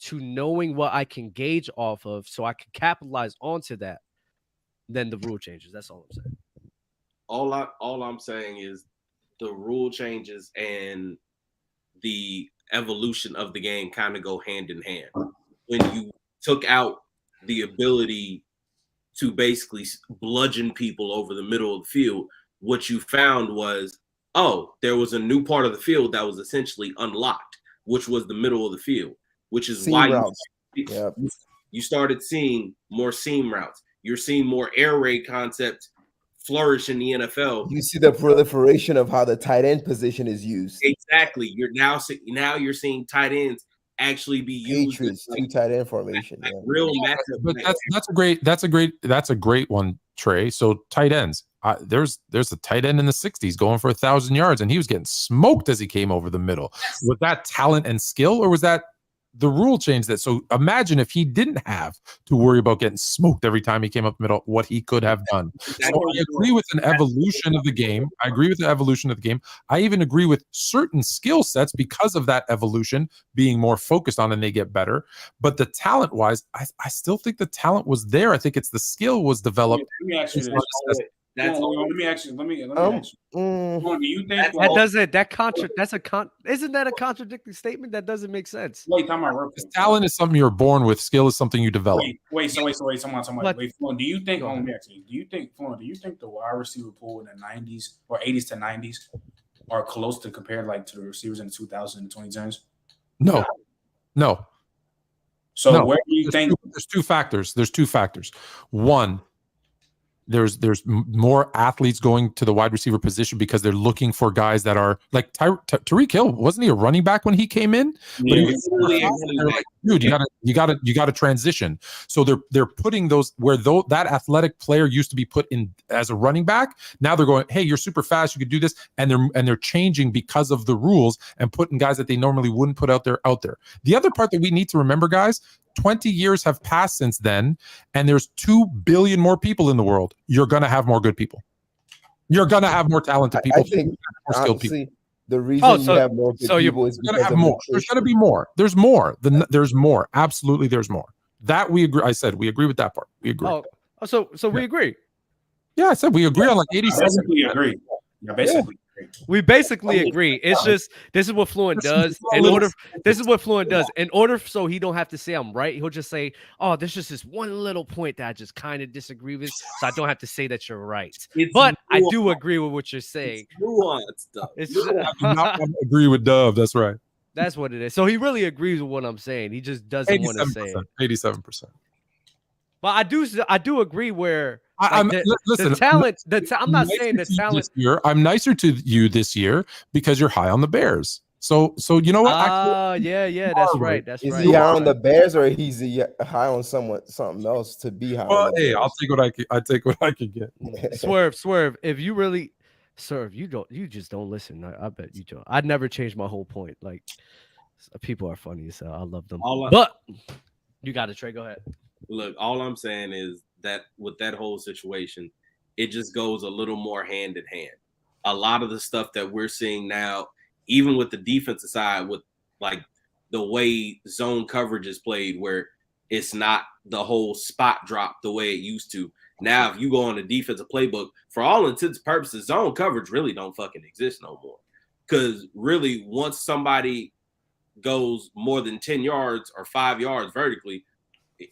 to knowing what I can gauge off of, so I can capitalize onto that, than the rule changes. That's all I'm saying. all I'm saying is the rule changes and the evolution of the game kind of go hand in hand. When you took out the ability to basically bludgeon people over the middle of the field, what you found was, there was a new part of the field that was essentially unlocked, which was the middle of the field, which is why you started seeing more seam routes. You're seeing more air raid concepts flourish in the NFL. You see the proliferation of how the tight end position is used. Exactly. You're now you're seeing tight ends actually be used Patriots, two tight end formation. Real matchup. But that's a great one, Trey. So tight ends. There's a tight end in the 60s going for 1,000 yards, and he was getting smoked as he came over the middle. Was that talent and skill, or was that the rule change that? So imagine if he didn't have to worry about getting smoked every time he came up the middle, what he could have done. So I agree with an evolution of the game. I agree with the evolution of the game. I even agree with certain skill sets because of that evolution being more focused on and they get better. But the talent wise, I still think the talent was there. I think it's the skill was developed. Let me ask you this. Let me ask you. Do you think isn't that a contradicting statement? That doesn't make sense. Wait, time out. Talent is something you're born with. Skill is something you develop. Wait, someone. Wait, Floyd, do you think? Let me ask you. Do you think the wide receiver pool in the 90s or 80s to 90s are close to compared like to the receivers in the 2000s and 2010s? No. So where do you think? There's two factors. One, there's more athletes going to the wide receiver position because they're looking for guys that are like Tyreek Hill. Wasn't he a running back when he came in? Yeah, like, dude, you got to transition. So they're putting those where that athletic player used to be put in as a running back. Now they're going, hey, you're super fast, you could do this, and they're changing because of the rules and putting guys that they normally wouldn't put out there. The other part that we need to remember, guys, 20 years have passed since then, and there's 2 billion more people in the world. You're going to have more good people. You're going to have more talented people. I think, more skilled people. The reason you have more good people is because of more. There's going to be more. There's more. There's more. Absolutely, there's more. That we agree. I said we agree with that part. We agree. So we agree. Yeah, I said we agree on like 87%. Basically agree. Yeah, basically. We basically agree. It's just this is what Fluent does. This is what Fluent does. In order so he don't have to say I'm right, he'll just say, "Oh, there's just this one little point that I just kind of disagree with, so I don't have to say that you're right." But I do agree with what you're saying. Nuanced stuff. I do not agree with Dove. That's right. That's what it is. So he really agrees with what I'm saying. He just doesn't want to say it. 87%. But I do agree where. Listen, the talent. I'm not saying the talent. I'm nicer to you this year because you're high on the Bears. So you know what? Yeah, that's right. That's is right. Is he high on the Bears or he's high on something else to be high? Well, hey, I'll take what I can get. Swerve. If you really, sir, you just don't listen. I bet you don't. I'd never change my whole point. Like, people are funny, so I love them. But you got it, Trey. Go ahead. Look, all I'm saying is that with that whole situation, it just goes a little more hand in hand. A lot of the stuff that we're seeing now, even with the defensive side, with like the way zone coverage is played, where it's not the whole spot drop the way it used to. Now, if you go on the defensive playbook, for all intents and purposes, zone coverage really don't fucking exist no more. Because really, once somebody goes more than 10 yards or 5 yards vertically,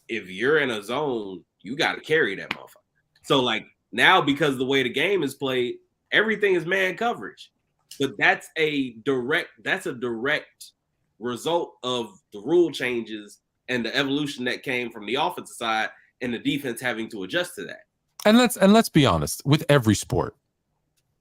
if you're in a zone, you got to carry that motherfucker. So like now, because the way the game is played, everything is man coverage. But that's a direct result of the rule changes and the evolution that came from the offensive side and the defense having to adjust to that. And let's be honest, with every sport,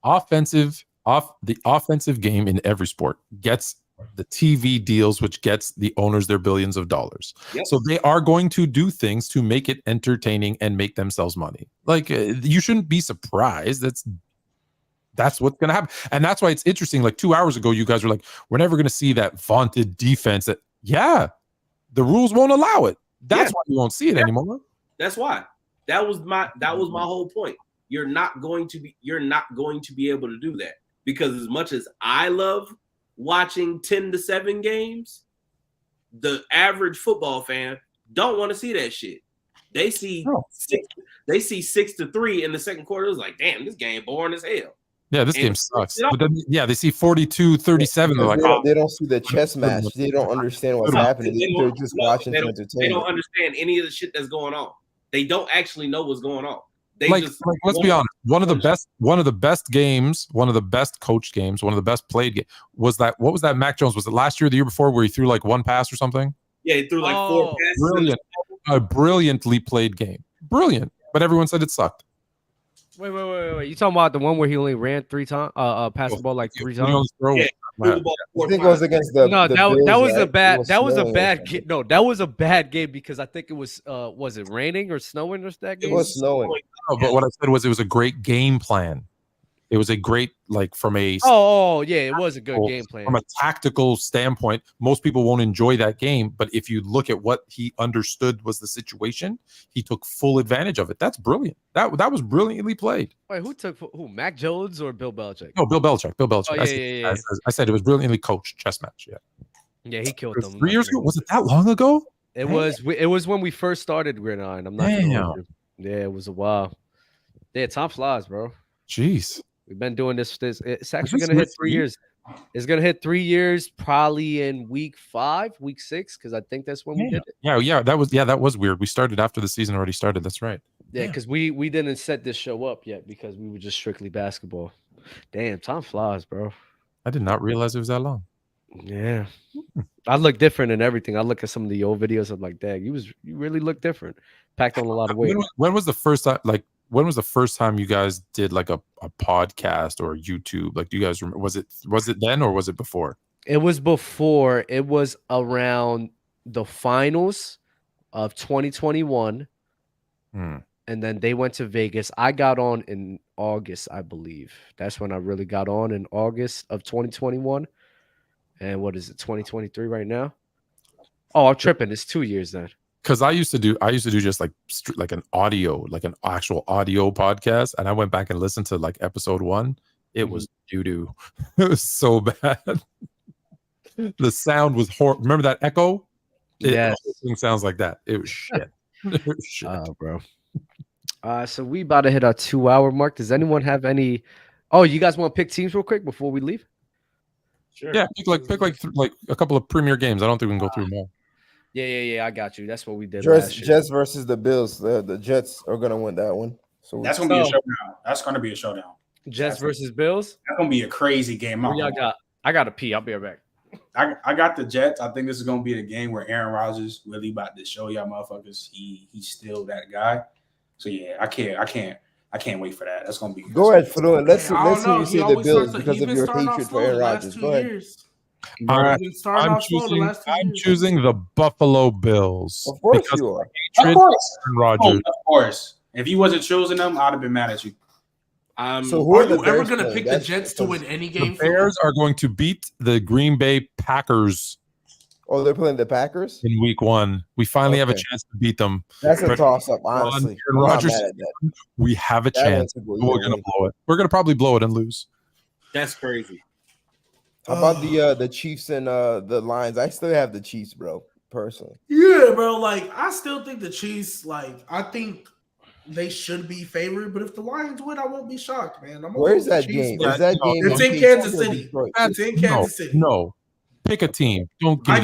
the offensive game in every sport gets the TV deals, which gets the owners their billions of dollars. Yep. So they are going to do things to make it entertaining and make themselves money. Like you shouldn't be surprised. That's what's going to happen. And that's why it's interesting. Like 2 hours ago, you guys were like, we're never going to see that vaunted defense. The rules won't allow it. That's why you won't see it anymore. That's why. That was my whole point. You're not going to be able to do that, because as much as I love watching 10-7 games, the average football fan don't want to see that shit. They see 6-3 in the second quarter. It was like, damn, this game boring as hell. Yeah, this game sucks. But then, they see 42-37. They're like, they don't see the chess match. They don't understand what's happening. They're just watching for entertainment. They don't understand any of the shit that's going on. They don't actually know what's going on. Let's be honest. One of the best games, one of the best coached games, one of the best played games was that. What was that? Mac Jones, was it last year or the year before, where he threw like one pass or something? Yeah, he threw like 4 passes. Brilliant. A brilliantly played game. Brilliant. But everyone said it sucked. Wait. You talking about the one where he only ran 3 times, passed the ball like 3 times? I think it was against the that was a bad game. No, that was a bad game because I think it was it raining or snowing or that game? It was snowing. No, but what I said was it was a great game plan. It was a great, like, from a it was a good game plan. From a tactical standpoint, most people won't enjoy that game, but if you look at what he understood was the situation, he took full advantage of it. That's brilliant. That was brilliantly played. Wait, who? Mac Jones or Bill Belichick? No, Bill Belichick. Oh, I said it was brilliantly coached chess match. Yeah, he killed them. 3 years ago? Was it that long ago? It was when we first started Gridiron. I'm not sure. Yeah, it was a while. Yeah, time flies, bro. Jeez. We've been doing this. It's actually going to hit 3 years. It's going to hit 3 years probably in week 5, week 6, because I think that's when we did it. Yeah, that was weird. We started after the season already started. That's right. Yeah, because we didn't set this show up yet because we were just strictly basketball. Damn, time flies, bro. I did not realize it was that long. Yeah. I look different and everything. I look at some of the old videos. I'm like, dang, you really look different. Packed on a lot of weight. When was the first time, when was the first time you guys did like a podcast or YouTube? Like, do you guys remember? Was it then or was it before? It was before. It was around the finals of 2021. And then they went to Vegas. I got on in August, I believe. That's when I really got on, in August of 2021. And what is it, 2023 right now? Oh, I'm tripping. It's 2 years then. Because I used to do just like an audio, like an actual audio podcast, and I went back and listened to like episode 1. It was doo-doo. It was so bad. The sound was horrible. Remember that echo? Yes. Everything sounds like that. It was shit. It was shit. Bro. So we about to hit our 2-hour mark. Does anyone have any? Oh, you guys want to pick teams real quick before we leave? Sure. Yeah, pick like a couple of premier games. I don't think we can go through them all. Yeah. I got you. That's what we did last year. Jets versus the Bills. The Jets are gonna win that one. So that's gonna be a showdown. That's gonna be a showdown. Jets versus Bills. That's gonna be a crazy game. I got to pee. I'll be right back. I got the Jets. I think this is gonna be the game where Aaron Rodgers really about to show y'all motherfuckers he's still that guy. So yeah, I can't wait for that. That's gonna be. Go ahead, Fluent. Let's see you say the Bills because of your hatred for Aaron Rodgers. Go ahead. All right, I'm choosing the Buffalo Bills. Of course you are. Of course. Rodgers. Of course. If you wasn't choosing them, I'd have been mad at you. So who are you ever going to pick the Jets to win any game? The Bears are going to beat the Green Bay Packers. Oh, they're playing the Packers in week 1. We finally have a chance to beat them. That's a toss-up, honestly. Rodgers, we have a chance. We're going to blow it. We're going to probably blow it and lose. That's crazy. How about the Chiefs and the Lions? I still have the Chiefs, bro, personally. Yeah, bro. Like, I still think the Chiefs, I think they should be favored. But if the Lions win, I won't be shocked, man. Where's that game? Is that game? It's in Kansas City. It's in Kansas City. No. Pick a team. Don't give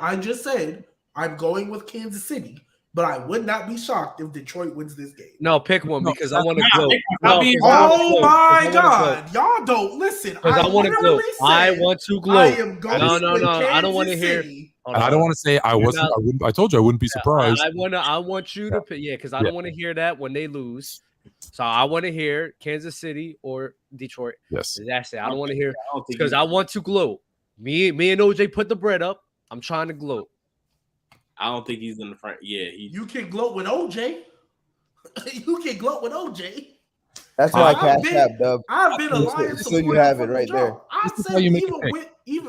I just said I'm going with Kansas City. But I would not be shocked if Detroit wins this game. No, pick one because I want to go. Oh my God. Y'all don't listen. I want to go. I want to glow. I am going No. I don't want to hear. I don't want to say I wasn't. I told you I wouldn't be surprised. I want you to pick. Yeah, because I don't want to hear that when they lose. So I want to hear Kansas City or Detroit. Yes. That's it. I don't want to hear because I want to glow. Me and OJ put the bread up. I'm trying to glow. I don't think he's in the front. Yeah, you can gloat with OJ. You can gloat with OJ. That's why Cash App, Dub. I've been a Lions so you have it right there. I said even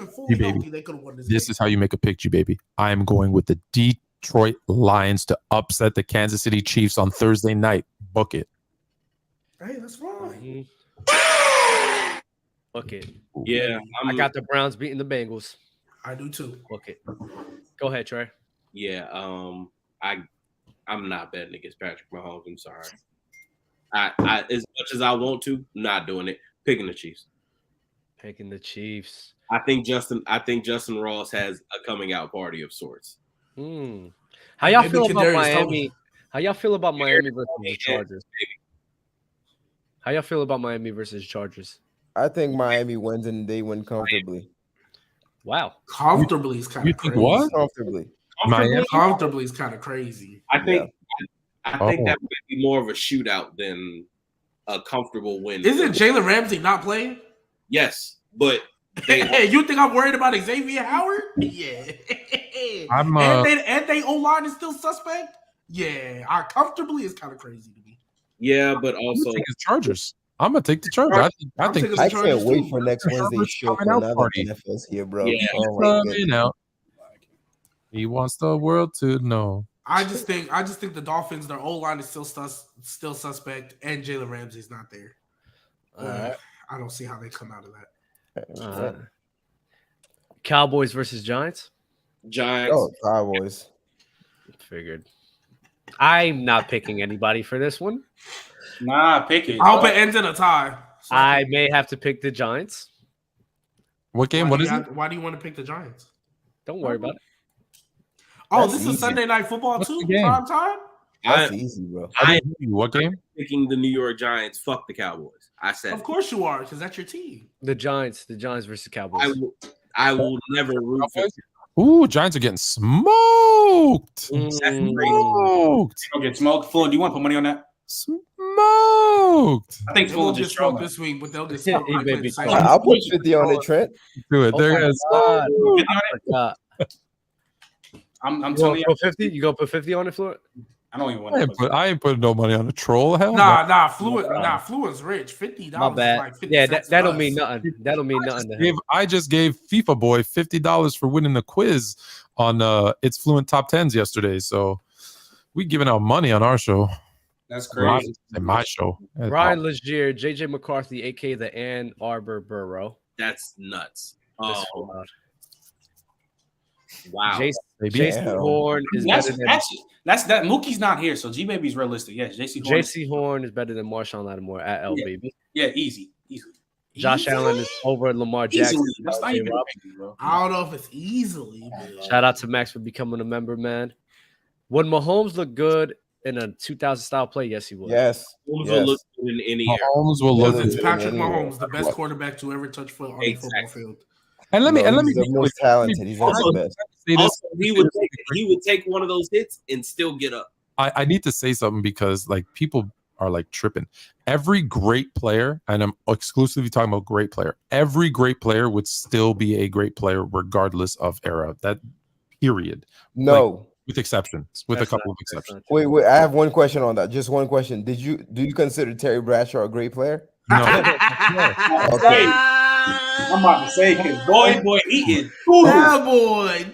fully healthy, they could have won this. This is how you make a pick, baby. I am going with the Detroit Lions to upset the Kansas City Chiefs on Thursday night. Book it. Hey, that's fine. Book it. Yeah, I got the Browns beating the Bengals. I do too. Book it. Go ahead, Trey. Yeah, I'm not betting against Patrick Mahomes. I'm sorry. I as much as I want to, not doing it. Picking the Chiefs. Picking the Chiefs. I think Justin Ross has a coming out party of sorts. How y'all feel about Miami? How y'all feel about Miami versus the Chargers? How y'all feel about Miami versus Chargers? I think Miami wins and they win comfortably. Wow. Comfortably is kind of crazy. What? Comfortably. Comfortably is kind of crazy. I think that would be more of a shootout than a comfortable win. Isn't Jalen Ramsey not playing? Yes, but you think I'm worried about Xavier Howard? Yeah. And they O-line is still suspect? Yeah. Comfortably is kind of crazy to me. Yeah, but also Chargers. I'm gonna take the Chargers. I think I can't wait for next Wednesday's show for now that the NFL's here, bro. Yeah. Oh my goodness. He wants the world to know. I just think the Dolphins, their O-line is still suspect, and Jalen Ramsey's not there. I don't see how they come out of that. Cowboys versus Giants. Oh, Cowboys. Figured. I'm not picking anybody for this one. Nah, pick it. I hope it ends in a tie. So I may have to pick the Giants. What game? What is it? Why do you want to pick the Giants? Don't worry about it. Oh, this is Sunday Night Football too? Prime time? That's easy, bro. What game? Picking the New York Giants. Fuck the Cowboys. I said. Of course you are, because that's your team. The Giants versus Cowboys. I will never root for them. Ooh, Giants are getting smoked. Smoked. Don't get smoked. Fluent, do you want to put money on that? Smoked. I think Fluent just smoked this week, but they'll get smoked. I'll put 50 on it, Trent. Do it. There it is. I'm telling you. 50? You go put 50 on it, Fluent? I don't even want to. I ain't putting no money on a troll. Hell Fluent's rich. $50. My bad. Like 50 yeah, cents that'll plus. mean nothing. That'll mean nothing to him. I just gave FIFA Boy $50 for winning the quiz on It's Fluent Top 10s yesterday. So we giving out money on our show. That's crazy. In my show. Ryan Legier, JJ McCarthy, aka the Ann Arbor Borough. That's nuts. Wow. Jason Horn is better than that Mookie's not here, so G Baby's realistic. Yes, JC Horn is better than Marshawn Lattimore at L Baby. Yeah, easy. Josh Allen is over Lamar Jackson. That's not even crazy, bro. I don't know if it's easily. Shout out to Max for becoming a member, man. Would Mahomes look good in a 2000 style play? Yes, he would. Yes. Mahomes will look good in any era. Mahomes will look good. Patrick Mahomes, the best quarterback to ever touch foot on a football field. And let me he's the most talented. He's also, the best. Also, he would take one of those hits and still get up. I need to say something because like people are like tripping. Every great player, and I'm exclusively talking about great player, every great player would still be a great player regardless of era. That period. No. Like, with exceptions. With a couple of exceptions. Wait. I have one question on that. Just one question. Do you consider Terry Bradshaw a great player? No. Okay. I'm about to say, because boy, he is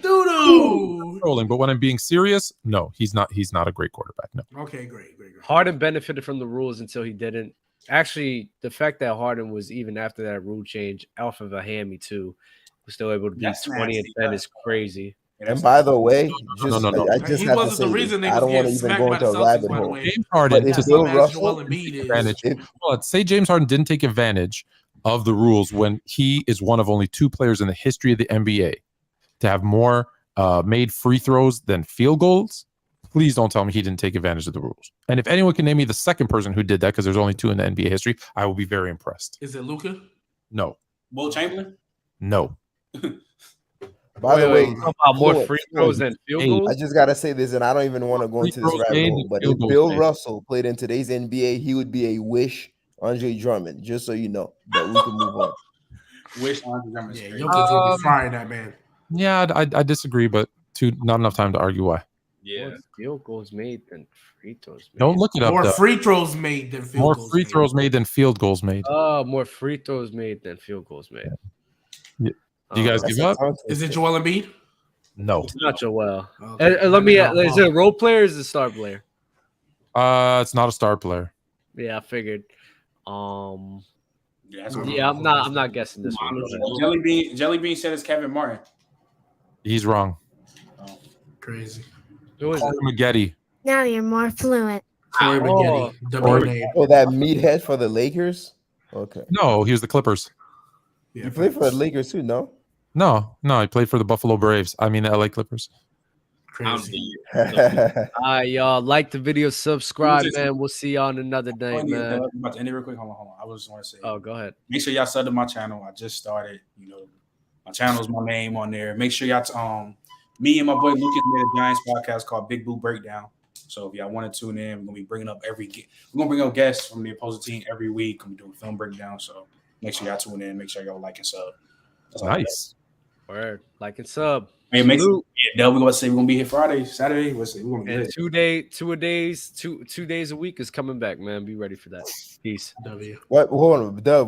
doo-doo. Trolling, but when I'm being serious, no, he's not a great quarterback. No. Okay, great. Harden benefited from the rules until he didn't. Actually, the fact that Harden was even after that rule change off of a hammy too, was still able to be 20 and 10 is crazy. And by the way, no. I just have to say, I don't want to even go into a rabbit hole. James Harden But if Bill Russell, say James Harden didn't take advantage of the rules when he is one of only two players in the history of the NBA to have more made free throws than field goals. Please don't tell me he didn't take advantage of the rules. And if anyone can name me the second person who did that, because there's only two in the NBA history, I will be very impressed. Is it Luka? No. Will Chamberlain? No. By the way, about more free throws than field goals. I just gotta say this, and I don't even want to go into this rabbit hole. But if Bill Russell played in today's NBA, he would be a wish Andre Drummond. Just so you know, but we can move on. Wish Andre Drummond. Yeah, Jokic will be firing that man. Yeah, I disagree, but not enough time to argue why. Yeah, more field goals made than free throws made. Don't look it up. More free throws made than field goals. More free throws made than field goals made. More free throws made than field goals made. Yeah. Do you guys give up? Is it Joel Embiid? No, it's not Joel. Okay. Let me. Is it a role player? Or is it a star player? It's not a star player. Yeah, I figured. I'm I'm not guessing this one. Jelly Bean said it's Kevin Martin. He's wrong. Crazy. Who is Corey Maggette. Now you're more fluent. Troy Maggette, W name. Oh, that meathead for the Lakers. Okay. No, he was the Clippers. Yeah, You played for the Lakers too, no? No, he played for the Buffalo Braves. I mean, the LA Clippers. Crazy. All right, y'all. Like the video, subscribe, man. We'll see y'all on another day, man. I'm about to end it real quick. Hold on. I just want to say. Oh, go ahead. Make sure y'all sub to my channel. I just started. You know, my channel is my name on there. Make sure y'all. Me and my boy Lucas made a Giants podcast called Big Blue Breakdown. So if y'all want to tune in, we're gonna be bringing up guests from the opposing team every week. I'm doing film breakdown. So make sure y'all tune in. Make sure y'all like and sub. Nice. Word. Like and sub. Hey, make sure. Yeah, we're gonna say we're gonna be here Friday, Saturday. We're gonna be and lit. 2 days a week is coming back, man. Be ready for that. Peace. W. What? Hold on, Dub.